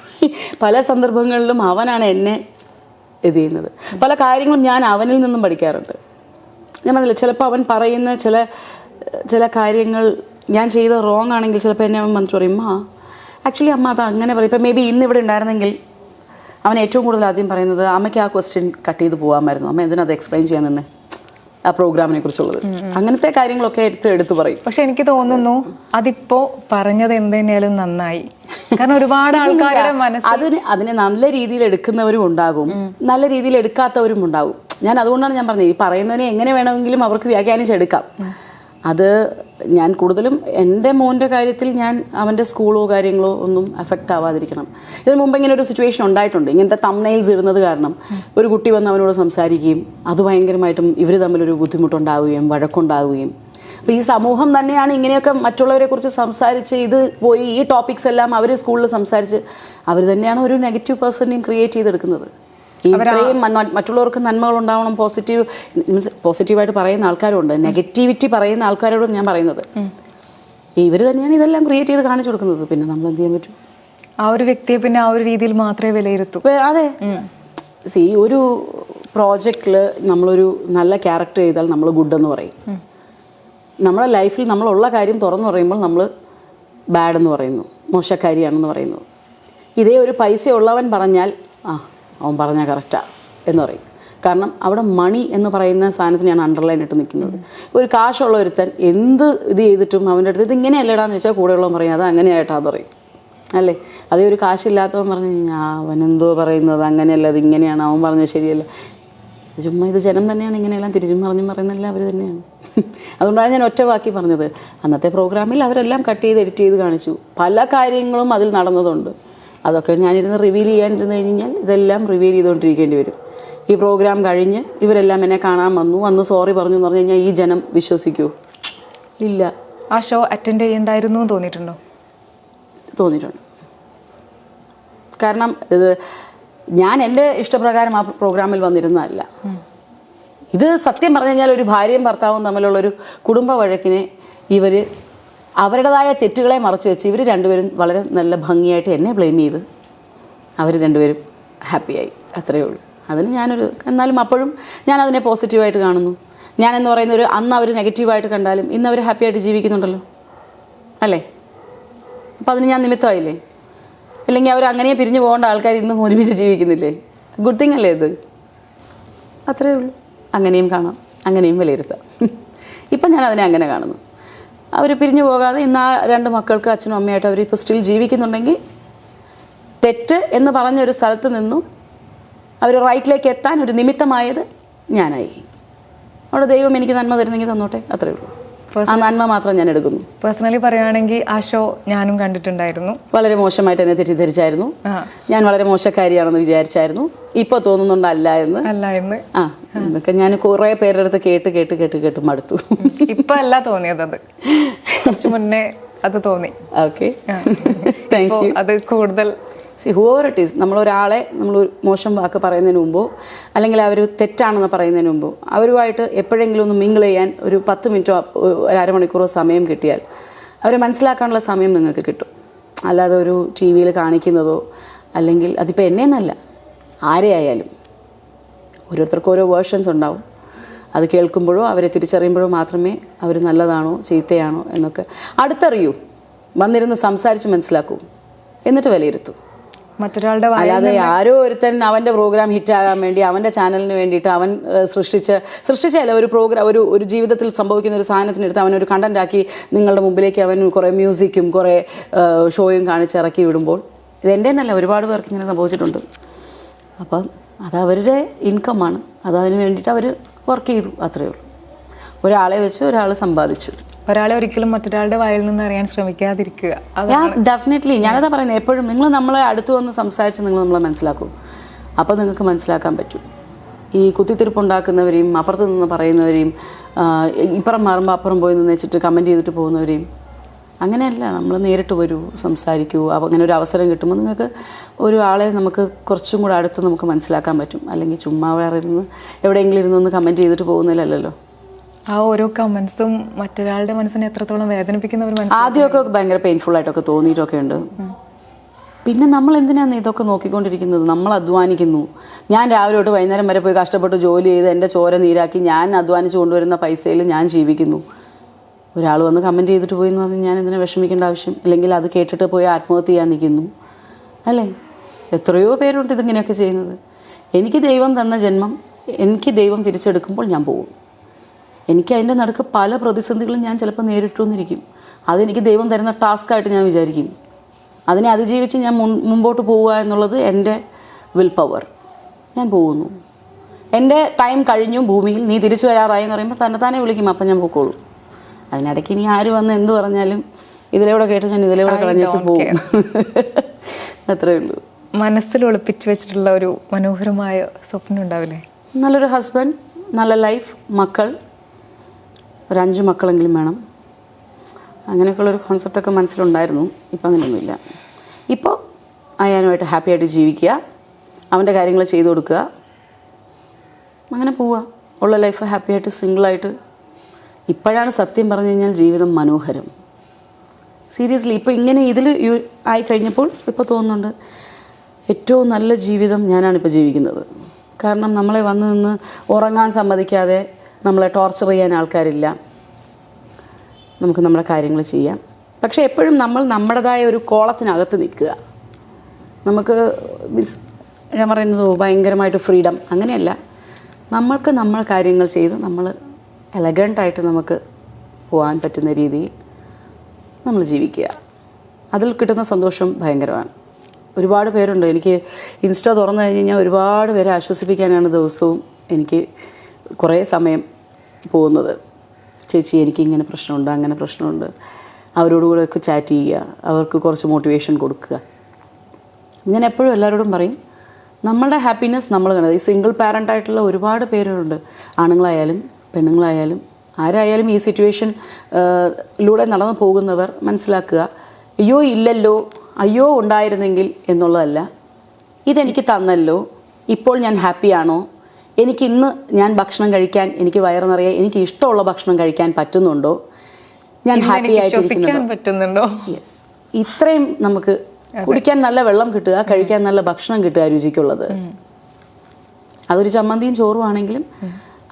പല സന്ദർഭങ്ങളിലും അവനാണ് എന്നെ ഇത് ചെയ്യുന്നത്. പല കാര്യങ്ങളും ഞാൻ അവനിൽ നിന്നും പഠിക്കാറുണ്ട്. ഞാൻ പറഞ്ഞില്ല, ചിലപ്പോൾ അവൻ പറയുന്ന ചില കാര്യങ്ങൾ ഞാൻ ചെയ്ത റോങ് ആണെങ്കിൽ ചിലപ്പോൾ എന്നെ അവൻ വന്നിട്ട് പറയും, ആക്ച്വലി അമ്മ അത് അങ്ങനെ പറയും. ഇപ്പം മേ ബി ഇന്ന് ഇവിടെ ഉണ്ടായിരുന്നെങ്കിൽ അവൻ ഏറ്റവും കൂടുതൽ ആദ്യം പറയുന്നത്, അമ്മയ്ക്ക് ആ ക്വസ്റ്റ്യൻ കട്ട് ചെയ്ത് പോകാമായിരുന്നു, അമ്മ എന്തിനത് എക്സ്പ്ലെയിൻ ചെയ്യാൻ തന്നെ ആ പ്രോഗ്രാമിനെ കുറിച്ചുള്ളത്. അങ്ങനത്തെ കാര്യങ്ങളൊക്കെ എടുത്ത് പറയും. പക്ഷെ എനിക്ക് തോന്നുന്നു അതിപ്പോ പറഞ്ഞത് എന്തുതന്നെയാലും നന്നായി. കാരണം ഒരുപാട് ആൾക്കാരുടെ മനസ്സിൽ അതിനെ നല്ല രീതിയിൽ എടുക്കുന്നവരും ഉണ്ടാകും, നല്ല രീതിയിൽ എടുക്കാത്തവരും ഉണ്ടാകും. ഞാൻ അതുകൊണ്ടാണ് ഞാൻ പറഞ്ഞത്, ഈ പറയുന്നതിനെ എങ്ങനെ വേണമെങ്കിലും അവർക്ക് വ്യാഖ്യാനിച്ചെടുക്കാം. അത് ഞാൻ കൂടുതലും എൻ്റെ മോൻ്റെ കാര്യത്തിൽ ഞാൻ അവൻ്റെ സ്കൂളോ കാര്യങ്ങളോ ഒന്നും അഫക്റ്റ് ആവാതിരിക്കണം. ഇതിന് മുമ്പ് ഇങ്ങനെ ഒരു സിറ്റുവേഷൻ ഉണ്ടായിട്ടുണ്ട്. ഇങ്ങനത്തെ തംബ്നെയിൽസ് ഇടുന്നത് കാരണം ഒരു കുട്ടി വന്ന് അവനോട് സംസാരിക്കുകയും അത് ഭയങ്കരമായിട്ടും ഇവർ തമ്മിലൊരു ബുദ്ധിമുട്ടുണ്ടാവുകയും വഴക്കുണ്ടാവുകയും. അപ്പോൾ ഈ സമൂഹം തന്നെയാണ് ഇങ്ങനെയൊക്കെ മറ്റുള്ളവരെ കുറിച്ച് സംസാരിച്ച് ഇത് പോയി ഈ ടോപ്പിക്സ് എല്ലാം അവർ സ്കൂളിൽ സംസാരിച്ച് അവർ തന്നെയാണ് ഒരു നെഗറ്റീവ് പേഴ്സണെയും ക്രിയേറ്റ് ചെയ്തെടുക്കുന്നത്. ഇത്രയും മറ്റുള്ളവർക്ക് നന്മകൾ ഉണ്ടാവണം, പോസിറ്റീവായിട്ട് പറയുന്ന ആൾക്കാരുണ്ട്, നെഗറ്റിവിറ്റി പറയുന്ന ആൾക്കാരോടും ഞാൻ പറയുന്നത് ഇവർ തന്നെയാണ് ഇതെല്ലാം ക്രിയേറ്റ് ചെയ്ത് കാണിച്ചു കൊടുക്കുന്നത്. പിന്നെ നമ്മൾ എന്ത് ചെയ്യാൻ പറ്റും? ആ ഒരു വ്യക്തിയെ പിന്നെ ആ ഒരു രീതിയിൽ മാത്രമേ വിലയിരുത്തൂ. അതെ, ഈ ഒരു പ്രോജക്റ്റിൽ നമ്മളൊരു നല്ല ക്യാരക്ടർ ചെയ്താൽ നമ്മൾ ഗുഡ് എന്ന് പറയും. നമ്മുടെ ലൈഫിൽ നമ്മളുള്ള കാര്യം തുറന്നു പറയുമ്പോൾ നമ്മൾ ബാഡ് എന്ന് പറയുന്നു, മോശക്കാരിയാണെന്ന് പറയുന്നു. ഇതേ ഒരു പൈസ ഉള്ളവൻ പറഞ്ഞാൽ അവൻ പറഞ്ഞാൽ കറക്റ്റാണ് എന്ന് പറയും. കാരണം അവിടെ മണി എന്ന് പറയുന്ന സാധനത്തിനാണ് അണ്ടർലൈൻ ഇട്ട് നിൽക്കുന്നത്. ഒരു കാശുള്ള ഒരുത്തൻ എന്ത് ഇത് ചെയ്തിട്ടും അവൻ്റെ അടുത്ത് ഇത് ഇങ്ങനെയല്ലടാന്ന് വെച്ചാൽ കൂടെയുള്ളവൻ പറയും അത് അങ്ങനെയായിട്ടാന്ന് പറയും, അല്ലേ? അതേ ഒരു കാശില്ലാത്തവൻ പറഞ്ഞു കഴിഞ്ഞാൽ അവനെന്തോ പറയുന്നത് അങ്ങനെയല്ല, അത് ഇങ്ങനെയാണ്, അവൻ പറഞ്ഞത് ശരിയല്ല. ചുമ്മാ ഇത് ജനം തന്നെയാണ് ഇങ്ങനെയെല്ലാം തിരിച്ചും പറഞ്ഞും പറയുന്നതെല്ലാം അവർ തന്നെയാണ്. അതുകൊണ്ടാണ് ഞാൻ ഒറ്റ വാക്കി പറഞ്ഞത്. അന്നത്തെ പ്രോഗ്രാമിൽ അവരെല്ലാം കട്ട് ചെയ്ത് എഡിറ്റ് ചെയ്ത് കാണിച്ചു. പല കാര്യങ്ങളും അതിൽ നടന്നതുണ്ട്. അതൊക്കെ ഞാനിരുന്ന് റിവീൽ ചെയ്യാനിരുന്ന് കഴിഞ്ഞാൽ ഇതെല്ലാം റിവീൽ ചെയ്തുകൊണ്ടിരിക്കേണ്ടി വരും. ഈ പ്രോഗ്രാം കഴിഞ്ഞ് ഇവരെല്ലാം എന്നെ കാണാൻ വന്നു, അന്ന് സോറി പറഞ്ഞു എന്ന് പറഞ്ഞു കഴിഞ്ഞാൽ ഈ ജനം വിശ്വസിക്കുമോ? ഇല്ല. ആ ഷോ അറ്റൻഡ് ചെയ്യണ്ടായിരുന്നു തോന്നിയിട്ടുണ്ടോ? തോന്നിയിട്ടുണ്ട്. കാരണം ഇത് ഞാൻ എൻ്റെ ഇഷ്ടപ്രകാരം ആ പ്രോഗ്രാമിൽ വന്നിരുന്നതല്ല. ഇത് സത്യം പറഞ്ഞു കഴിഞ്ഞാൽ ഒരു ഭാര്യയും ഭർത്താവും തമ്മിലുള്ളൊരു കുടുംബ വഴക്കിനെ ഇവർ അവരുടേതായ തെറ്റുകളെ മറച്ചു വെച്ച് ഇവർ രണ്ടുപേരും വളരെ നല്ല ഭംഗിയായിട്ട് എന്നെ ബ്ലെയിം ചെയ്ത് അവർ രണ്ടുപേരും ഹാപ്പിയായി. അത്രയേ ഉള്ളൂ. അതിന് എന്നാലും അപ്പോഴും ഞാനതിനെ പോസിറ്റീവായിട്ട് കാണുന്നു. ഞാനെന്ന് പറയുന്ന അന്ന് അവർ നെഗറ്റീവായിട്ട് കണ്ടാലും ഇന്ന് അവർ ഹാപ്പിയായിട്ട് ജീവിക്കുന്നുണ്ടല്ലോ, അല്ലേ? അപ്പോൾ അതിന് ഞാൻ നിമിത്തമായില്ലേ? അല്ലെങ്കിൽ അവർ അങ്ങനെ പിരിഞ്ഞു പോകേണ്ട ആൾക്കാർ ഇന്നും ഒരുമിച്ച് ജീവിക്കുന്നില്ലേ? ഗുഡ് തിങ് അല്ലേ ഇത്? അത്രയേ ഉള്ളൂ. അങ്ങനെയും കാണാം, അങ്ങനെയും വിലയിരുത്താം. ഇപ്പം ഞാൻ അതിനെ അങ്ങനെ കാണുന്നു. അവർ പിരിഞ്ഞു പോകാതെ ഇന്ന് ആ രണ്ട് മക്കൾക്ക് അച്ഛനും അമ്മയായിട്ട് അവർ ഇപ്പോൾ സ്റ്റിൽ ജീവിക്കുന്നുണ്ടെങ്കിൽ തെറ്റ് എന്ന് പറഞ്ഞൊരു സ്ഥലത്ത് നിന്നും അവർ റൈറ്റിലേക്ക് എത്താൻ ഒരു നിമിത്തമായത് ഞാനായി. അവിടെ ദൈവം എനിക്ക് നന്മ തരുന്നെങ്കിൽ തന്നോട്ടെ, അത്രയേ ഉള്ളൂ. ആ നന്മ മാത്രം ഞാൻ എടുക്കുന്നു. പേഴ്സണലി പറയുകയാണെങ്കിൽ ആ ഷോ ഞാനും കണ്ടിട്ടുണ്ടായിരുന്നു. വളരെ മോശമായിട്ട് എന്നെ തെറ്റിദ്ധരിച്ചായിരുന്നു. ഞാൻ വളരെ മോശക്കാരിയാണെന്ന് വിചാരിച്ചായിരുന്നു. ഇപ്പോൾ തോന്നുന്നുണ്ടല്ല എന്ന്. ഇതൊക്കെ ഞാൻ കുറേ പേരുടെ അടുത്ത് കേട്ട് മടുത്തു. ഇപ്പൊ അല്ല തോന്നിയത്, അത് കുറച്ച് മുന്നേ അത് തോന്നി. Okay, thank you. അത് കൂടുതൽ ഹൂവർ ഇറ്റ് ഈസ്, നമ്മളൊരാളെ നമ്മൾ മോശം വാക്ക് പറയുന്നതിന് മുമ്പോ അല്ലെങ്കിൽ അവർ തെറ്റാണെന്ന് പറയുന്നതിന് മുമ്പോ അവരുമായിട്ട് എപ്പോഴെങ്കിലും ഒന്ന് മിങ്കിൾ ചെയ്യാൻ ഒരു 10 മിനിറ്റോ ഒരു അരമണിക്കൂറോ സമയം കിട്ടിയാൽ അവരെ മനസ്സിലാക്കാനുള്ള സമയം നിങ്ങൾക്ക് കിട്ടും. അല്ലാതെ ഒരു ടി വിയിൽ കാണിക്കുന്നതോ അല്ലെങ്കിൽ അതിപ്പോൾ എന്നെന്നല്ല ആരെയായാലും ഓരോരുത്തർക്കും ഓരോ വേർഷൻസ് ഉണ്ടാവും. അത് കേൾക്കുമ്പോഴോ അവരെ തിരിച്ചറിയുമ്പോഴോ മാത്രമേ അവർ നല്ലതാണോ ചീത്തയാണോ എന്നൊക്കെ അടുത്തറിയൂ. വന്നിരുന്ന് സംസാരിച്ച് മനസ്സിലാക്കൂ, എന്നിട്ട് വിലയിരുത്തൂ. മറ്റൊരാളുടെ അല്ലാതെ ആരോ ഒരുത്തൻ അവൻ്റെ പ്രോഗ്രാം ഹിറ്റാകാൻ വേണ്ടി അവൻ്റെ ചാനലിന് വേണ്ടിയിട്ട് അവൻ സൃഷ്ടിച്ചല്ല ഒരു പ്രോഗ്രാം ഒരു ജീവിതത്തിൽ സംഭവിക്കുന്ന ഒരു സാധനത്തിനെടുത്ത് അവനൊരു കണ്ടൻറ്റാക്കി നിങ്ങളുടെ മുമ്പിലേക്ക് അവൻ കുറേ മ്യൂസിക്കും കുറേ ഷോയും കാണിച്ച് ഇറക്കി വിടുമ്പോൾ ഇതെൻ്റെ എന്നല്ല ഒരുപാട് പേർക്ക് ഇങ്ങനെ സംഭവിച്ചിട്ടുണ്ട്. അപ്പം അതവരുടെ ഇൻകമാണ്, അതതിന് വേണ്ടിയിട്ട് അവർ വർക്ക് ചെയ്തു, അത്രയേ ഉള്ളൂ. ഒരാളെ വെച്ച് ഒരാൾ സമ്പാദിച്ചു. ഒരാളെ ഒരിക്കലും മറ്റൊരാളുടെ വായിൽ നിന്ന് അറിയാൻ ശ്രമിക്കാതിരിക്കുക. ഡെഫിനറ്റ്ലി ഞാനതാ പറയുന്നത്. എപ്പോഴും നിങ്ങൾ നമ്മളെ അടുത്ത് വന്ന് സംസാരിച്ച് നിങ്ങൾ നമ്മളെ മനസ്സിലാക്കും. അപ്പോൾ നിങ്ങൾക്ക് മനസ്സിലാക്കാൻ പറ്റും. ഈ കുത്തിത്തിരിപ്പുണ്ടാക്കുന്നവരെയും അപ്പുറത്ത് നിന്ന് പറയുന്നവരെയും ഇപ്പുറം മാറുമ്പോൾ അപ്പുറം പോയി നിന്ന് വെച്ചിട്ട് കമൻറ്റ് ചെയ്തിട്ട് പോകുന്നവരെയും അങ്ങനെയല്ല, നമ്മൾ നേരിട്ട് വരൂ, സംസാരിക്കൂ. അപ്പോൾ അങ്ങനെ ഒരു അവസരം കിട്ടുമ്പോൾ നിങ്ങൾക്ക് ഒരു ആളെ നമുക്ക് കുറച്ചും കൂടെ അടുത്ത് നമുക്ക് മനസ്സിലാക്കാൻ പറ്റും. അല്ലെങ്കിൽ ചുമ്മാ വേറെ ഇരുന്ന് എവിടെയെങ്കിലും ഇരുന്നൊന്ന് കമൻറ്റ് ചെയ്തിട്ട് പോകുന്നില്ലല്ലോ. ആ ഓരോ കമൻസും മറ്റൊരാളുടെ മനസ്സിനെ എത്രത്തോളം വേദനിപ്പിക്കുന്നവർ ആദ്യമൊക്കെ ഭയങ്കര പെയിൻഫുൾ ആയിട്ടൊക്കെ തോന്നിയിട്ടൊക്കെ ഉണ്ട്. പിന്നെ നമ്മൾ എന്തിനാണ് ഇതൊക്കെ നോക്കിക്കൊണ്ടിരിക്കുന്നത്? നമ്മൾ അധ്വാനിക്കുന്നു. ഞാൻ രാവിലെ തൊട്ട് വൈകുന്നേരം വരെ പോയി കഷ്ടപ്പെട്ട് ജോലി ചെയ്ത് എൻ്റെ ചോര നീരാക്കി ഞാൻ അധ്വാനിച്ച് കൊണ്ടുവരുന്ന പൈസയിൽ ഞാൻ ജീവിക്കുന്നു. ഒരാൾ വന്ന് കമൻറ്റ് ചെയ്തിട്ട് പോയി എന്ന് പറഞ്ഞാൽ ഞാൻ എന്തിനാ വിഷമിക്കേണ്ട ആവശ്യം? അല്ലെങ്കിൽ അത് കേട്ടിട്ട് പോയി ആത്മഹത്യ ചെയ്യാൻ നിൽക്കുന്നു അല്ലേ? എത്രയോ പേരുണ്ട് ഇതിങ്ങനെയൊക്കെ ചെയ്യുന്നത്. എനിക്ക് ദൈവം തന്ന ജന്മം എനിക്ക് ദൈവം തിരിച്ചെടുക്കുമ്പോൾ ഞാൻ പോകും. എനിക്ക് അതിൻ്റെ നടുക്ക് പല പ്രതിസന്ധികളും ഞാൻ ചിലപ്പോൾ നേരിട്ടുവന്നിരിക്കും. അതെനിക്ക് ദൈവം തരുന്ന ടാസ്ക്കായിട്ട് ഞാൻ വിചാരിക്കും. അതിനെ അതിജീവിച്ച് ഞാൻ മുമ്പോട്ട് പോവുക എന്നുള്ളത് എൻ്റെ വിൽ പവർ. ഞാൻ പോകുന്നു. എൻ്റെ ടൈം കഴിഞ്ഞു ഭൂമിയിൽ, നീ തിരിച്ചു വരാറായി എന്ന് പറയുമ്പോൾ തന്നെ വിളിക്കും, അപ്പം ഞാൻ പോയിക്കോളൂ. അതിനിടയ്ക്ക് ഇനി ആര് വന്ന് എന്ത് പറഞ്ഞാലും ഇതിലൂടെ കേട്ട് ഞാൻ ഇതിലൂടെ കളഞ്ഞേച്ച് പോകും. അത്രേ ഉള്ളൂ. മനസ്സിൽ ഒളിപ്പിച്ചു വെച്ചിട്ടുള്ള ഒരു മനോഹരമായ സ്വപ്നം ഉണ്ടാവില്ലേ? നല്ലൊരു ഹസ്ബൻഡ്, നല്ല ലൈഫ്, മക്കൾ, ഒരു 5 മക്കളെങ്കിലും വേണം. അങ്ങനെയൊക്കെയുള്ളൊരു കോൺസെപ്റ്റൊക്കെ മനസ്സിലുണ്ടായിരുന്നു. ഇപ്പം അങ്ങനെയൊന്നുമില്ല. ഇപ്പോൾ അയാനുമായിട്ട് ഹാപ്പി ആയിട്ട് ജീവിക്കുക, അവൻ്റെ കാര്യങ്ങൾ ചെയ്തു കൊടുക്കുക, അങ്ങനെ പോവുക. ഉള്ള ലൈഫ് ഹാപ്പി ആയിട്ട് സിംഗിളായിട്ട്. ഇപ്പോഴാണ് സത്യം പറഞ്ഞു കഴിഞ്ഞാൽ ജീവിതം മനോഹരം. സീരിയസ്ലി ഇപ്പോൾ ഇങ്ങനെ ഇതിൽ ആയി കഴിഞ്ഞപ്പോൾ ഇപ്പോൾ തോന്നുന്നുണ്ട് ഏറ്റവും നല്ല ജീവിതം ഞാനാണിപ്പോൾ ജീവിക്കുന്നത്. കാരണം നമ്മളെ വന്ന് നിന്ന് ഉറങ്ങാൻ സമ്മതിക്കാതെ നമ്മളെ ടോർച്ചർ ചെയ്യാൻ ആൾക്കാരില്ല. നമുക്ക് നമ്മുടെ കാര്യങ്ങൾ ചെയ്യാം. പക്ഷേ എപ്പോഴും നമ്മൾ നമ്മുടേതായ ഒരു കോളത്തിനകത്ത് നിൽക്കുക. നമുക്ക് മീൻസ് ഞാൻ പറയുന്നത് ഭയങ്കരമായിട്ട് ഫ്രീഡം അങ്ങനെയല്ല. നമ്മൾക്ക് നമ്മൾ കാര്യങ്ങൾ ചെയ്ത് നമ്മൾ എലഗൻ്റായിട്ട് നമുക്ക് പോകാൻ പറ്റുന്ന രീതിയിൽ നമ്മൾ ജീവിക്കുക. അതിൽ കിട്ടുന്ന സന്തോഷം ഭയങ്കരമാണ്. ഒരുപാട് പേരുണ്ട്. എനിക്ക് ഇൻസ്റ്റ തുറന്നു കഴിഞ്ഞ് കഴിഞ്ഞാൽ ഒരുപാട് പേരെ ആശ്വസിപ്പിക്കാനാണ് ദിവസവും എനിക്ക് കുറേ സമയം പോകുന്നത്. ചേച്ചി എനിക്ക് ഇങ്ങനെ പ്രശ്നമുണ്ട്, അങ്ങനെ പ്രശ്നമുണ്ട്, അവരോടുകൂടെ ഒക്കെ ചാറ്റ് ചെയ്യുക, അവർക്ക് കുറച്ച് മോട്ടിവേഷൻ കൊടുക്കുക. ഞാൻ എപ്പോഴും എല്ലാവരോടും പറയും, നമ്മളുടെ ഹാപ്പിനെസ് നമ്മൾ കണ്ടത്. ഈ സിംഗിൾ പാരൻ്റായിട്ടുള്ള ഒരുപാട് പേരുണ്ട്. ആണുങ്ങളായാലും പെണ്ണുങ്ങളായാലും ആരായാലും ഈ സിറ്റുവേഷൻ ലൂടെ നടന്നു പോകുന്നവർ മനസ്സിലാക്കുക, അയ്യോ ഇല്ലല്ലോ, അയ്യോ ഉണ്ടായിരുന്നെങ്കിൽ എന്നുള്ളതല്ല. ഇതെനിക്ക് തന്നല്ലോ, ഇപ്പോൾ ഞാൻ ഹാപ്പിയാണോ, എനിക്കിന്ന് ഞാൻ ഭക്ഷണം കഴിക്കാൻ, എനിക്ക് വയറ് നിറയെ എനിക്ക് ഇഷ്ടമുള്ള ഭക്ഷണം കഴിക്കാൻ പറ്റുന്നുണ്ടോ, ഞാൻ ഹാപ്പി ആയിട്ടിരിക്കുന്നുണ്ടോ? യെസ്. ഇത്രയും നമുക്ക് കുടിക്കാൻ നല്ല വെള്ളം കിട്ടുക, കഴിക്കാൻ നല്ല ഭക്ഷണം കിട്ടുക, രുചിക്കുള്ളത്. അതൊരു ചമ്മന്തിയും ചോറും ആണെങ്കിലും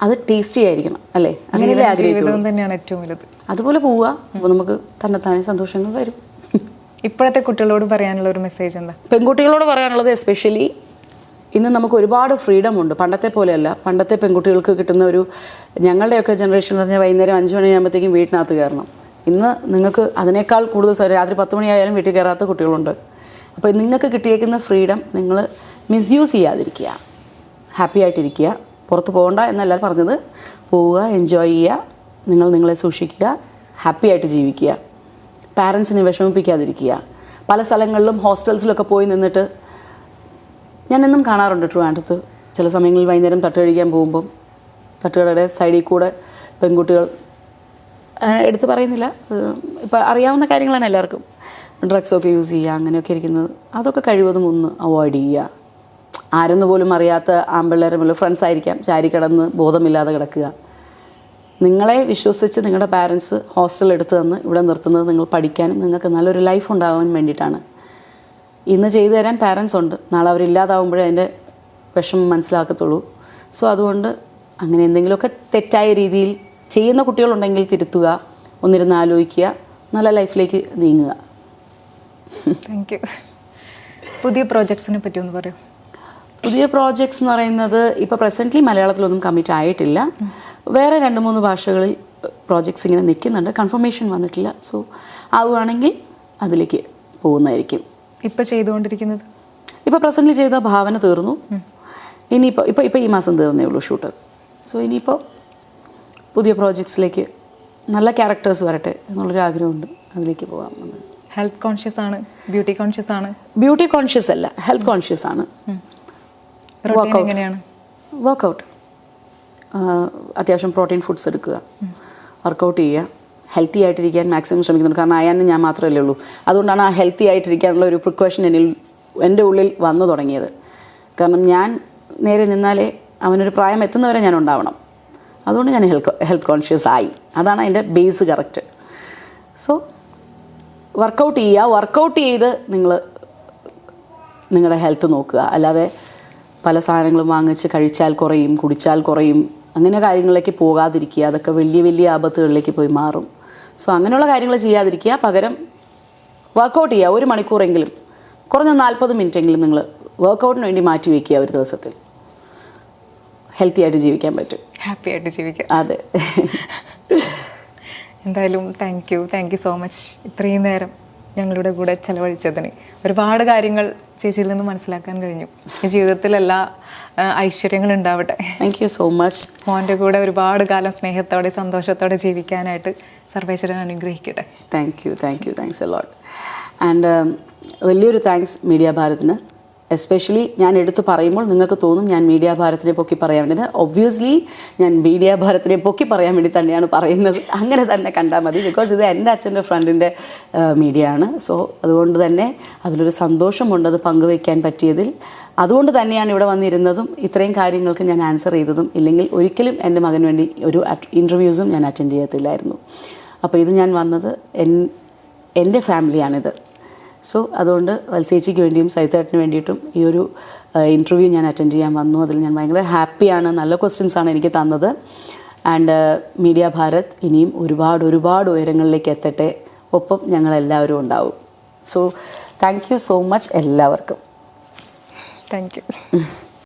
അത് ടേസ്റ്റി ആയിരിക്കണം അല്ലേ? അങ്ങനെയല്ലേ ആഗ്രഹിക്കുന്നത്. അതുപോലെ പോവുക. അപ്പോൾ നമുക്ക് തന്നെത്താനെ സന്തോഷങ്ങൾ വരും. ഇപ്പോഴത്തെ കുട്ടികളോട് പറയാനുള്ള ഒരു മെസ്സേജ് എന്താ? പെൺകുട്ടികളോട് പറയാനുള്ളത് എസ്പെഷ്യലി ഇന്ന് നമുക്ക് ഒരുപാട് ഫ്രീഡം ഉണ്ട്. പണ്ടത്തെ പോലെയല്ല. പണ്ടത്തെ പെൺകുട്ടികൾക്ക് കിട്ടുന്ന ഒരു, ഞങ്ങളുടെയൊക്കെ ജനറേഷൻ എന്ന് പറഞ്ഞാൽ വൈകുന്നേരം 5 മണിയാകുമ്പോഴത്തേക്കും വീട്ടിനകത്ത് കയറണം. ഇന്ന് നിങ്ങൾക്ക് അതിനേക്കാൾ കൂടുതൽ രാത്രി 10 മണിയായാലും വീട്ടിൽ കയറാത്ത കുട്ടികളുണ്ട്. അപ്പോൾ നിങ്ങൾക്ക് കിട്ടിയേക്കുന്ന ഫ്രീഡം നിങ്ങൾ മിസ്യൂസ് ചെയ്യാതിരിക്കുക, ഹാപ്പി ആയിട്ടിരിക്കുക. പുറത്ത് പോകണ്ട എന്നല്ല പറഞ്ഞത്, പോവുക, എൻജോയ് ചെയ്യുക, നിങ്ങൾ നിങ്ങളെ സൂക്ഷിക്കുക, ഹാപ്പി ആയിട്ട് ജീവിക്കുക, പാരൻസിനെ വിഷമിപ്പിക്കാതിരിക്കുക. പല സ്ഥലങ്ങളിലും ഹോസ്റ്റൽസിലൊക്കെ പോയി നിന്നിട്ട് ഞാൻ എന്നും കാണാറുണ്ട് ട്രിവാൻഡ്രത്ത്. ചില സമയങ്ങളിൽ വൈകുന്നേരം തട്ട് കഴിക്കാൻ പോകുമ്പം തട്ടുകടയുടെ സൈഡിൽ കൂടെ പെൺകുട്ടികൾ, എടുത്ത് പറയുന്നില്ല, ഇപ്പം അറിയാവുന്ന കാര്യങ്ങളാണ് എല്ലാവർക്കും, ഡ്രഗ്സൊക്കെ യൂസ് ചെയ്യുക, അങ്ങനെയൊക്കെ ഇരിക്കുന്നത്. അതൊക്കെ കഴിവതും ഒന്ന് അവോയ്ഡ് ചെയ്യുക. ആരെന്ന് പോലും അറിയാത്ത ആമ്പിള്ളേരെ മുതൽ ഫ്രണ്ട്സ് ആയിരിക്കാം, ചാരി കിടന്ന് ബോധമില്ലാതെ കിടക്കുക. നിങ്ങളെ വിശ്വസിച്ച് നിങ്ങളുടെ പാരൻസ് ഹോസ്റ്റൽ എടുത്ത് തന്ന് ഇവിടെ നിർത്തുന്നത് നിങ്ങൾ പഠിക്കാനും നിങ്ങൾക്ക് നല്ലൊരു ലൈഫ് ഉണ്ടാകാൻ വേണ്ടിയിട്ടാണ്. ഇന്ന് ചെയ്തു തരാൻ പാരൻസ് ഉണ്ട്, നാളെ അവരില്ലാതാവുമ്പോഴേ അതിൻ്റെ വിഷമം മനസ്സിലാക്കത്തുള്ളൂ. സോ അതുകൊണ്ട് അങ്ങനെ എന്തെങ്കിലുമൊക്കെ തെറ്റായ രീതിയിൽ ചെയ്യുന്ന കുട്ടികളുണ്ടെങ്കിൽ തിരുത്തുക, ഒന്നിരുന്ന് ആലോചിക്കുക, നല്ല ലൈഫിലേക്ക് നീങ്ങുക. Thank you. പുതിയ പ്രോജക്ട്സിനെ പറ്റി ഒന്ന് പറയൂ. പുതിയ പ്രോജക്ട്സ് എന്ന് പറയുന്നത് ഇപ്പോൾ പ്രസൻ്റ്ലി മലയാളത്തിലൊന്നും കമ്മിറ്റ് ആയിട്ടില്ല. വേറെ 2-3 ഭാഷകളിൽ പ്രോജക്ട്സ് ഇങ്ങനെ നിൽക്കുന്നുണ്ട്. കൺഫർമേഷൻ വന്നിട്ടില്ല. സോ ആവുകയാണെങ്കിൽ അതിലേക്ക് പോകുന്നതായിരിക്കും. ഇപ്പോൾ ചെയ്തുകൊണ്ടിരിക്കുന്നത്? ഇപ്പോൾ പ്രസൻ്റ്ലി ചെയ്ത ഭാവന തീർന്നു. ഇനിയിപ്പോൾ ഇപ്പോൾ ഈ മാസം തീർന്നേ ഉള്ളൂ ഷൂട്ട്. സോ ഇനിയിപ്പോൾ പുതിയ പ്രോജക്ട്സിലേക്ക് നല്ല ക്യാരക്ടേഴ്സ് വരട്ടെ എന്നുള്ളൊരു ആഗ്രഹമുണ്ട്. അതിലേക്ക് പോകാം. ഹെൽത്ത് കോൺഷ്യസ് ആണ്, ബ്യൂട്ടി കോൺഷ്യസ് ആണ്? ബ്യൂട്ടി കോൺഷ്യസ് അല്ല, ഹെൽത്ത് കോൺഷ്യസ് ആണ്. എങ്ങനെയാണ് വർക്കൗട്ട്, അത്യാവശ്യം പ്രോട്ടീൻ ഫുഡ്സ് എടുക്കുക, വർക്കൗട്ട് ചെയ്യുക, ഹെൽത്തി ആയിട്ടിരിക്കാൻ മാക്സിമം ശ്രമിക്കുന്നുണ്ട്. കാരണം അയാനും ഞാൻ മാത്രമല്ലേ ഉള്ളൂ. അതുകൊണ്ടാണ് ആ ഹെൽത്തി ആയിട്ടിരിക്കാനുള്ള ഒരു പ്രിക്കോഷൻ എൻ്റെ ഉള്ളിൽ വന്നു തുടങ്ങിയത്. കാരണം ഞാൻ നേരെ നിന്നാലേ അവനൊരു പ്രായം എത്തുന്നവരെ ഞാൻ ഉണ്ടാവണം. അതുകൊണ്ട് ഞാൻ ഹെൽത്ത് കോൺഷ്യസ് ആയി. അതാണ് അതിൻ്റെ ബേസ് കറക്റ്റ്. സോ വർക്കൗട്ട് ചെയ്യുക, വർക്കൗട്ട് ചെയ്ത് നിങ്ങൾ നിങ്ങളുടെ ഹെൽത്ത് നോക്കുക. അല്ലാതെ പല സാധനങ്ങളും വാങ്ങിച്ച് കഴിച്ചാൽ കുറയും, കുടിച്ചാൽ കുറയും, അങ്ങനെ കാര്യങ്ങളിലേക്ക് പോകാതിരിക്കുക. അതൊക്കെ വലിയ വലിയ ആപത്തുകളിലേക്ക് പോയി മാറും. സോ അങ്ങനെയുള്ള കാര്യങ്ങൾ ചെയ്യാതിരിക്കുക. പകരം വർക്കൗട്ട് ചെയ്യുക. 1 മണിക്കൂറെങ്കിലും, കുറഞ്ഞ 40 മിനിറ്റെങ്കിലും നിങ്ങൾ വർക്കൗട്ടിന് വേണ്ടി മാറ്റി വയ്ക്കുക. ഒരു ദിവസത്തിൽ ഹെൽത്തി ആയിട്ട് ജീവിക്കാൻ പറ്റും, ഹാപ്പി ആയിട്ട് ജീവിക്കാം. അതെ. എന്തായാലും താങ്ക് യു സോ മച്ച്. ഇത്രയും നേരം ഞങ്ങളുടെ കൂടെ ചെലവഴിച്ചതിന് ഒരുപാട് കാര്യങ്ങൾ ചേച്ചിയിൽ നിന്ന് മനസ്സിലാക്കാൻ കഴിഞ്ഞു. ഈ ജീവിതത്തിൽ എല്ലാ ഐശ്വര്യങ്ങളും ഉണ്ടാവട്ടെ. Thank you so much. മോൻ്റെ കൂടെ ഒരുപാട് കാലം സ്നേഹത്തോടെ സന്തോഷത്തോടെ ജീവിക്കാനായിട്ട് സർവേശ്വരൻ അനുഗ്രഹിക്കട്ടെ. Thanks a lot. ആൻഡ് വലിയൊരു താങ്ക്സ് മീഡിയ ഭാരതിന്. എസ്പെഷ്യലി ഞാൻ എടുത്ത് പറയുമ്പോൾ നിങ്ങൾക്ക് തോന്നും ഞാൻ മീഡിയ ഭാരതിനെ പൊക്കി പറയാൻ വേണ്ടി. ഒബ്വിയസ്ലി ഞാൻ മീഡിയ ഭാരതിനെ പൊക്കി പറയാൻ വേണ്ടി തന്നെയാണ് പറയുന്നത്. അങ്ങനെ തന്നെ കണ്ടാൽ മതി. ബിക്കോസ് ഇത് എൻ്റെ അച്ഛൻ്റെ ഫ്രണ്ടിൻ്റെ മീഡിയ ആണ്. സോ അതുകൊണ്ട് തന്നെ അതിലൊരു സന്തോഷമുണ്ട് അത് പങ്കുവയ്ക്കാൻ പറ്റിയതിൽ. അതുകൊണ്ട് തന്നെയാണ് ഇവിടെ വന്നിരുന്നതും ഇത്രയും കാര്യങ്ങൾക്ക് ഞാൻ ആൻസർ ചെയ്തതും. ഇല്ലെങ്കിൽ ഒരിക്കലും എൻ്റെ മകന് വേണ്ടി ഒരു ഇൻ്റർവ്യൂസും ഞാൻ അറ്റൻഡ് ചെയ്യത്തില്ലായിരുന്നു. അപ്പോൾ ഇത് ഞാൻ വന്നത് എൻ്റെ ഫാമിലിയാണിത്. സോ അതുകൊണ്ട് വത്സേച്ചിക്ക് വേണ്ടിയും സൈത്തേട്ടന് വേണ്ടിയിട്ടും ഈ ഒരു ഇൻ്റർവ്യൂ ഞാൻ അറ്റൻഡ് ചെയ്യാൻ വന്നു. അതിൽ ഞാൻ ഭയങ്കര ഹാപ്പിയാണ്. നല്ല ക്വസ്റ്റ്യൻസാണ് എനിക്ക് തന്നത്. ആൻഡ് മീഡിയ ഭാരത് ഇനിയും ഒരുപാട് ഉയരങ്ങളിലേക്ക് എത്തട്ടെ. ഒപ്പം ഞങ്ങളെല്ലാവരും ഉണ്ടാവും. So thank you so much എല്ലാവർക്കും. Thank U.